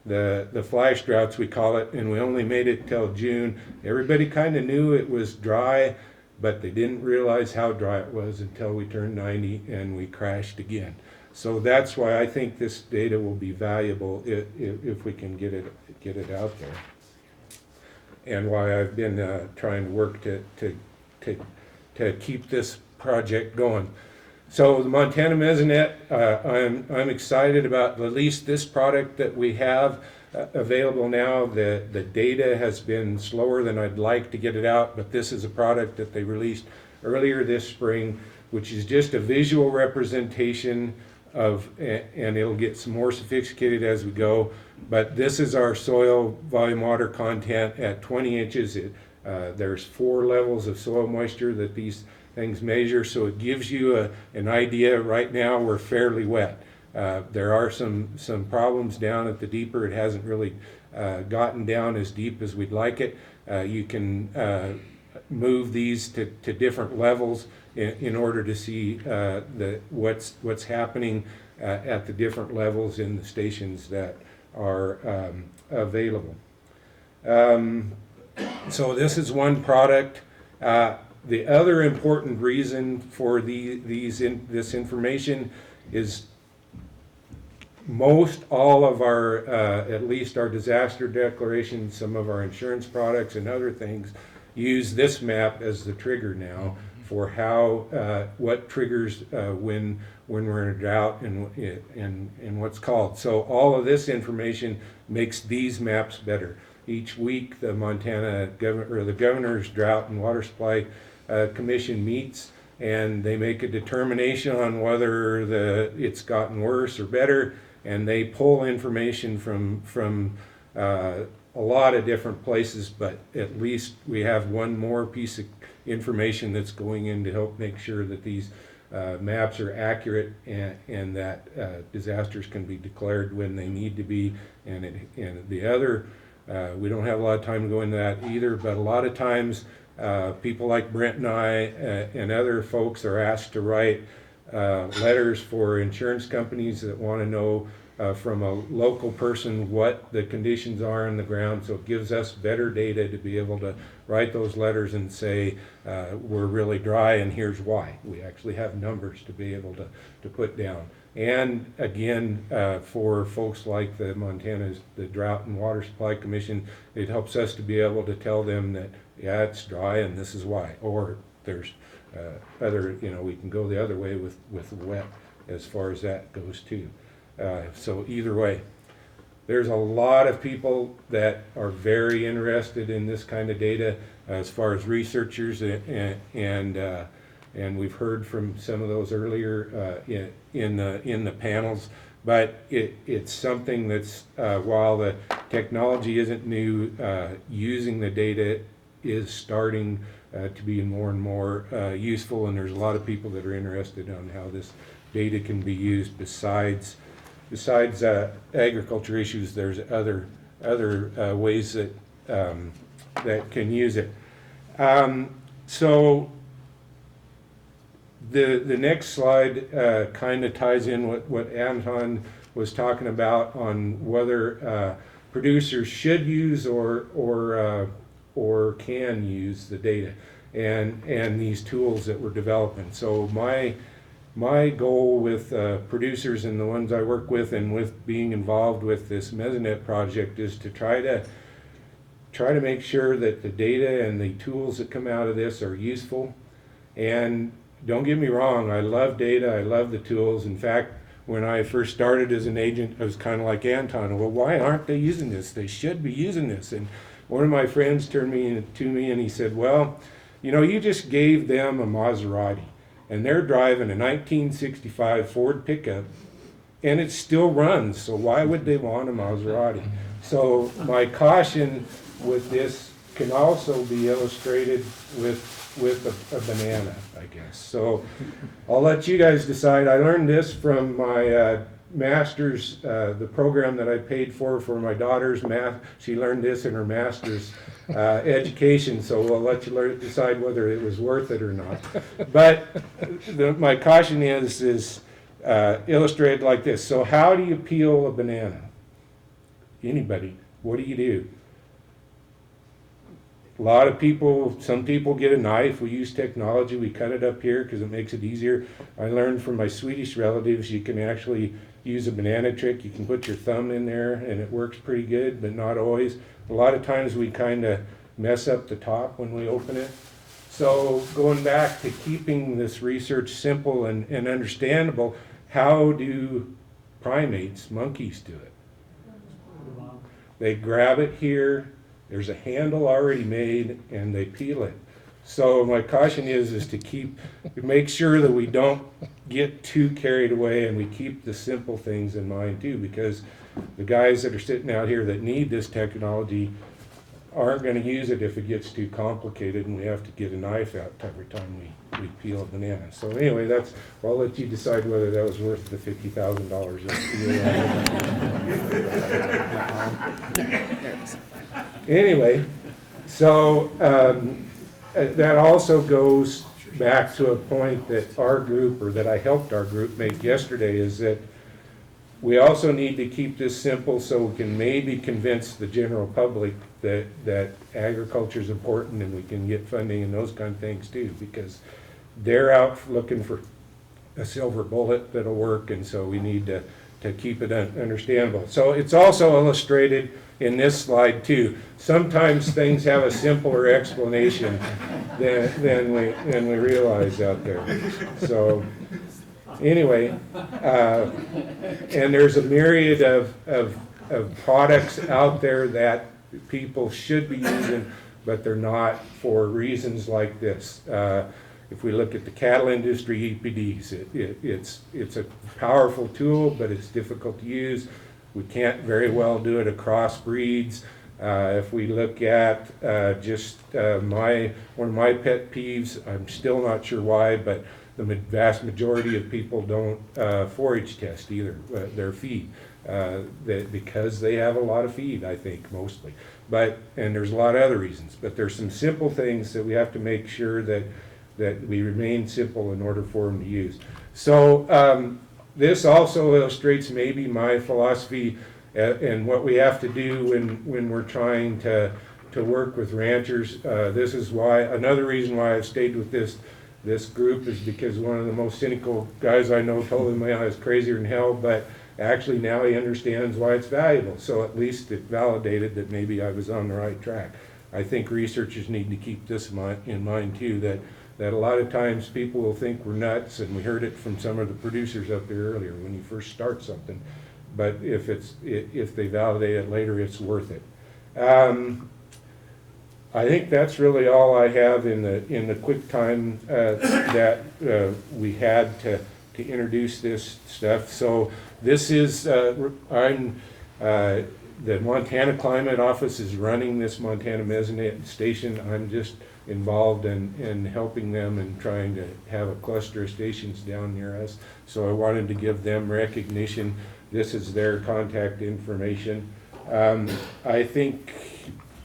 the flash droughts, we call it, and we only made it till June. Everybody kind of knew it was dry, but they didn't realize how dry it was until we turned 90 and we crashed again. So that's why I think this data will be valuable if we can get it out there. And why I've been trying to work to keep this project going. So the Montana Mesonet, I'm excited about at least this product that we have available now. The data has been slower than I'd like to get it out, but this is a product that they released earlier this spring, which is just a visual representation of, and it'll get some more sophisticated as we go, but this is our soil volume water content at 20 inches. There's 4 levels of soil moisture that these things measure, so it gives you an idea. Right now we're fairly wet. There are some problems down at the deeper. It hasn't really gotten down as deep as we'd like it. You can move these to different levels in order to see what's happening at the different levels in the stations that are available. So this is one product. The other important reason for this information is most all of our, at least our disaster declaration, some of our insurance products and other things use this map as the trigger now for how, what triggers when we're in a drought and what's called. So all of this information makes these maps better. Each week the the Governor's Drought and Water Supply Commission meets, and they make a determination on whether it's gotten worse or better, and they pull information from a lot of different places, but at least we have one more piece of information that's going in to help make sure that these maps are accurate and that disasters can be declared when they need to be. And the other, we don't have a lot of time to go into that either, but a lot of times people like Brent and I and other folks are asked to write letters for insurance companies that want to know from a local person what the conditions are on the ground. So it gives us better data to be able to write those letters and say we're really dry and here's why. We actually have numbers to be able to put down. And again, for folks like the Drought and Water Supply Commission, it helps us to be able to tell them that, yeah, it's dry and this is why. Or there's other, we can go the other way with wet as far as that goes too. So either way, there's a lot of people that are very interested in this kind of data as far as researchers, and we've heard from some of those earlier in the panels. But it's something that's, while the technology isn't new, using the data is starting to be more and more useful, and there's a lot of people that are interested on how this data can be used besides agriculture issues. There's other ways that that can use it. So the next slide kind of ties in what Anton was talking about on whether producers should use or can use the data and these tools that we're developing. So my goal with producers and the ones I work with and with being involved with this Mesonet project is to try to make sure that the data and the tools that come out of this are useful. And don't get me wrong, I love data, I love the tools. In fact, when I first started as an agent, I was kind of like Anton. Well, why aren't they using this? They should be using this. And one of my friends turned to me and he said, well, you know, you just gave them a Maserati and they're driving a 1965 Ford pickup and it still runs. So why would they want a Maserati? So my caution with this can also be illustrated with a banana, I guess. So I'll let you guys decide. I learned this from my master's, the program that I paid for my daughter's math. She learned this in her master's education, so we'll let you decide whether it was worth it or not. But my caution is illustrated like this. So how do you peel a banana? Anybody? What do you do? A lot of people, some people get a knife. We use technology. We cut it up here because it makes it easier. I learned from my Swedish relatives you can actually use a banana trick. You can put your thumb in there and it works pretty good, but not always. A lot of times we kind of mess up the top when we open it. So going back to keeping this research simple and understandable, how do primates, monkeys, do it? They grab it here. There's a handle already made and they peel it. So my caution is to make sure that we don't get too carried away and we keep the simple things in mind too, because the guys that are sitting out here that need this technology aren't going to use it if it gets too complicated and we have to get a knife out every time we peel a banana. So anyway, I'll let you decide whether that was worth the $50,000. Anyway, so that also goes back to a point that our group, or that I helped our group make yesterday, is that we also need to keep this simple so we can maybe convince the general public that agriculture is important and we can get funding and those kind of things too, because they're out looking for a silver bullet that'll work, and so we need to keep it understandable. So it's also illustrated in this slide too. Sometimes things have a simpler explanation than we realize out there. So anyway, and there's a myriad of products out there that people should be using, but they're not for reasons like this. If we look at the cattle industry, EPDs, it's a powerful tool, but it's difficult to use. We can't very well do it across breeds. If we look at one of my pet peeves, I'm still not sure why, but the vast majority of people don't forage test either their feed, because they have a lot of feed, I think, mostly. And there's a lot of other reasons, but there's some simple things that we have to make sure that we remain simple in order for them to use. So this also illustrates maybe my philosophy and what we have to do when we're trying to work with ranchers. This is why, another reason why I've stayed with this group is because one of the most cynical guys I know told him I was crazier than hell, but actually now he understands why it's valuable. So at least it validated that maybe I was on the right track. I think researchers need to keep this in mind too, that a lot of times people will think we're nuts, and we heard it from some of the producers up there earlier when you first start something. But if they validate it later, it's worth it. I think that's really all I have in the quick time that we had to introduce this stuff. So this is the Montana Climate Office is running this Montana Mesonet station. I'm just involved in helping them and trying to have a cluster of stations down near us. So I wanted to give them recognition. This is their contact information. I think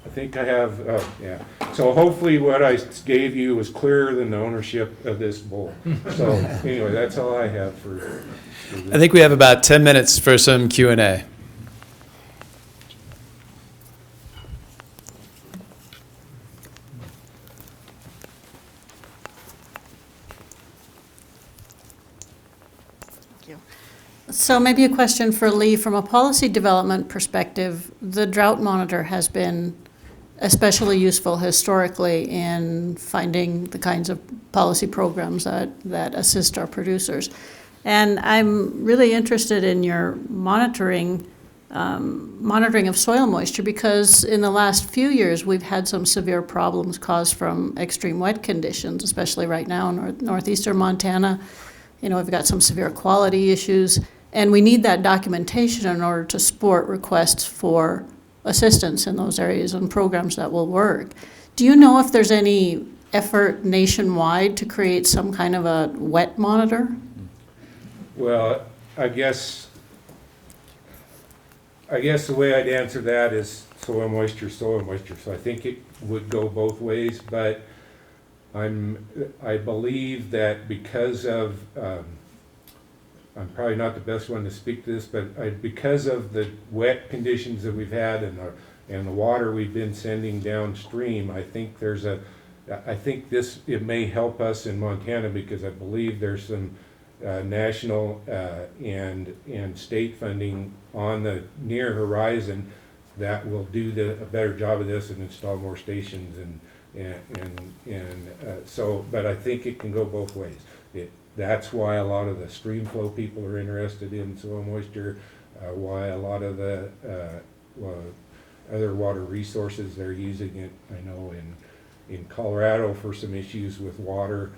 I think I have, yeah. So hopefully what I gave you was clearer than the ownership of this bull. So anyway, that's all I have for this. I think we have about 10 minutes for some Q&A. So maybe a question for Lee. From a policy development perspective, the drought monitor has been especially useful historically in finding the kinds of policy programs that assist our producers. And I'm really interested in your monitoring of soil moisture, because in the last few years we've had some severe problems caused from extreme wet conditions, especially right now in northeastern Montana. You know, we've got some severe quality issues, and we need that documentation in order to support requests for assistance in those areas and programs that will work. Do you know if there's any effort nationwide to create some kind of a wet monitor? Well, I guess the way I'd answer that is soil moisture. So I think it would go both ways, but I believe that because of, I'm probably not the best one to speak to this, but because of the wet conditions that we've had and the water we've been sending downstream, I think it may help us in Montana, because I believe there's some national and state funding on the near horizon that will do a better job of this and install more stations but I think it can go both ways. That's why a lot of the stream flow people are interested in soil moisture, why a lot of the other water resources, they're using it, I know, in Colorado for some issues with water,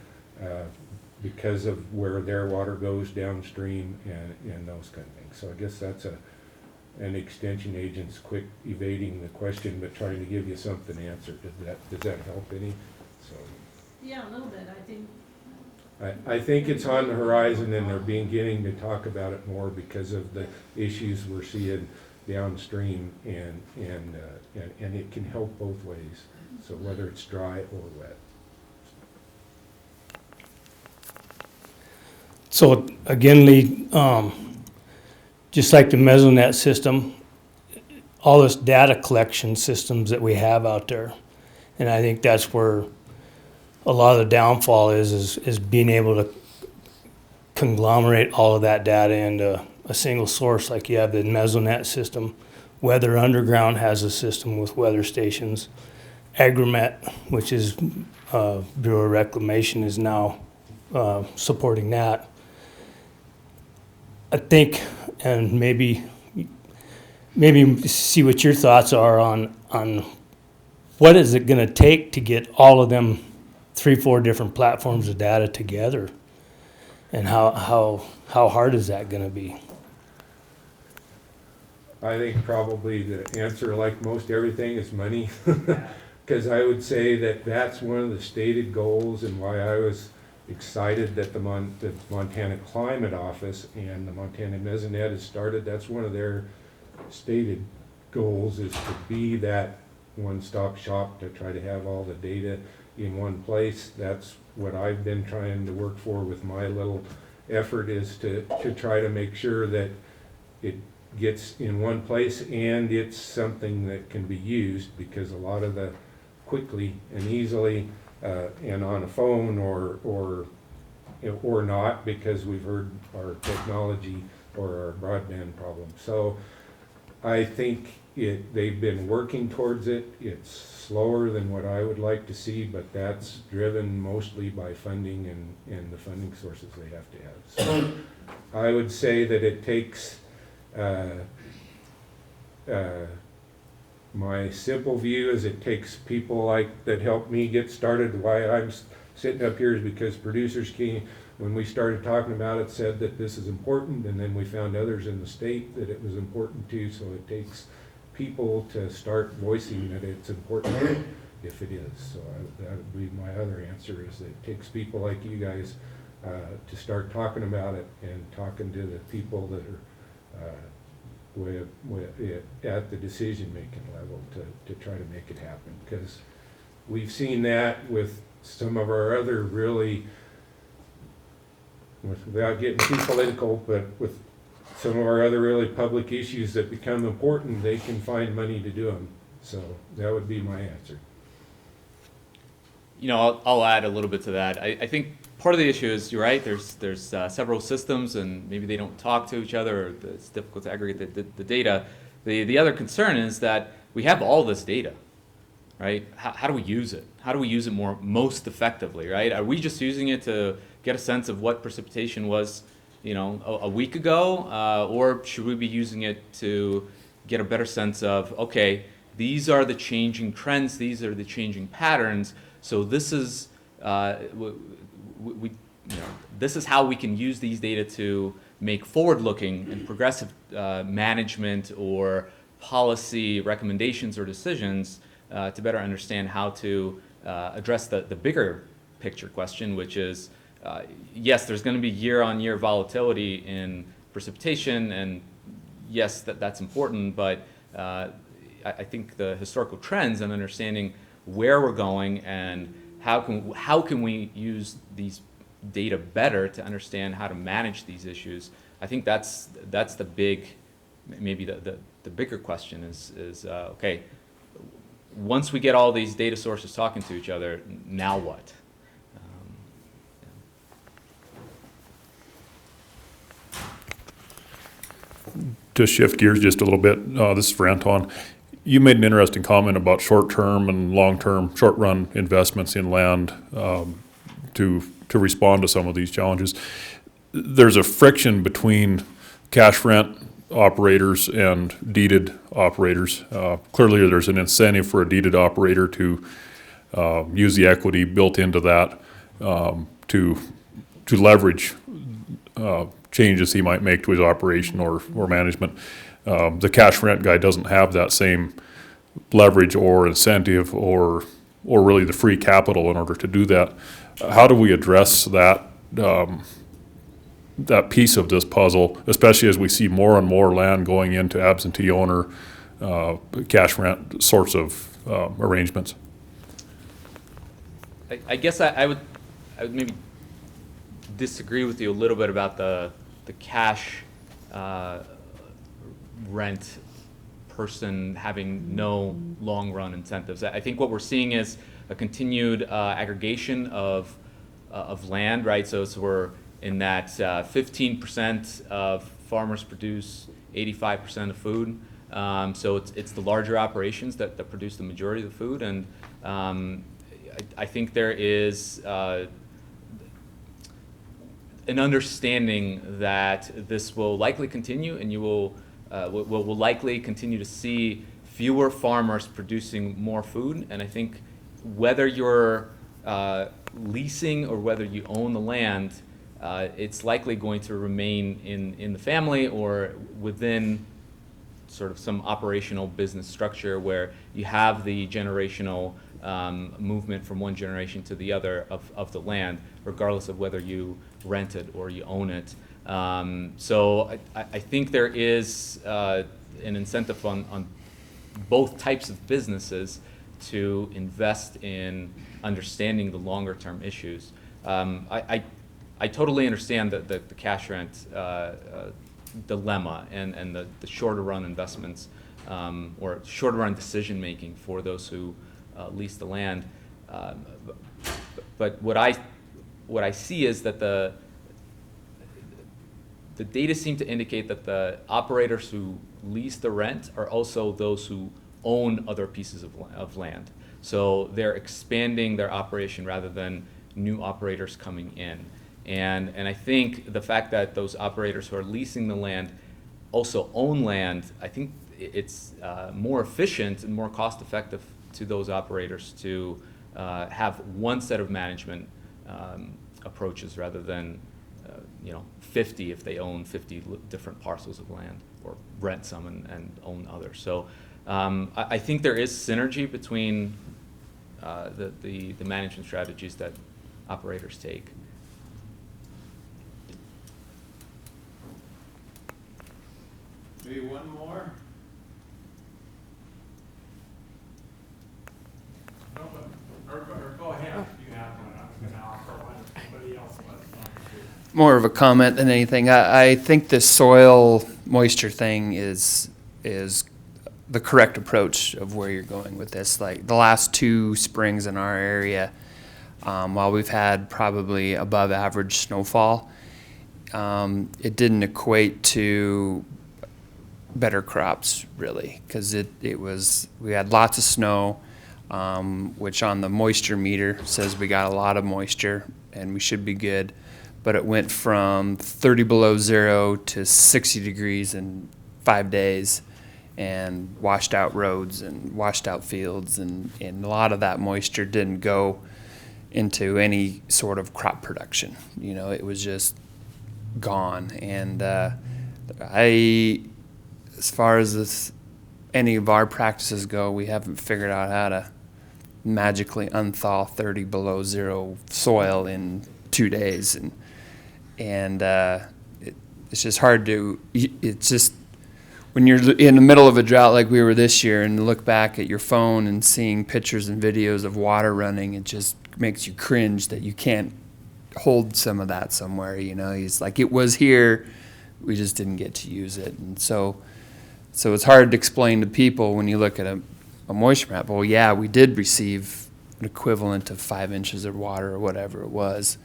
because of where their water goes downstream and those kind of things. So I guess that's an extension agent's quick evading the question, but trying to give you something to answer. Does that help any? So Yeah, a little bit, I think. I think it's on the horizon, and they're beginning to talk about it more because of the issues we're seeing downstream, and it can help both ways. So whether it's dry or wet. So again, Lee, just like the Mesonet system, all this data collection systems that we have out there, and I think that's where a lot of the downfall is being able to conglomerate all of that data into a single source. Like you have the Mesonet system, Weather Underground has a system with weather stations, Agromet, which is Bureau of Reclamation, is now supporting that. I think, and maybe see what your thoughts are on what is it going to take to get all of them 3-4 different platforms of data together, and how hard is that going to be? I think probably the answer, like most everything, is money. Because I would say that that's one of the stated goals, and why I was excited that the Montana Climate Office and the Montana Mesonet has started. That's one of their stated goals, is to be that one-stop shop, to try to have all the data in one place. That's what I've been trying to work for with my little effort, is to try to make sure that it gets in one place and it's something that can be used, because a lot of the quickly and easily and on a phone or not, because we've heard our technology or our broadband problem. So I think they've been working towards it. It's slower than what I would like to see, but that's driven mostly by funding and the funding sources they have to have. So I would say that it takes, my simple view is it takes people like that helped me get started. Why I'm sitting up here is because producers came, when we started talking about it, said that this is important, and then we found others in the state that it was important too. So it takes people to start voicing that it's important if it is. So that would be my other answer, is that it takes people like you guys to start talking about it and talking to the people that are at the decision-making level to try to make it happen. Because we've seen that with some of our other really, without getting too political, but with some of our other really public issues that become important, they can find money to do them. So that would be my answer. You know, I'll add a little bit to that. I think part of the issue is, you're right, there's several systems and maybe they don't talk to each other, or it's difficult to aggregate the data. The other concern is that we have all this data, right? How do we use it? How do we use it most effectively, right? Are we just using it to get a sense of what precipitation was, you know, a week ago? Or should we be using it to get a better sense of, okay, these are the changing trends, these are the changing patterns, so this is, this is how we can use these data to make forward-looking and progressive management or policy recommendations or decisions to better understand how to address the bigger picture question, which is, yes, there's going to be year-on-year volatility in precipitation, and yes, that's important, but I think the historical trends and understanding where we're going and how can we use these data better to understand how to manage these issues. I think that's the big, maybe the bigger question is okay, once we get all these data sources talking to each other, now what? To shift gears just a little bit, this is for Anton. You made an interesting comment about short-term and long-term, short-run investments in land to respond to some of these challenges. There's a friction between cash rent operators and deeded operators. Clearly, there's an incentive for a deeded operator to use the equity built into that to leverage changes he might make to his operation or management. The cash rent guy doesn't have that same leverage or incentive or really the free capital in order to do that. How do we address that that piece of this puzzle, especially as we see more and more land going into absentee owner cash rent sorts of arrangements? I guess I would maybe disagree with you a little bit about the cash rent person having no long-run incentives. I think what we're seeing is a continued aggregation of land, right? So we're in that 15% of farmers produce 85% of food. So it's the larger operations that produce the majority of the food, and I think there is an understanding that this will likely continue, and you will likely continue to see fewer farmers producing more food. And I think whether you're leasing or whether you own the land, it's likely going to remain in the family or within sort of some operational business structure where you have the generational movement from one generation to the other of the land, regardless of whether you rent it or you own it. So I think there is an incentive on both types of businesses to invest in understanding the longer term issues. I totally understand the cash rent dilemma and the shorter run investments or shorter run decision making for those who lease the land. But what I see is that the data seem to indicate that the operators who lease the rent are also those who own other pieces of land. So they're expanding their operation rather than new operators coming in. And I think the fact that those operators who are leasing the land also own land, I think it's more efficient and more cost effective to those operators to have one set of management approaches rather than 50 if they own 50 different parcels of land, or rent some and own others. So I think there is synergy between the management strategies that operators take. Maybe one more? Go ahead. You have one. I was going to offer one if somebody else was. More of a comment than anything. I think the soil moisture thing is the correct approach of where you're going with this. Like the last 2 springs in our area, while we've had probably above average snowfall, it didn't equate to better crops really, because we had lots of snow, which on the moisture meter says we got a lot of moisture and we should be good. But it went from 30 below zero to 60 degrees in 5 days, and washed out roads and washed out fields, and a lot of that moisture didn't go into any sort of crop production. You know, it was just gone. And as far as any of our practices go, we haven't figured out how to magically unthaw 30 below zero soil in 2 days. And it's just hard to, it's just, when you're in the middle of a drought like we were this year and look back at your phone and seeing pictures and videos of water running, it just makes you cringe that you can't hold some of that somewhere, you know. It's like, it was here, we just didn't get to use it. And so it's hard to explain to people when you look at a moisture map. Well, yeah, we did receive an equivalent of 5 inches of water or whatever it was.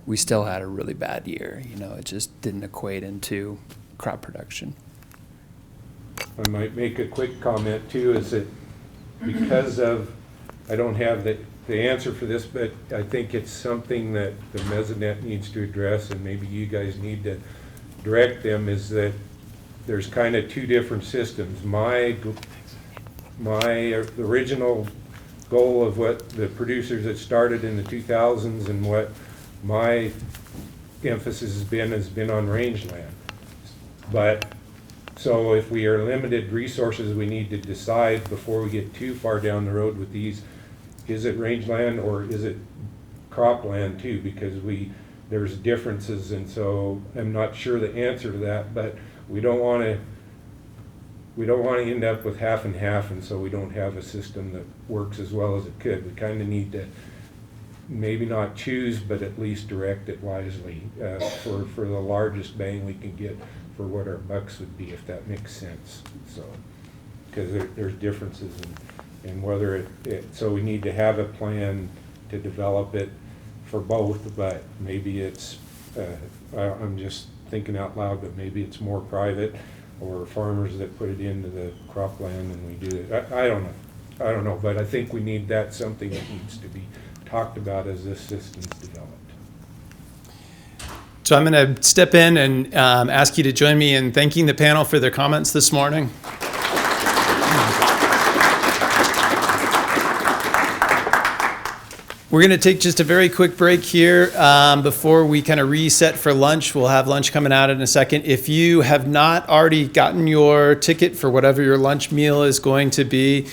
We still had a really bad year, you know. It just didn't equate into crop production. I might make a quick comment too, is that because of, I don't have the answer for this, but I think it's something that the Mesonet needs to address, and maybe you guys need to direct them, is that there's kind of 2 different systems. My original goal of what the producers that started in the 2000s and what my emphasis has been on rangeland. But so if we are limited resources, we need to decide before we get too far down the road with these, is it rangeland or is it cropland too? Because there's differences, and so I'm not sure the answer to that, but we don't want to end up with half and half, and so we don't have a system that works as well as it could. We kind of need to maybe not choose, but at least direct it wisely for the largest bang we can get for what our bucks would be, if that makes sense. So, because there's differences in whether so we need to have a plan to develop it for both, but maybe it's, I'm just thinking out loud, but maybe it's more private or farmers that put it into the cropland and we do it. I don't know, but I think we need, that's something that needs to be talked about as this system's developed. So I'm going to step in and ask you to join me in thanking the panel for their comments this morning. We're going to take just a very quick break here before we kind of reset for lunch. We'll have lunch coming out in a second. If you have not already gotten your ticket for whatever your lunch meal is going to be,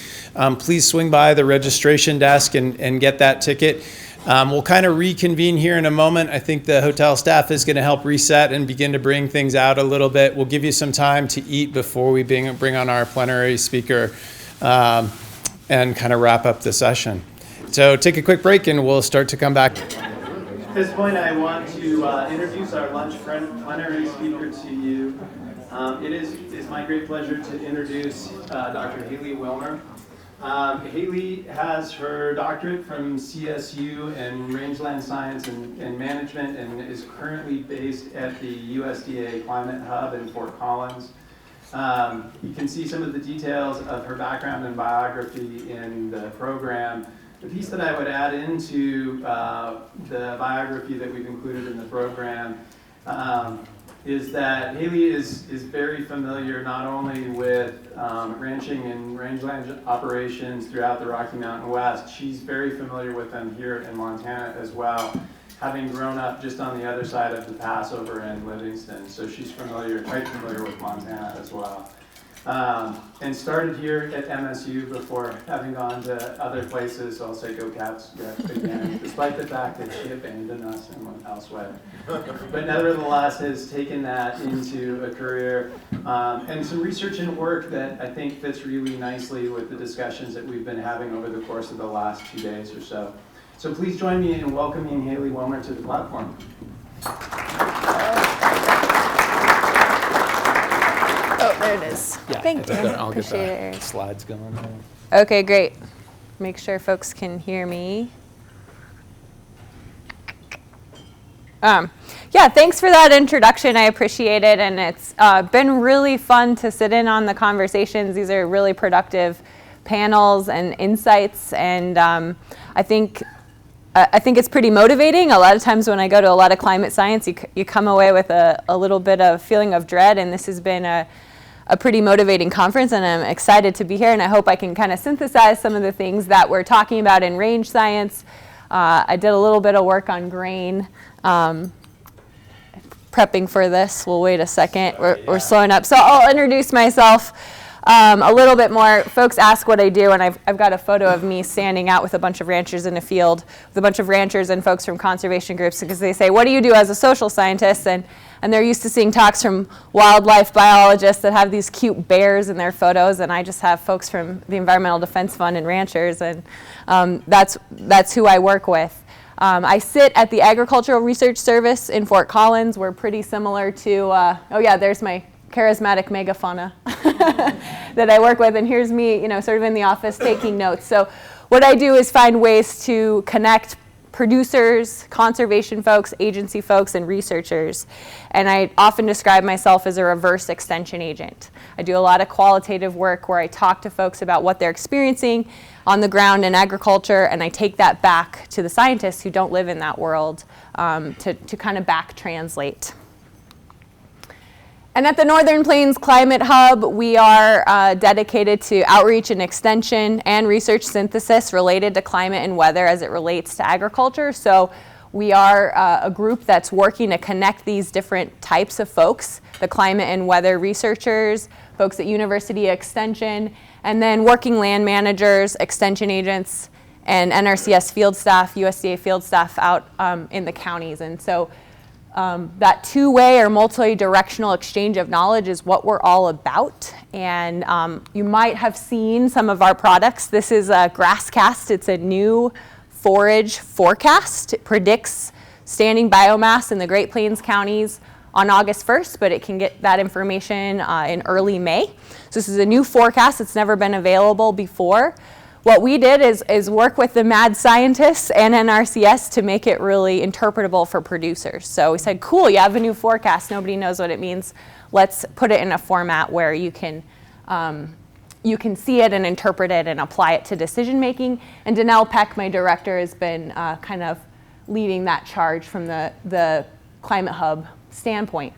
please swing by the registration desk and get that ticket. We'll kind of reconvene here in a moment. I think the hotel staff is going to help reset and begin to bring things out a little bit. We'll give you some time to eat before we bring on our plenary speaker and kind of wrap up the session. So take a quick break and we'll start to come back. At this point, I want to introduce our lunch plenary speaker to you. It is my great pleasure to introduce Dr. Haley Wilmer. Haley has her doctorate from CSU in Rangeland Science and Management and is currently based at the USDA Climate Hub in Fort Collins. You can see some of the details of her background and biography in the program. The piece that I would add into the biography that we've included in the program is that Haley is very familiar not only with ranching and rangeland operations throughout the Rocky Mountain West, she's very familiar with them here in Montana as well, having grown up just on the other side of the pass over in Livingston. So she's quite familiar with Montana as well. And started here at MSU before having gone to other places. So I'll say go Cats yet again, despite the fact that she abandoned us and went elsewhere. But nevertheless has taken that into a career and some research and work that I think fits really nicely with the discussions that we've been having over the course of the last 2 days or so. So please join me in welcoming Haley Wilmer to the platform. Oh, there it is. Yeah, Thank you. I'll get Appreciate the it. slides going. Okay, great. Make sure folks can hear me. Yeah, thanks for that introduction. I appreciate it, and it's been really fun to sit in on the conversations. These are really productive panels and insights, and I think it's pretty motivating. A lot of times when I go to a lot of climate science, you come away with a little bit of feeling of dread, and this has been a pretty motivating conference, and I'm excited to be here, and I hope I can kind of synthesize some of the things that we're talking about in range science. I did a little bit of work on grain. Prepping for this, we'll wait a second. We're slowing up. So I'll introduce myself a little bit more. Folks ask what I do, and I've got a photo of me standing out with a bunch of ranchers in a field, with a bunch of ranchers and folks from conservation groups, because they say, what do you do as a social scientist? And they're used to seeing talks from wildlife biologists that have these cute bears in their photos, and I just have folks from the Environmental Defense Fund and ranchers, and that's who I work with. I sit at the Agricultural Research Service in Fort Collins. We're pretty similar to, oh yeah, there's my charismatic megafauna that I work with, and here's me, sort of in the office taking notes. So what I do is find ways to connect producers, conservation folks, agency folks, and researchers. And I often describe myself as a reverse extension agent. I do a lot of qualitative work where I talk to folks about what they're experiencing on the ground in agriculture, and I take that back to the scientists who don't live in that world to kind of back translate. And at the Northern Plains Climate Hub, we are dedicated to outreach and extension and research synthesis related to climate and weather as it relates to agriculture. So we are a group that's working to connect these different types of folks, the climate and weather researchers, folks at University Extension, and then working land managers, extension agents, and NRCS field staff, USDA field staff out in the counties. And so that two-way or multi-directional exchange of knowledge is what we're all about. And you might have seen some of our products. This is a GrassCast. It's a new forage forecast. It predicts standing biomass in the Great Plains counties on August 1st, but it can get that information in early May. So this is a new forecast. It's never been available before. What we did is work with the mad scientists and NRCS to make it really interpretable for producers. So we said, cool, you have a new forecast. Nobody knows what it means. Let's put it in a format where you can see it and interpret it and apply it to decision making. And Danelle Peck, my director, has been kind of leading that charge from the Climate Hub standpoint.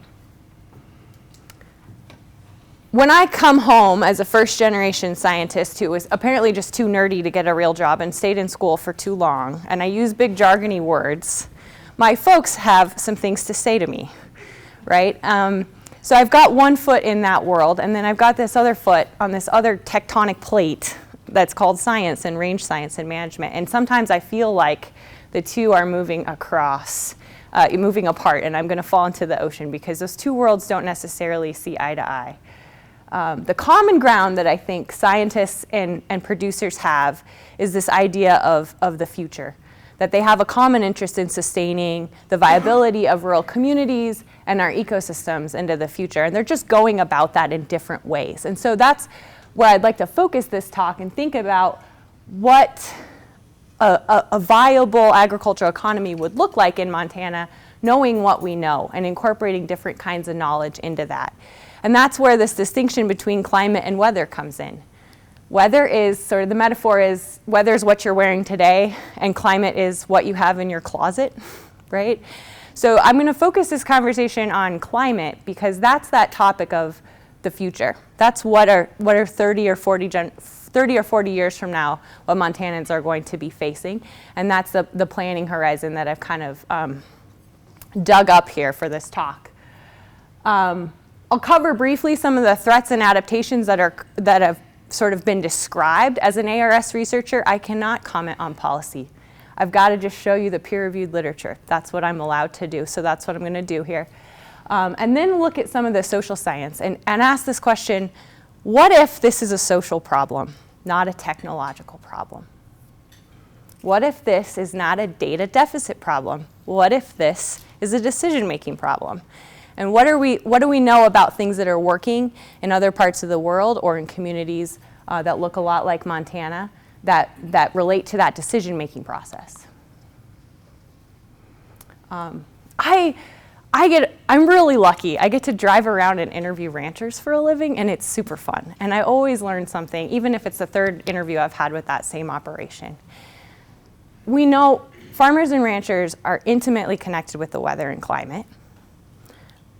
When I come home as a first-generation scientist who was apparently just too nerdy to get a real job and stayed in school for too long, and I use big jargony words, my folks have some things to say to me, right? So I've got one foot in that world, and then I've got this other foot on this other tectonic plate that's called science and range science and management. And sometimes I feel like the two are moving across, moving apart, and I'm going to fall into the ocean because those two worlds don't necessarily see eye to eye. The common ground that I think scientists and producers have is this idea of the future, that they have a common interest in sustaining the viability of rural communities and our ecosystems into the future. And they're just going about that in different ways. And so that's where I'd like to focus this talk and think about what a viable agricultural economy would look like in Montana, knowing what we know and incorporating different kinds of knowledge into that. And that's where this distinction between climate and weather comes in. Weather is sort of, the metaphor is, weather is what you're wearing today, and climate is what you have in your closet, right? So I'm going to focus this conversation on climate because that's that topic of the future. That's what are 30 or 40 years from now, what Montanans are going to be facing. And that's the planning horizon that I've kind of dug up here for this talk. I'll cover briefly some of the threats and adaptations that have sort of been described. As an ARS researcher, I cannot comment on policy. I've got to just show you the peer-reviewed literature. That's what I'm allowed to do, so that's what I'm going to do here. And then look at some of the social science and ask this question, what if this is a social problem, not a technological problem? What if this is not a data deficit problem? What if this is a decision-making problem? And what do we know about things that are working in other parts of the world or in communities that look a lot like Montana that relate to that decision-making process? I'm really lucky. I get to drive around and interview ranchers for a living, and it's super fun. And I always learn something, even if it's the third interview I've had with that same operation. We know farmers and ranchers are intimately connected with the weather and climate,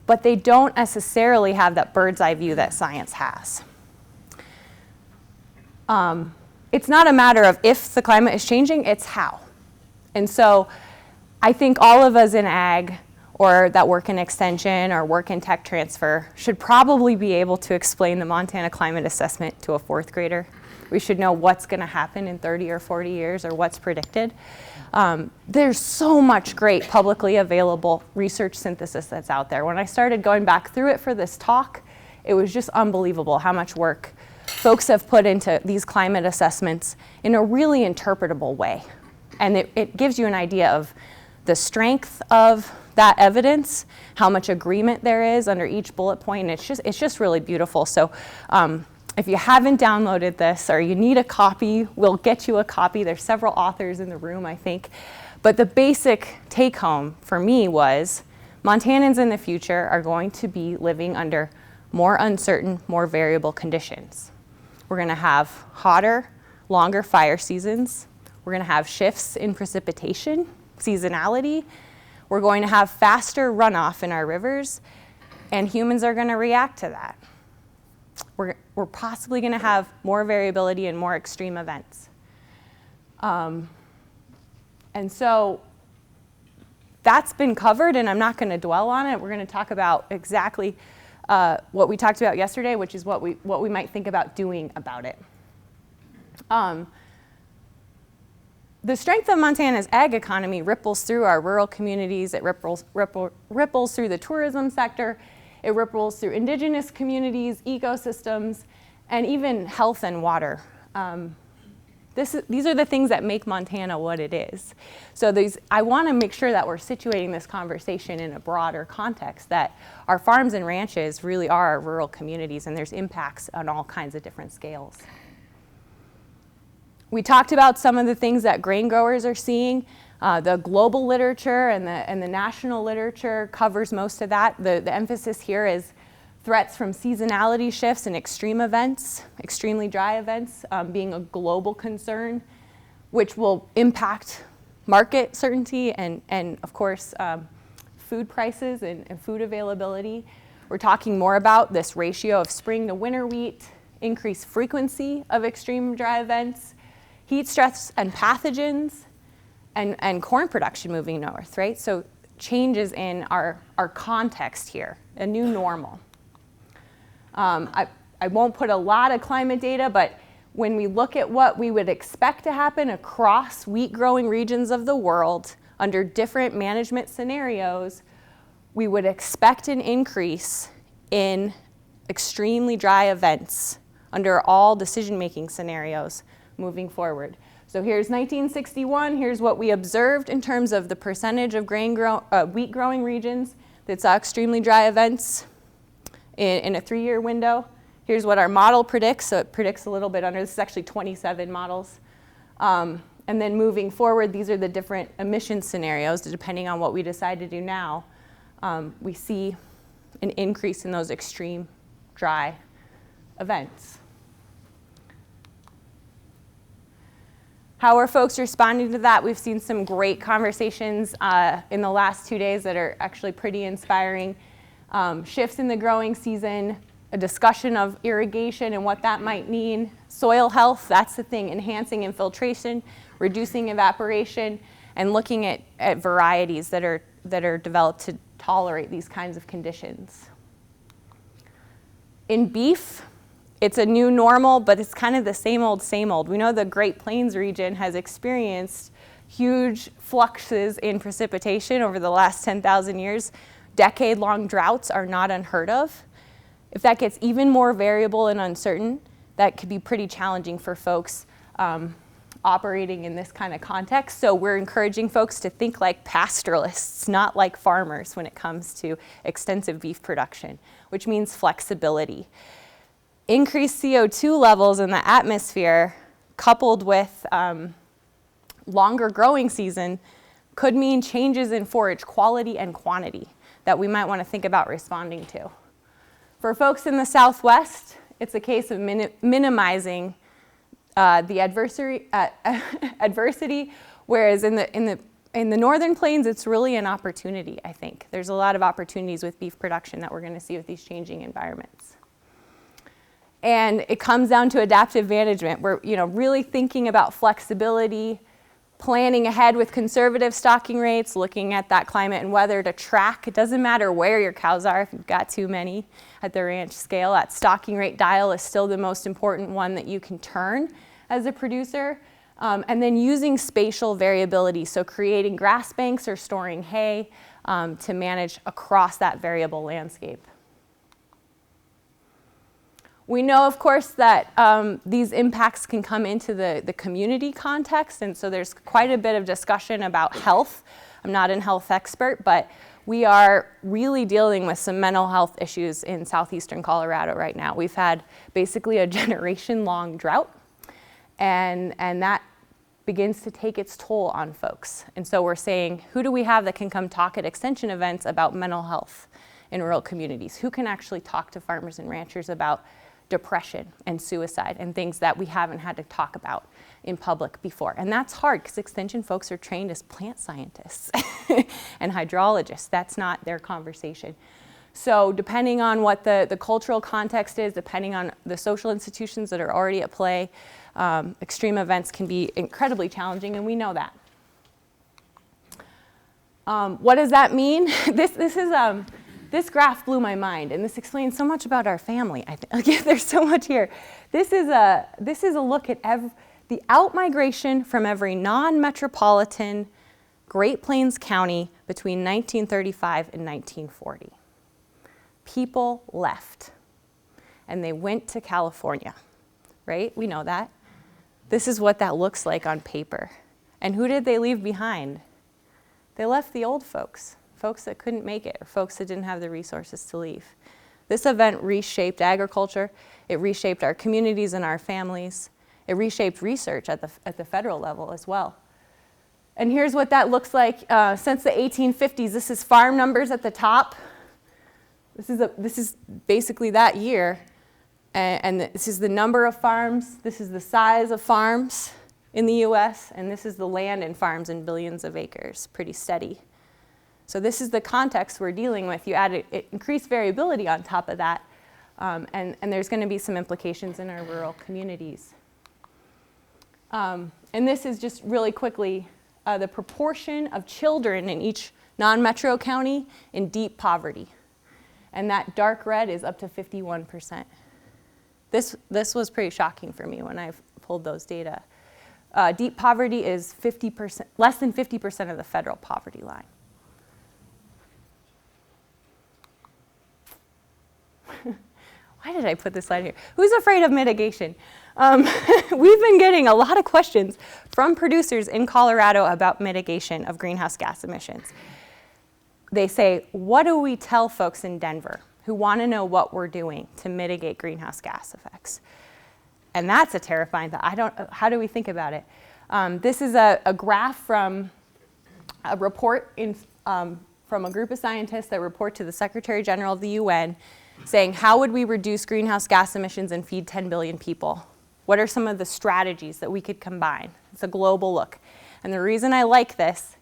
but they don't necessarily have that bird's eye view that science has. It's not a matter of if the climate is changing, it's how. And so I think all of us in ag or that work in extension or work in tech transfer should probably be able to explain the Montana climate assessment to a fourth grader. We should know what's going to happen in 30 or 40 years or what's predicted. There's so much great publicly available research synthesis that's out there. When I started going back through it for this talk, it was just unbelievable how much work folks have put into these climate assessments in a really interpretable way. And it gives you an idea of the strength of that evidence, how much agreement there is under each bullet point, and it's just really beautiful. So if you haven't downloaded this or you need a copy, we'll get you a copy. There's several authors in the room, I think. But the basic take home for me was Montanans in the future are going to be living under more uncertain, more variable conditions. We're going to have hotter, longer fire seasons. We're going to have shifts in precipitation, seasonality. We're going to have faster runoff in our rivers, and humans are going to react to that. We're possibly going to have more variability and more extreme events. And so that's been covered, and I'm not going to dwell on it. We're going to talk about exactly what we talked about yesterday, which is what we might think about doing about it. The strength of Montana's ag economy ripples through our rural communities. It ripples through the tourism sector. It ripples through indigenous communities, ecosystems, and even health and water. These are the things that make Montana what it is. So I want to make sure that we're situating this conversation in a broader context, that our farms and ranches really are our rural communities, and there's impacts on all kinds of different scales. We talked about some of the things that grain growers are seeing. The global literature and the national literature covers most of that. The emphasis here is threats from seasonality shifts and extreme events, extremely dry events, being a global concern, which will impact market certainty and of course, food prices and food availability. We're talking more about this ratio of spring to winter wheat, increased frequency of extreme dry events, heat stress and pathogens, and corn production moving north, right? So changes in our context here, a new normal. I won't put a lot of climate data, but when we look at what we would expect to happen across wheat growing regions of the world under different management scenarios, we would expect an increase in extremely dry events under all decision-making scenarios moving forward. So here's 1961, here's what we observed in terms of the percentage of wheat growing regions that saw extremely dry events in a 3-year window. Here's what our model predicts, so it predicts a little bit under, this is actually 27 models. And then moving forward, these are the different emission scenarios, depending on what we decide to do now. We see an increase in those extreme dry events. How are folks responding to that? We've seen some great conversations in the last 2 days that are actually pretty inspiring. Shifts in the growing season, a discussion of irrigation and what that might mean. Soil health, that's the thing, enhancing infiltration, reducing evaporation, and looking at varieties that are developed to tolerate these kinds of conditions. In beef, it's a new normal, but it's kind of the same old, same old. We know the Great Plains region has experienced huge fluxes in precipitation over the last 10,000 years. Decade-long droughts are not unheard of. If that gets even more variable and uncertain, that could be pretty challenging for folks operating in this kind of context. So we're encouraging folks to think like pastoralists, not like farmers when it comes to extensive beef production, which means flexibility. Increased CO2 levels in the atmosphere coupled with longer growing season could mean changes in forage quality and quantity that we might want to think about responding to. For folks in the Southwest, it's a case of minimizing the adversity, whereas in the Northern Plains, it's really an opportunity, I think. There's a lot of opportunities with beef production that we're going to see with these changing environments. And it comes down to adaptive management. We're really thinking about flexibility, planning ahead with conservative stocking rates, looking at that climate and weather to track. It doesn't matter where your cows are if you've got too many at the ranch scale. That stocking rate dial is still the most important one that you can turn as a producer. And then using spatial variability, so creating grass banks or storing hay to manage across that variable landscape. We know, of course, that these impacts can come into the community context, and so there's quite a bit of discussion about health. I'm not a health expert, but we are really dealing with some mental health issues in southeastern Colorado right now. We've had basically a generation-long drought, and that begins to take its toll on folks. And so we're saying, who do we have that can come talk at extension events about mental health in rural communities? Who can actually talk to farmers and ranchers about depression and suicide and things that we haven't had to talk about in public before? And that's hard because extension folks are trained as plant scientists and hydrologists. That's not their conversation. So depending on what the cultural context is, depending on the social institutions that are already at play, extreme events can be incredibly challenging, and we know that. What does that mean? This graph blew my mind, and this explains so much about our family. I think there's so much here. This is a look at the outmigration from every non-metropolitan Great Plains county between 1935 and 1940. People left, and they went to California, right? We know that. This is what that looks like on paper. And who did they leave behind? They left the old folks. Folks that couldn't make it, or folks that didn't have the resources to leave. This event reshaped agriculture. It reshaped our communities and our families. It reshaped research at the federal level as well. And here's what that looks like since the 1850s. This is farm numbers at the top. This is basically that year. And this is the number of farms. This is the size of farms in the US. And this is the land in farms in billions of acres, pretty steady. So this is the context we're dealing with. You add increased variability on top of that, and there's going to be some implications in our rural communities. And this is just really quickly the proportion of children in each non-metro county in deep poverty. And that dark red is up to 51%. This was pretty shocking for me when I pulled those data. Deep poverty is 50%, less than 50% of the federal poverty line. Why did I put this slide here? Who's afraid of mitigation? We've been getting a lot of questions from producers in Colorado about mitigation of greenhouse gas emissions. They say, what do we tell folks in Denver who want to know what we're doing to mitigate greenhouse gas effects? And that's a terrifying thought. How do we think about it? This is a graph from a report from a group of scientists that report to the Secretary General of the UN saying, how would we reduce greenhouse gas emissions and feed 10 billion people? What are some of the strategies that we could combine? It's a global look. And the reason I like this,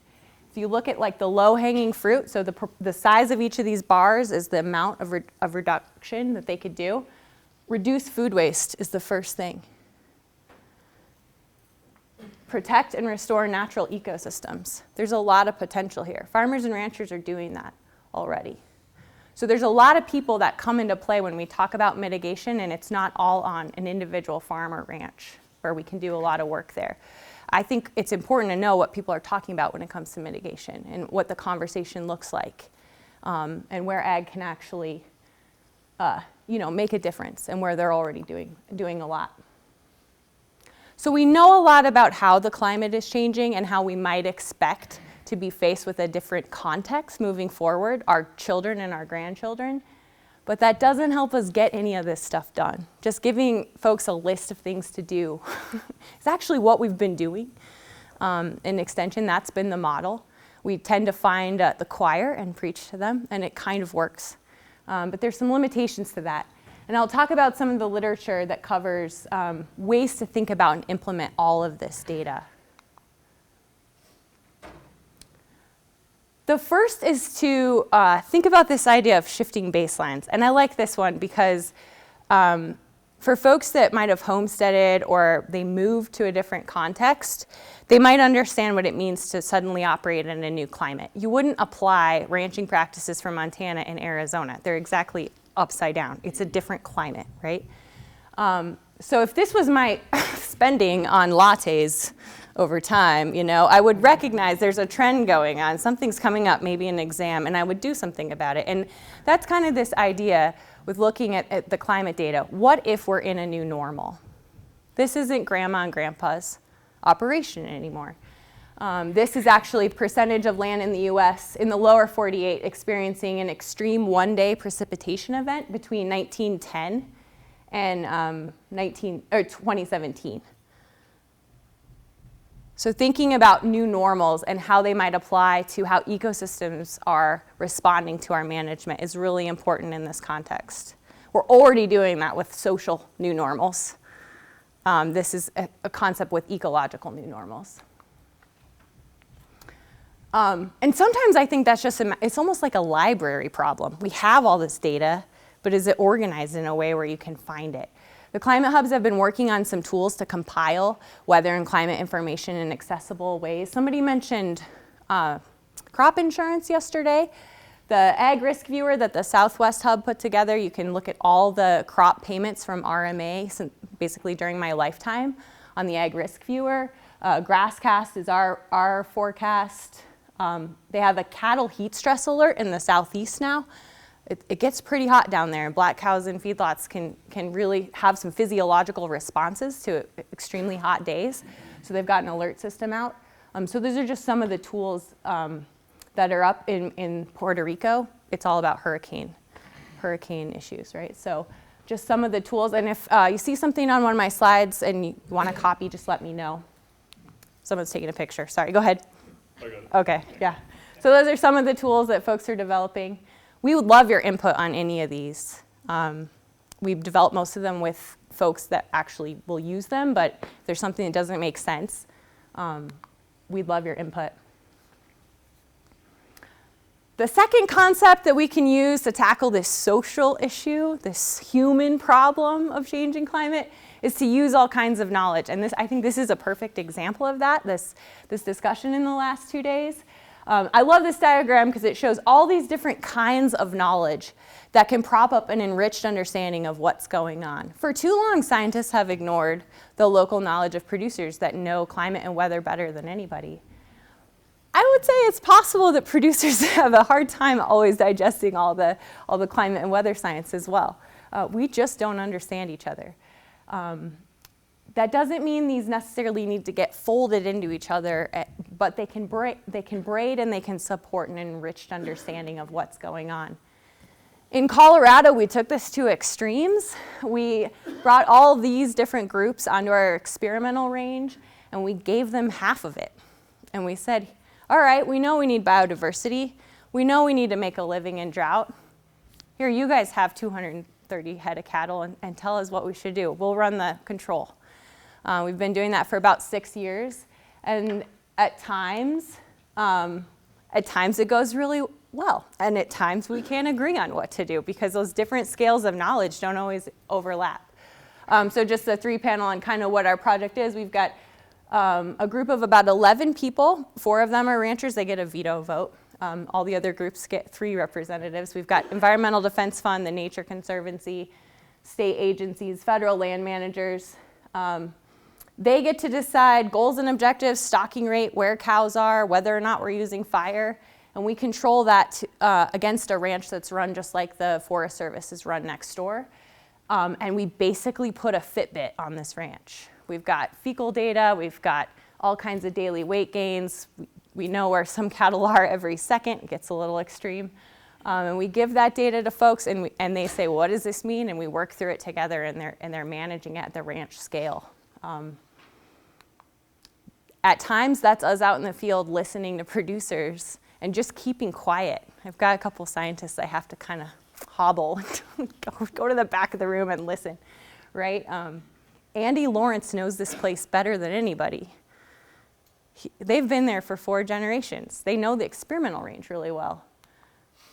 if you look at like the low-hanging fruit, so the size of each of these bars is the amount of reduction that they could do. Reduce food waste is the first thing. Protect and restore natural ecosystems. There's a lot of potential here. Farmers and ranchers are doing that already. So there's a lot of people that come into play when we talk about mitigation, and it's not all on an individual farm or ranch where we can do a lot of work there. I think it's important to know what people are talking about when it comes to mitigation and what the conversation looks like, and where ag can actually make a difference and where they're already doing a lot. So we know a lot about how the climate is changing and how we might expect to be faced with a different context moving forward, our children and our grandchildren. But that doesn't help us get any of this stuff done. Just giving folks a list of things to do is actually what we've been doing. In extension, that's been the model. We tend to find the choir and preach to them, and it kind of works. But there's some limitations to that. And I'll talk about some of the literature that covers ways to think about and implement all of this data. The first is to think about this idea of shifting baselines. And I like this one because for folks that might have homesteaded or they moved to a different context, they might understand what it means to suddenly operate in a new climate. You wouldn't apply ranching practices from Montana in Arizona. They're exactly upside down. It's a different climate, right? So if this was my spending on lattes over time, I would recognize there's a trend going on. Something's coming up, maybe an exam, and I would do something about it. And that's kind of this idea with looking at the climate data. What if we're in a new normal? This isn't grandma and grandpa's operation anymore. This is actually percentage of land in the US in the lower 48 experiencing an extreme one-day precipitation event between 1910 and 2017. So thinking about new normals and how they might apply to how ecosystems are responding to our management is really important in this context. We're already doing that with social new normals. This is a concept with ecological new normals. And sometimes I think that's just, it's almost like a library problem. We have all this data, but is it organized in a way where you can find it? The climate hubs have been working on some tools to compile weather and climate information in accessible ways. Somebody mentioned crop insurance yesterday. The Ag Risk Viewer that the Southwest Hub put together, you can look at all the crop payments from RMA, basically during my lifetime, on the Ag Risk Viewer. GrassCast is our forecast. They have a cattle heat stress alert in the southeast now. It gets pretty hot down there, and black cows and feedlots can really have some physiological responses to extremely hot days. So they've got an alert system out. So those are just some of the tools that are up in Puerto Rico. It's all about hurricane issues, right? So just some of the tools. And if you see something on one of my slides and you want to copy, just let me know. Someone's taking a picture. Sorry, go ahead. I got it. Okay, yeah. So those are some of the tools that folks are developing. We would love your input on any of these. We've developed most of them with folks that actually will use them, but if there's something that doesn't make sense, we'd love your input. The second concept that we can use to tackle this social issue, this human problem of changing climate, is to use all kinds of knowledge. And I think this is a perfect example of that, this discussion in the last 2 days. I love this diagram because it shows all these different kinds of knowledge that can prop up an enriched understanding of what's going on. For too long, scientists have ignored the local knowledge of producers that know climate and weather better than anybody. I would say it's possible that producers have a hard time always digesting all the climate and weather science as well. We just don't understand each other. That doesn't mean these necessarily need to get folded into each other, but they can braid and they can support an enriched understanding of what's going on. In Colorado, we took this to extremes. We brought all these different groups onto our experimental range, and we gave them half of it. And we said, all right, we know we need biodiversity. We know we need to make a living in drought. Here, you guys have 230 head of cattle and tell us what we should do. We'll run the control. We've been doing that for about 6 years. And at times it goes really well. And at times we can't agree on what to do because those different scales of knowledge don't always overlap. So just the 3-panel on kind of what our project is. We've got a group of about 11 people. 4 of them are ranchers. They get a veto vote. All the other groups get 3 representatives. We've got Environmental Defense Fund, the Nature Conservancy, state agencies, federal land managers. They get to decide goals and objectives, stocking rate, where cows are, whether or not we're using fire, and we control that against a ranch that's run just like the Forest Service is run next door. And we basically put a Fitbit on this ranch. We've got fecal data, we've got all kinds of daily weight gains. We know where some cattle are every second. It gets a little extreme. And we give that data to folks, and they say, what does this mean? And we work through it together, and they're managing it at the ranch scale. At times, that's us out in the field listening to producers and just keeping quiet. I've got a couple scientists I have to kind of hobble, go to the back of the room and listen, right? Andy Lawrence knows this place better than anybody. They've been there for 4 generations. They know the experimental range really well.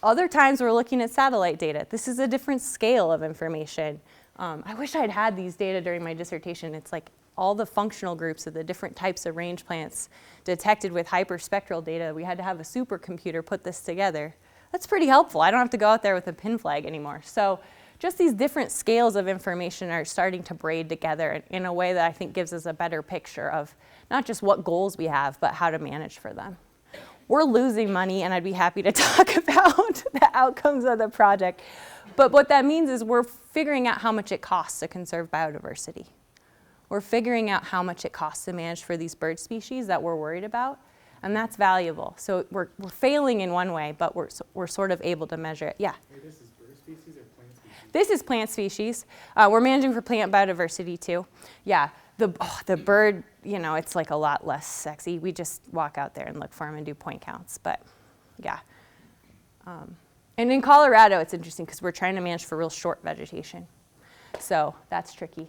Other times we're looking at satellite data. This is a different scale of information. I wish I'd had these data during my dissertation. It's like all the functional groups of the different types of range plants detected with hyperspectral data. We had to have a supercomputer put this together. That's pretty helpful. I don't have to go out there with a pin flag anymore. So just these different scales of information are starting to braid together in a way that I think gives us a better picture of not just what goals we have, but how to manage for them. We're losing money, and I'd be happy to talk about the outcomes of the project. But what that means is we're figuring out how much it costs to conserve biodiversity. We're figuring out how much it costs to manage for these bird species that we're worried about, and that's valuable. So we're failing in one way, but we're sort of able to measure it. Yeah? This is bird species or plant species? This is plant species. We're managing for plant biodiversity too. Yeah, the bird, you know, it's like a lot less sexy. We just walk out there and look for them and do point counts, but yeah. And in Colorado, it's interesting because we're trying to manage for real short vegetation. So that's tricky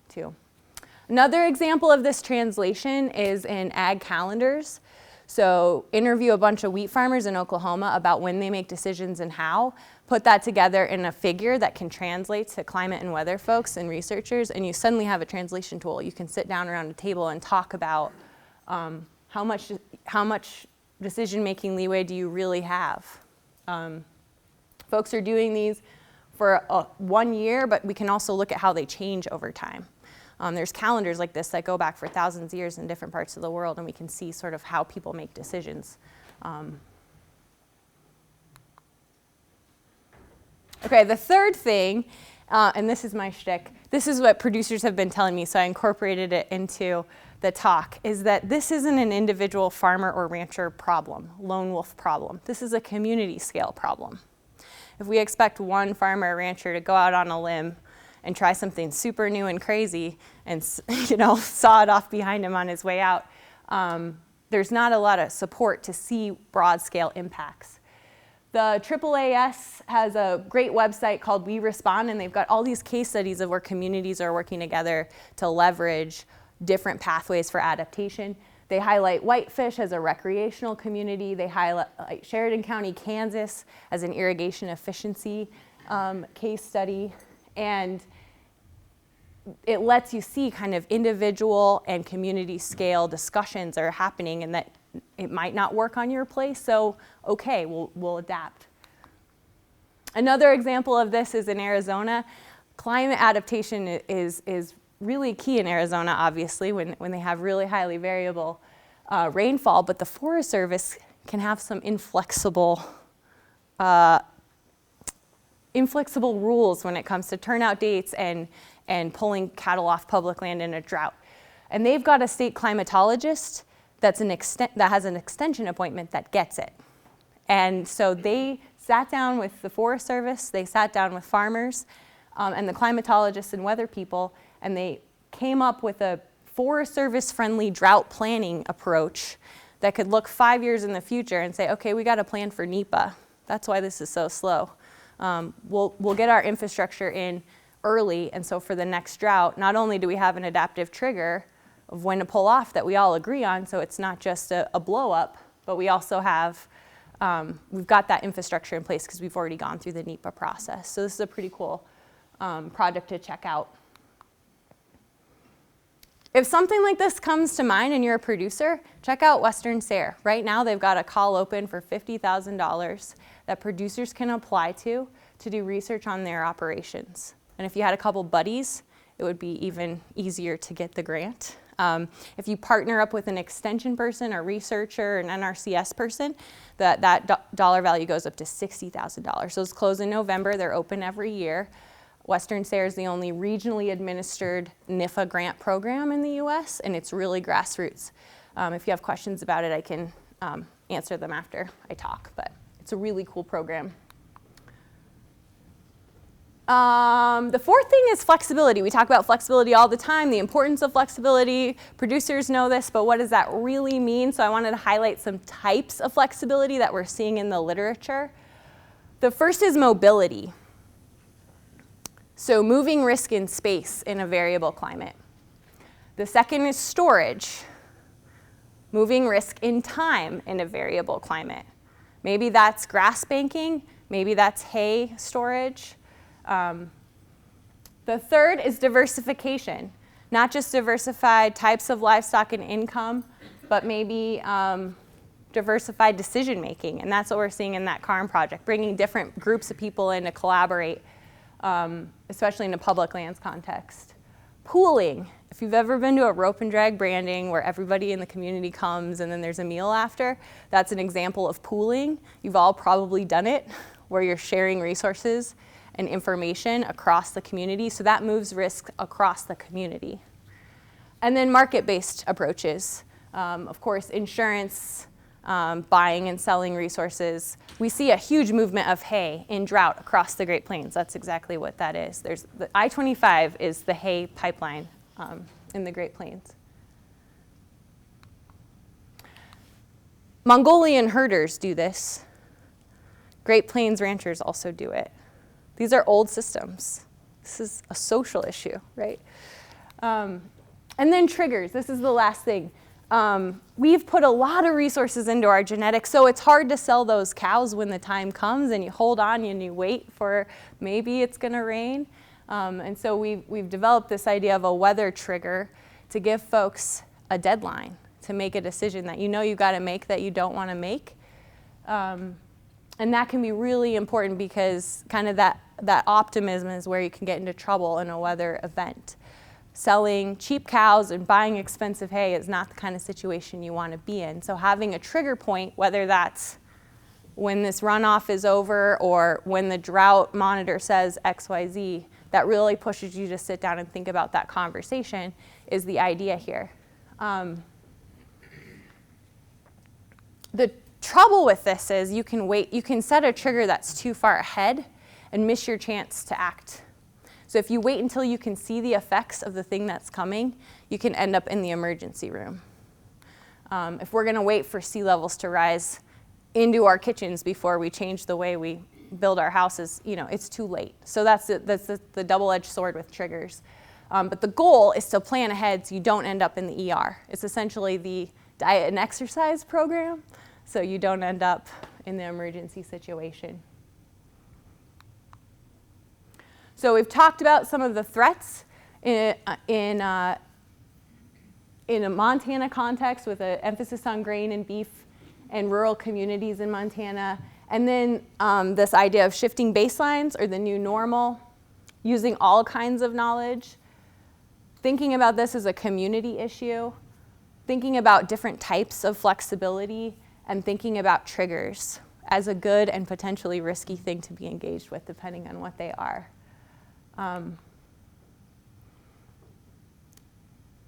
too. Another example of this translation is in ag calendars. So interview a bunch of wheat farmers in Oklahoma about when they make decisions and how. Put that together in a figure that can translate to climate and weather folks and researchers, and you suddenly have a translation tool. You can sit down around a table and talk about how much decision-making leeway do you really have. Folks are doing these for 1 year, but we can also look at how they change over time. There's calendars like this that go back for thousands of years in different parts of the world, and we can see sort of how people make decisions. Okay, the third thing, and this is my shtick, this is what producers have been telling me, so I incorporated it into the talk, is that this isn't an individual farmer or rancher problem, lone wolf problem. This is a community scale problem. If we expect one farmer or rancher to go out on a limb and try something super new and crazy and, you know, saw it off behind him on his way out, there's not a lot of support to see broad scale impacts. The AAAS has a great website called We Respond, and they've got all these case studies of where communities are working together to leverage different pathways for adaptation. They highlight Whitefish as a recreational community. They highlight Sheridan County, Kansas as an irrigation efficiency case study. And it lets you see kind of individual and community scale discussions are happening, and that it might not work on your place, so okay, we'll adapt. Another example of this is in Arizona. Climate adaptation is really key in Arizona, obviously, when they have really highly variable rainfall, but the Forest Service can have some inflexible rules when it comes to turnout dates and pulling cattle off public land in a drought. And they've got a state climatologist that has an extension appointment that gets it. And so they sat down with the Forest Service, they sat down with farmers and the climatologists and weather people, and they came up with a Forest Service friendly drought planning approach that could look 5 years in the future and say, okay, we got a plan for NEPA. That's why this is so slow. We'll get our infrastructure in early, and so for the next drought, not only do we have an adaptive trigger of when to pull off that we all agree on, so it's not just a blow up, but we also have, we've got that infrastructure in place because we've already gone through the NEPA process. So this is a pretty cool project to check out. If something like this comes to mind and you're a producer, check out Western SARE. Right now they've got a call open for $50,000 that producers can apply to do research on their operations. And if you had a couple buddies, it would be even easier to get the grant. If you partner up with an extension person, a researcher, an NRCS person, that dollar value goes up to $60,000. Those close in November. They're open every year. Western SARE is the only regionally administered NIFA grant program in the US, and it's really grassroots. If you have questions about it, I can answer them after I talk, but it's a really cool program. The fourth thing is flexibility. We talk about flexibility all the time, the importance of flexibility. Producers know this, but what does that really mean? So I wanted to highlight some types of flexibility that we're seeing in the literature. The first is mobility. So moving risk in space in a variable climate. The second is storage. Moving risk in time in a variable climate. Maybe that's grass banking, maybe that's hay storage. The third is diversification, not just diversified types of livestock and income, but maybe diversified decision making. And that's what we're seeing in that CARM project, bringing different groups of people in to collaborate, especially in a public lands context. Pooling. If you've ever been to a rope and drag branding where everybody in the community comes and then there's a meal after, that's an example of pooling. You've all probably done it, where you're sharing resources and information across the community, so that moves risk across the community. And then market-based approaches. Of course, insurance, buying and selling resources. We see a huge movement of hay in drought across the Great Plains. That's exactly what that is. There's the I-25 is the hay pipeline in the Great Plains. Mongolian herders do this. Great Plains ranchers also do it. These are old systems. This is a social issue, right? And then triggers. This is the last thing. We've put a lot of resources into our genetics, so it's hard to sell those cows when the time comes, and you hold on and you wait for maybe it's going to rain. And so we've developed this idea of a weather trigger to give folks a deadline to make a decision that you know you've got to make that you don't want to make. And that can be really important because kind of that optimism is where you can get into trouble in a weather event. Selling cheap cows and buying expensive hay is not the kind of situation you want to be in. So having a trigger point, whether that's when this runoff is over or when the drought monitor says XYZ, that really pushes you to sit down and think about that conversation is the idea here. The trouble with this is you can set a trigger that's too far ahead and miss your chance to act. So if you wait until you can see the effects of the thing that's coming, you can end up in the emergency room. If we're going to wait for sea levels to rise into our kitchens before we change the way we build our houses, it's too late. So that's the double-edged sword with triggers. But the goal is to plan ahead so you don't end up in the ER. It's essentially the diet and exercise program, so you don't end up in the emergency situation. So we've talked about some of the threats in a Montana context with an emphasis on grain and beef and rural communities in Montana. And then this idea of shifting baselines or the new normal, using all kinds of knowledge, thinking about this as a community issue, thinking about different types of flexibility, and thinking about triggers as a good and potentially risky thing to be engaged with depending on what they are.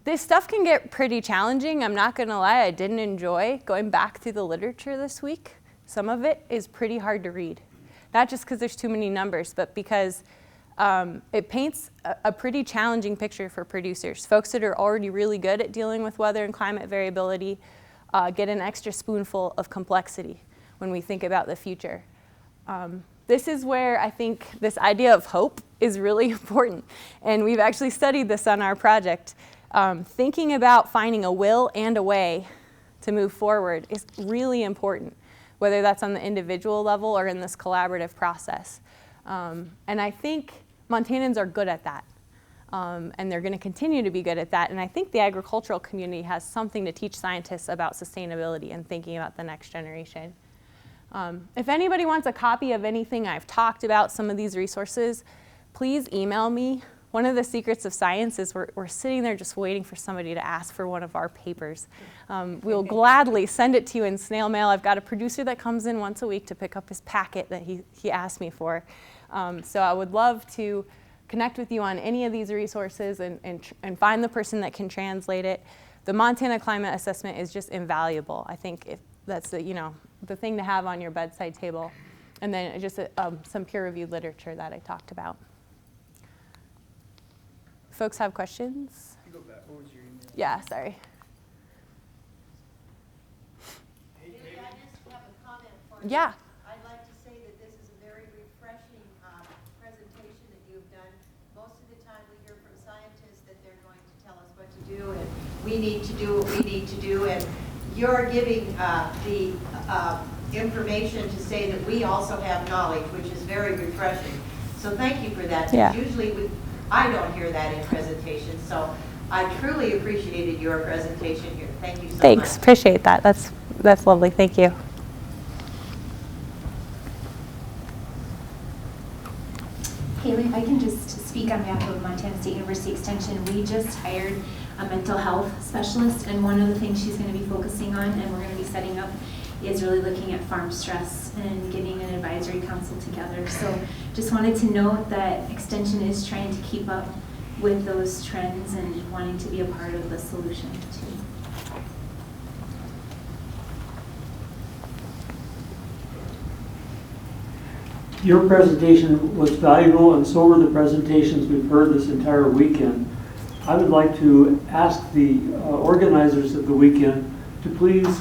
This stuff can get pretty challenging. I'm not going to lie, I didn't enjoy going back through the literature this week. Some of it is pretty hard to read. Not just because there's too many numbers, but because it paints a pretty challenging picture for producers. Folks that are already really good at dealing with weather and climate variability get an extra spoonful of complexity when we think about the future. This is where I think this idea of hope is really important. And we've actually studied this on our project. Thinking about finding a will and a way to move forward is really important, whether that's on the individual level or in this collaborative process. And I think Montanans are good at that. And they're going to continue to be good at that. And I think the agricultural community has something to teach scientists about sustainability and thinking about the next generation. If anybody wants a copy of anything I've talked about, some of these resources, please email me. One of the secrets of science is we're sitting there just waiting for somebody to ask for one of our papers. We'll gladly send it to you in snail mail. I've got a producer that comes in once a week to pick up his packet that he asked me for. So I would love to connect with you on any of these resources and find the person that can translate it. The Montana Climate Assessment is just invaluable. I think if that's the thing to have on your bedside table. And then just some peer-reviewed literature that I talked about. Folks have questions? Go back. What was your email? Yeah, sorry. Maybe I just have a comment for you. Yeah. I'd like to say that this is a very refreshing presentation that you've done. Most of the time we hear from scientists that they're going to tell us what to do and we need to do what we need to do, and you're giving the information to say that we also have knowledge, which is very refreshing. So thank you for that. Yeah. Usually I don't hear that in presentations, so I truly appreciated your presentation here. Thank you so much. Thanks, appreciate that. That's lovely, thank you. Haley, if I can just speak on behalf of Montana State University Extension. We just hired a mental health specialist, and one of the things she's going to be focusing on, and we're going to be setting up, is really looking at farm stress and getting an advisory council together. So just wanted to note that Extension is trying to keep up with those trends and wanting to be a part of the solution too. Your presentation was valuable, and so were the presentations we've heard this entire weekend. I would like to ask the organizers of the weekend to please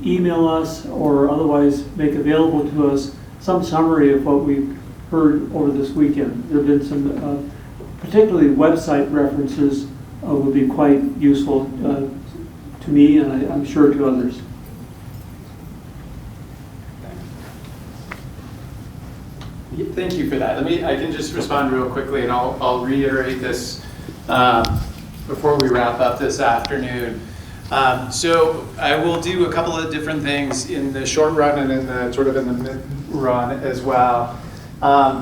email us or otherwise make available to us some summary of what we've heard over this weekend. There have been some, particularly website references would be quite useful to me, and I'm sure to others. Thank you for that. I can just respond real quickly, and I'll reiterate this before we wrap up this afternoon. So I will do a couple of different things in the short run and in the mid run as well.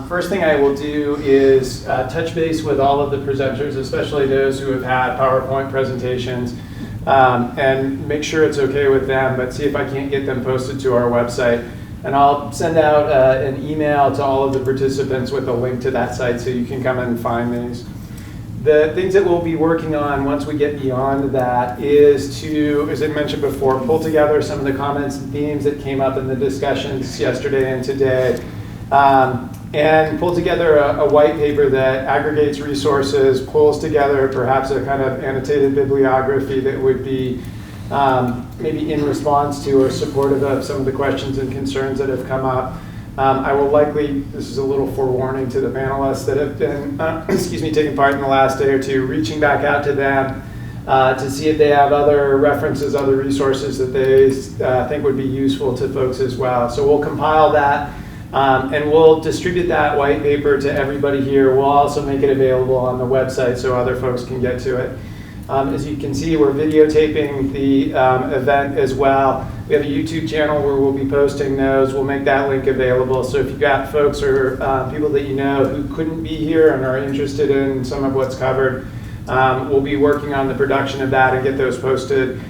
First thing I will do is touch base with all of the presenters, especially those who have had PowerPoint presentations, and make sure it's okay with them, but see if I can't get them posted to our website. And I'll send out an email to all of the participants with a link to that site so you can come and find these. The things that we'll be working on once we get beyond that is to, as I mentioned before, pull together some of the comments and themes that came up in the discussions yesterday and today, and pull together a white paper that aggregates resources, pulls together perhaps a kind of annotated bibliography that would be maybe in response to or supportive of some of the questions and concerns that have come up. I will likely, this is a little forewarning to the panelists that have been, taking part in the last day or two, reaching back out to them to see if they have other references, other resources that they think would be useful to folks as well. So we'll compile that and we'll distribute that white paper to everybody here. We'll also make it available on the website so other folks can get to it. As you can see, we're videotaping the event as well. We have a YouTube channel where we'll be posting those. We'll make that link available. So if you've got folks or people that you know who couldn't be here and are interested in some of what's covered, we'll be working on the production of that and get those posted.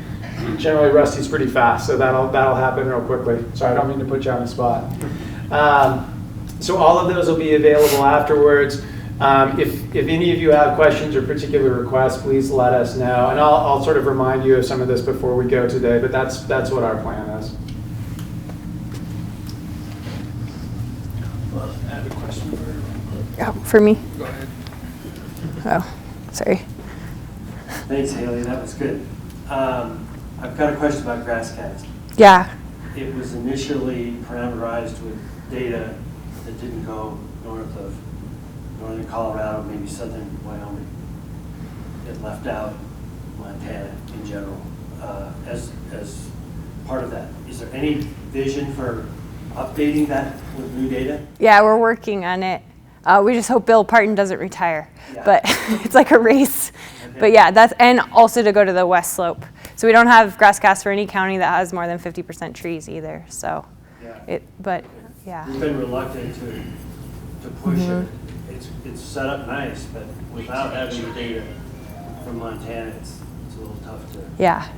Generally, Rusty's pretty fast, so that'll happen real quickly. Sorry, I don't mean to put you on the spot. So all of those will be available afterwards. If any of you have questions or particular requests, please let us know. And I'll sort of remind you of some of this before we go today, but that's what our plan is. Well, I have a question For me? Go ahead. Oh, sorry. Thanks, Haley. That was good. I've got a question about grasscast. Yeah. It was initially parameterized with data that didn't go north of northern Colorado, maybe southern Wyoming. It left out Montana in general as part of that. Is there any vision for updating that with new data? Yeah, we're working on it. We just hope Bill Parton doesn't retire, but it's like a race. But yeah, and also to go to the west slope. So we don't have grass cast for any county that has more than 50% trees either. So, but yeah. We've been reluctant to push it. It's set up nice, but without having the data from Montana, it's a little tough to. Yeah.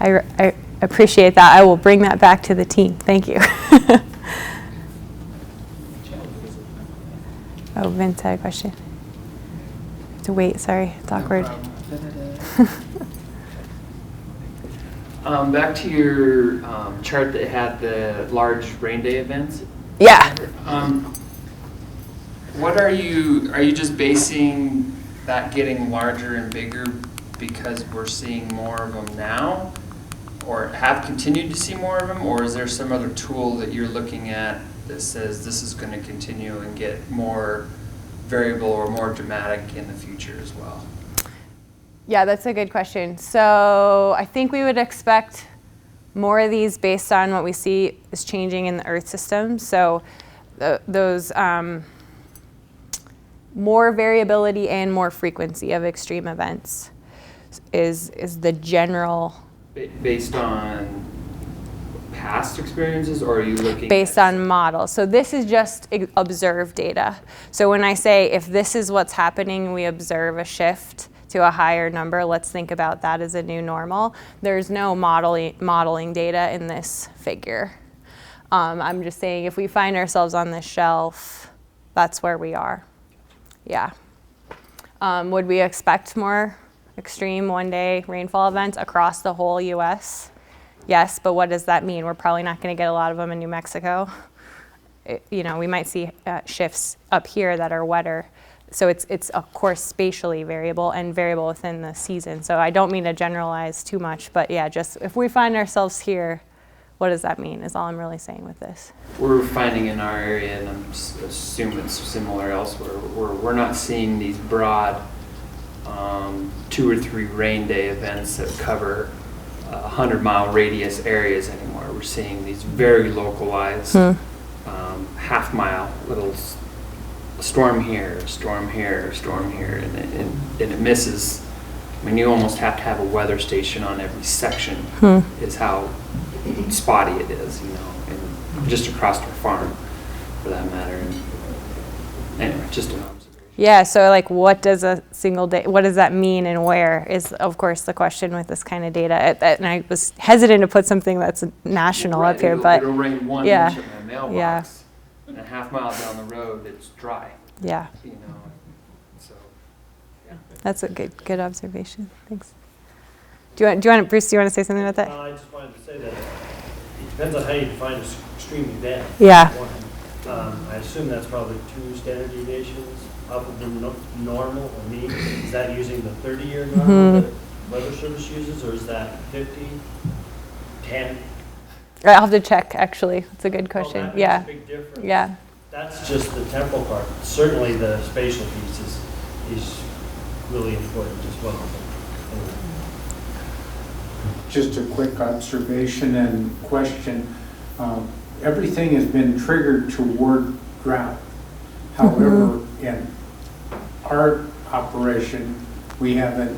I appreciate that. I will bring that back to the team. Thank you. Oh, Vince had a question. To wait, sorry, it's awkward. Back to your chart that had the large rain day events. Yeah. What are you just basing that getting larger and bigger because we're seeing more of them now, or have continued to see more of them, or is there some other tool that you're looking at that says this is going to continue and get more variable or more dramatic in the future as well? Yeah, that's a good question. So I think we would expect more of these based on what we see is changing in the Earth system. So those more variability and more frequency of extreme events is the general. Based on past experiences, or are you looking based on models? So this is just observed data. So when I say if this is what's happening, we observe a shift to a higher number, let's think about that as a new normal. There's no modeling data in this figure. I'm just saying if we find ourselves on this shelf, that's where we are. Yeah. Would we expect more extreme one-day rainfall events across the whole US? Yes, but what does that mean? We're probably not going to get a lot of them in New Mexico. We might see shifts up here that are wetter. So it's of course spatially variable and variable within the season. So I don't mean to generalize too much, but yeah, just if we find ourselves here, what does that mean is all I'm really saying with this. We're finding in our area, and I assume it's similar elsewhere, we're not seeing these broad 2 or 3 rain day events that cover 100-mile radius areas anymore. We're seeing these very localized half-mile little storm here, storm here, storm here, and it misses. I mean, you almost have to have a weather station on every section is how spotty it is, and just across our farm for that matter. And anyway, just an observation. Yeah, so like what does a single day, what does that mean and where is of course the question with this kind of data. And I was hesitant to put something that's national up here, but it'll rain 1 inch in my mailbox, and a half-mile down the road it's dry. Yeah. So yeah. That's a good observation. Thanks. Do you want Bruce? Do you want to say something about that? I just wanted to say that it depends on how you define an extreme event. Yeah. I assume that's probably 2 standard deviations up of the normal or mean. Is that using the 30-year normal that Weather Service uses, or is that 50, 10? I'll have to check. Actually, it's a good question. That makes a big difference. Yeah. That's just the temporal part. Certainly, the spatial piece is really important as well. Anyway. Just a quick observation and question. Everything has been triggered toward drought. However, in our operation, we have a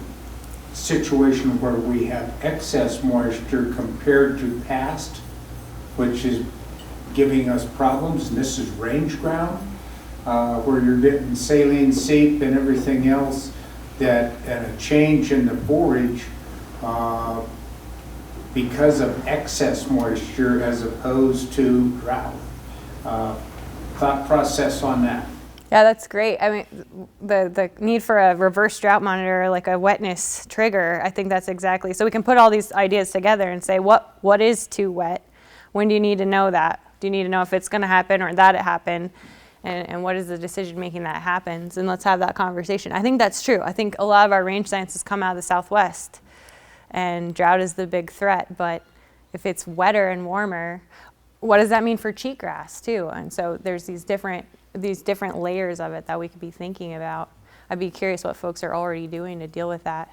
situation where we have excess moisture compared to past, which is giving us problems, and this is range ground, where you're getting saline seep and everything else, and a change in the forage because of excess moisture as opposed to drought. Thought process on that. Yeah, that's great. I mean, the need for a reverse drought monitor, like a wetness trigger, I think that's exactly. So we can put all these ideas together and say, what is too wet? When do you need to know that? Do you need to know if it's going to happen or that it happened? And what is the decision making that happens? And let's have that conversation. I think that's true. I think a lot of our range sciences come out of the Southwest, and drought is the big threat. But if it's wetter and warmer, what does that mean for cheatgrass too? And so there's these different layers of it that we could be thinking about. I'd be curious what folks are already doing to deal with that.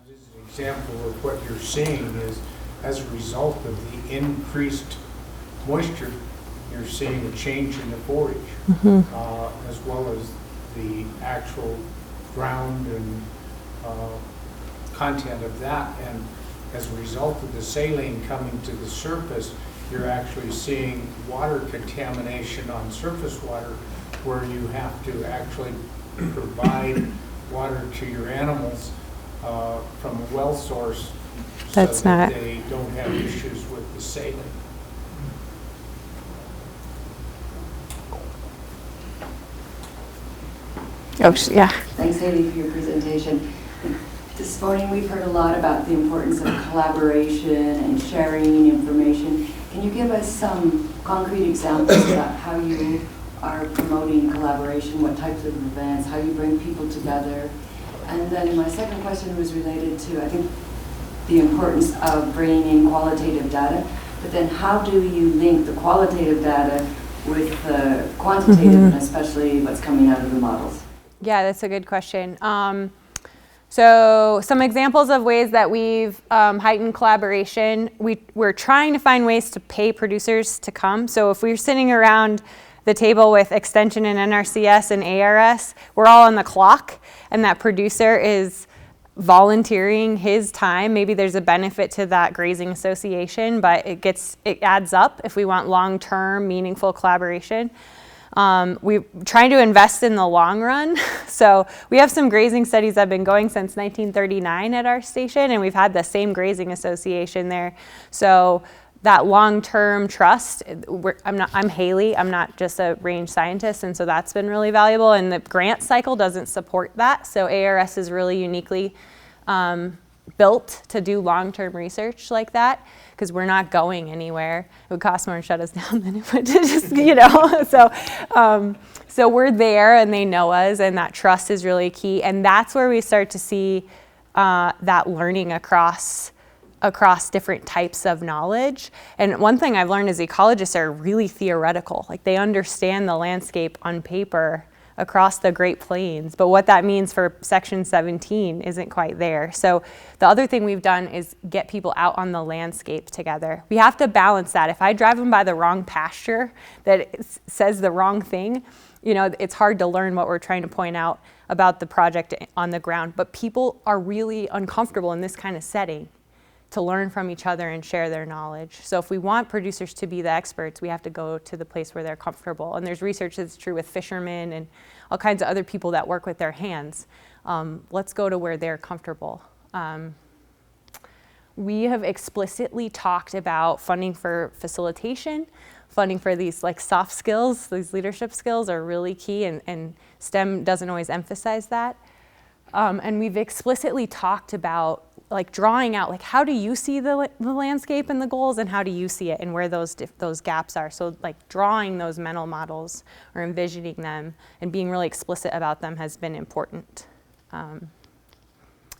This is an example of what you're seeing is as a result of the increased moisture you're seeing a change in the forage, as well as the actual ground and content of that. And as a result of the saline coming to the surface, you're actually seeing water contamination on surface water, where you have to actually provide water to your animals from a well source, so that they don't have issues with the saline. Oh, yeah. Thanks, Haley, for your presentation. This morning we've heard a lot about the importance of collaboration and sharing information. Can you give us some concrete examples about how you are promoting collaboration, what types of events, how you bring people together? And then my second question was related to, I think, the importance of bringing in qualitative data, but then how do you link the qualitative data with the quantitative, and especially what's coming out of the models? Yeah, that's a good question. So some examples of ways that we've heightened collaboration. We're trying to find ways to pay producers to come. So if we're sitting around the table with Extension and NRCS and ARS, we're all on the clock, and that producer is volunteering his time. Maybe there's a benefit to that grazing association, but it adds up if we want long-term, meaningful collaboration. We're trying to invest in the long run. So we have some grazing studies that have been going since 1939 at our station, and we've had the same grazing association there. So that long-term trust, I'm Haley, I'm not just a range scientist, and so that's been really valuable. And the grant cycle doesn't support that. So ARS is really uniquely built to do long-term research like that, because we're not going anywhere. It would cost more to shut us down than it would to just, so we're there and they know us, and that trust is really key. And that's where we start to see that learning across different types of knowledge. And one thing I've learned is ecologists are really theoretical. Like, they understand the landscape on paper across the Great Plains, but what that means for Section 17 isn't quite there. So the other thing we've done is get people out on the landscape together. We have to balance that. If I drive them by the wrong pasture that says the wrong thing, it's hard to learn what we're trying to point out about the project on the ground. But people are really uncomfortable in this kind of setting to learn from each other and share their knowledge. So if we want producers to be the experts, we have to go to the place where they're comfortable. And there's research that's true with fishermen and all kinds of other people that work with their hands. Let's go to where they're comfortable. We have explicitly talked about funding for facilitation, funding for these soft skills. These leadership skills are really key, and STEM doesn't always emphasize that. And we've explicitly talked about drawing out, how do you see the landscape and the goals, and how do you see it, and where those gaps are. So drawing those mental models or envisioning them and being really explicit about them has been important. And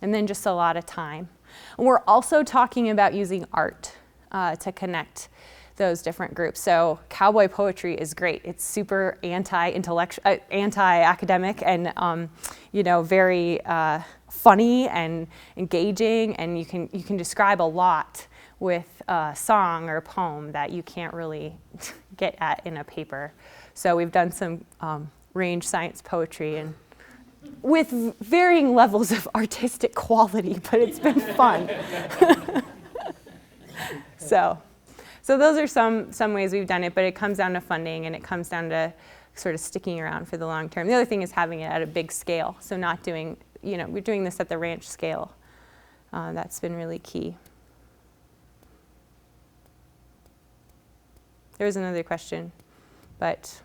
then just a lot of time. And we're also talking about using art to connect those different groups. So cowboy poetry is great. It's super anti-intellectual, anti-academic, and very funny and engaging, and you can describe a lot with a song or a poem that you can't really get at in a paper. So we've done some range science poetry, and with varying levels of artistic quality, but it's been fun. So those are some ways we've done it, but it comes down to funding, and it comes down to sort of sticking around for the long term. The other thing is having it at a big scale. So not doing, we're doing this at the ranch scale. That's been really key. There was another question, but.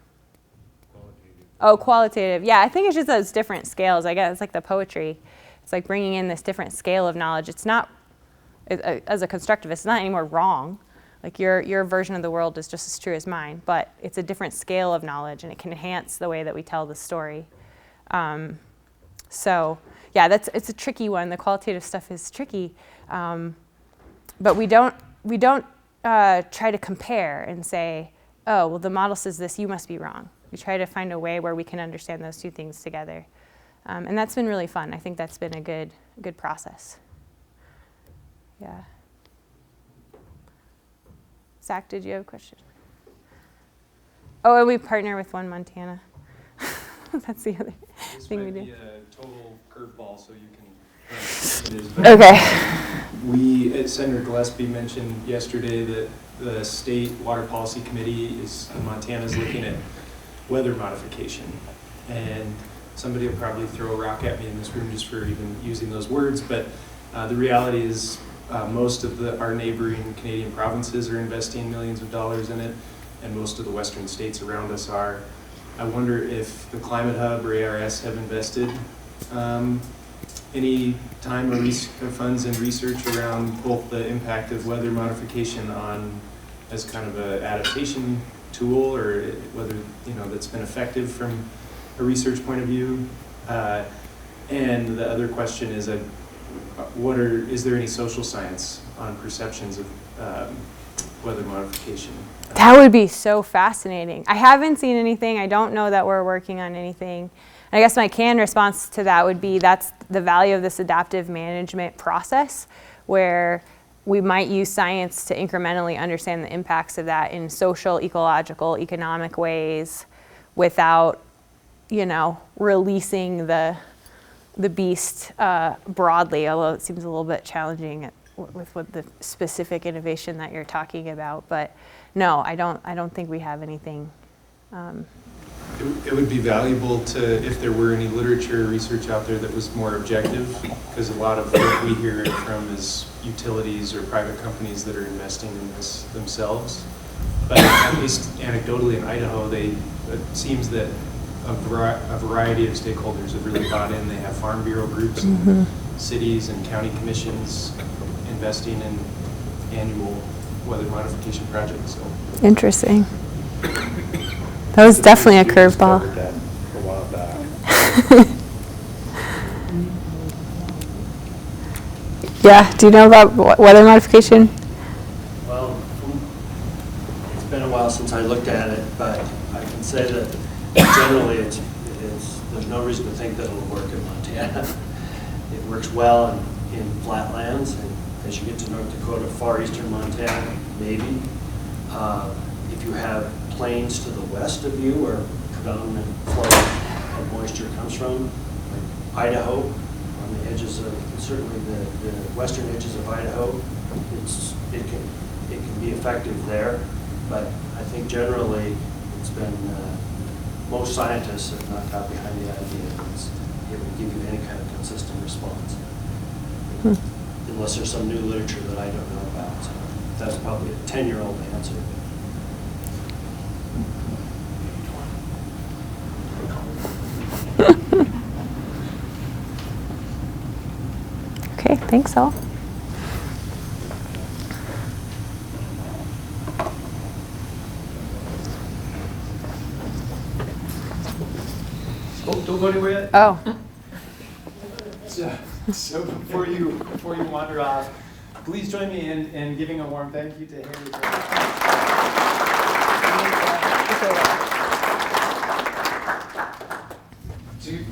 Qualitative. Yeah, I think it's just those different scales. I guess it's like the poetry. It's like bringing in this different scale of knowledge. It's not, as a constructivist, it's not anymore wrong. Your version of the world is just as true as mine, but it's a different scale of knowledge, and it can enhance the way that we tell the story. So yeah, it's a tricky one. The qualitative stuff is tricky, but we don't try to compare and say, oh, well, the model says this, you must be wrong. We try to find a way where we can understand those two things together, and that's been really fun. I think that's been a good process. Yeah. Zach, did you have a question? Oh, and we partner with One Montana. That's the other thing we do. This might be a total curveball, so you can. It is, but Okay. Senator Gillespie mentioned yesterday that the State Water Policy Committee in Montana is looking at weather modification. And somebody will probably throw a rock at me in this room just for even using those words, but the reality is most of our neighboring Canadian provinces are investing millions of dollars in it, and most of the western states around us are. I wonder if the Climate Hub or ARS have invested any time or funds in research around both the impact of weather modification on as kind of an adaptation tool, or whether that's been effective from a research point of view. And the other question is, is there any social science on perceptions of weather modification? That would be so fascinating. I haven't seen anything. I don't know that we're working on anything. And I guess my canned response to that would be that's the value of this adaptive management process, where we might use science to incrementally understand the impacts of that in social, ecological, economic ways without, releasing the beast broadly, although it seems a little bit challenging with what the specific innovation that you're talking about. But no, I don't think we have anything. It would be valuable if there were any literature or research out there that was more objective, because a lot of what we hear from is utilities or private companies that are investing in this themselves. But at least anecdotally in Idaho, it seems that a variety of stakeholders have really bought in. They have farm bureau groups, and cities and county commissions investing in annual weather modification projects. So. Interesting. That was definitely a curveball. That a while back. Yeah, do you know about weather modification? Well, it's been a while since I looked at it, but I can say that generally there's no reason to think that it'll work in Montana. It works well in flatlands, and as you get to North Dakota, far eastern Montana, maybe. If you have plains to the west of you where predominant flow of moisture comes from, like Idaho, on the edges of, certainly the western edges of Idaho, it can be effective there, but I think generally it's been, most scientists have not got behind the idea that it will give you any kind of consistent response. Unless there's some new literature that I don't know about. So that's probably a 10-year-old answer. Okay, thanks all. Don't go anywhere yet. Oh. So before you wander off, please join me in giving a warm thank you to Haley.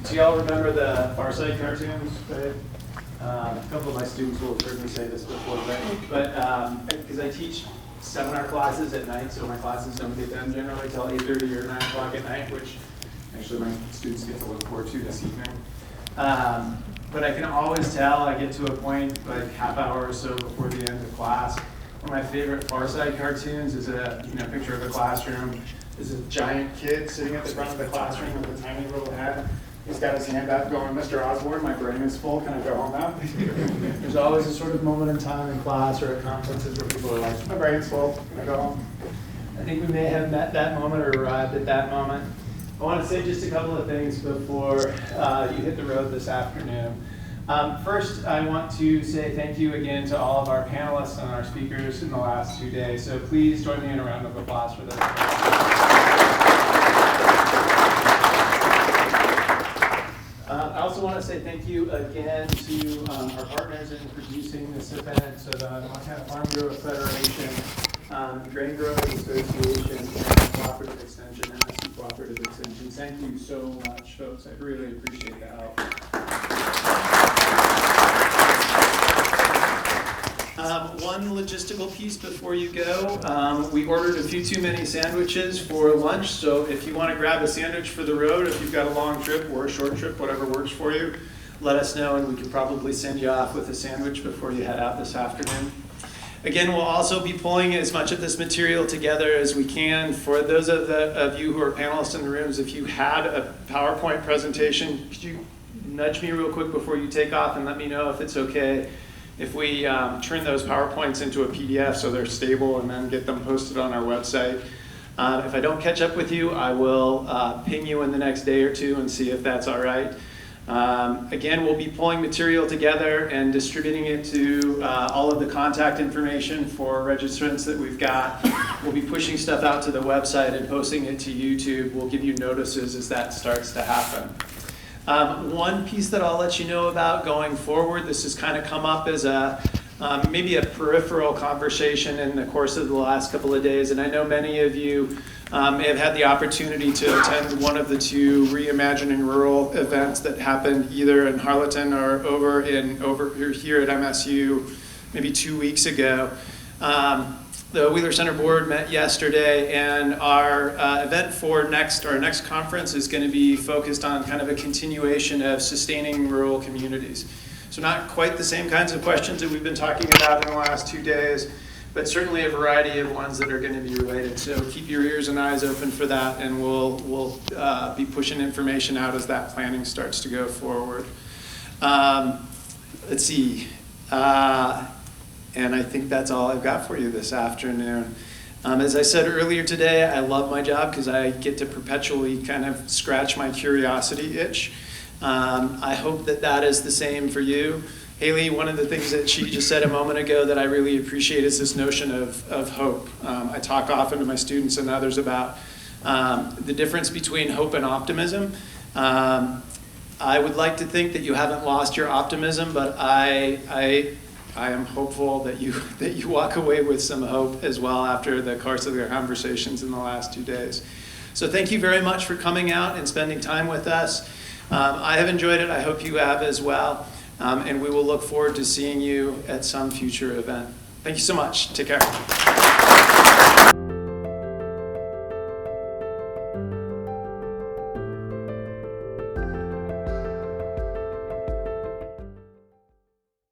Do y'all remember the Far Side cartoons? A couple of my students will have heard me say this before, but because I teach seminar classes at night, so my classes don't get done generally till 8:30 or 9 o'clock at night, which actually my students get to look forward to this evening. But I can always tell, I get to a point like half hour or so before the end of class. One of my favorite Far Side cartoons is a picture of a classroom. There's a giant kid sitting at the front of the classroom with a tiny little head. He's got his hand out going, "Mr. Osborne, my brain is full, can I go home now?" There's always a sort of moment in time in class or at conferences where people are like, "My brain's full, can I go home?" I think we may have met that moment or arrived at that moment. I want to say just a couple of things before you hit the road this afternoon. First, I want to say thank you again to all of our panelists and our speakers in the last 2 days. So please join me in a round of applause for those. I also want to say thank you again to our partners in producing this event, so the Montana Farm Growers Federation, Grain Growers Association, and Cooperative Extension, MSC Cooperative Extension. Thank you so much, folks. I really appreciate the help. One logistical piece before you go. We ordered a few too many sandwiches for lunch, so if you want to grab a sandwich for the road, if you've got a long trip or a short trip, whatever works for you, let us know and we could probably send you off with a sandwich before you head out this afternoon. Again, we'll also be pulling as much of this material together as we can. For those of you who are panelists in the rooms, if you had a PowerPoint presentation, could you nudge me real quick before you take off and let me know if it's okay if we turn those PowerPoints into a PDF so they're stable and then get them posted on our website. If I don't catch up with you, I will ping you in the next day or two and see if that's all right. Again, we'll be pulling material together and distributing it to all of the contact information for registrants that we've got. We'll be pushing stuff out to the website and posting it to YouTube. We'll give you notices as that starts to happen. One piece that I'll let you know about going forward, this has kind of come up as a maybe a peripheral conversation in the course of the last couple of days, and I know many of you have had the opportunity to attend one of the two Reimagining Rural events that happened either in Harleton or over here at MSU maybe 2 weeks ago. The Wheeler Center Board met yesterday, and our event for our next conference is going to be focused on kind of a continuation of sustaining rural communities. So not quite the same kinds of questions that we've been talking about in the last 2 days, but certainly a variety of ones that are going to be related. So keep your ears and eyes open for that, and we'll be pushing information out as that planning starts to go forward. Let's see. And I think that's all I've got for you this afternoon. As I said earlier today, I love my job because I get to perpetually kind of scratch my curiosity itch. I hope that that is the same for you. Haley, one of the things that she just said a moment ago that I really appreciate is this notion of hope. I talk often to my students and others about the difference between hope and optimism. I would like to think that you haven't lost your optimism, but I am hopeful that you walk away with some hope as well after the course of the conversations in the last 2 days. So thank you very much for coming out and spending time with us. I have enjoyed it. I hope you have as well. And we will look forward to seeing you at some future event. Thank you so much. Take care.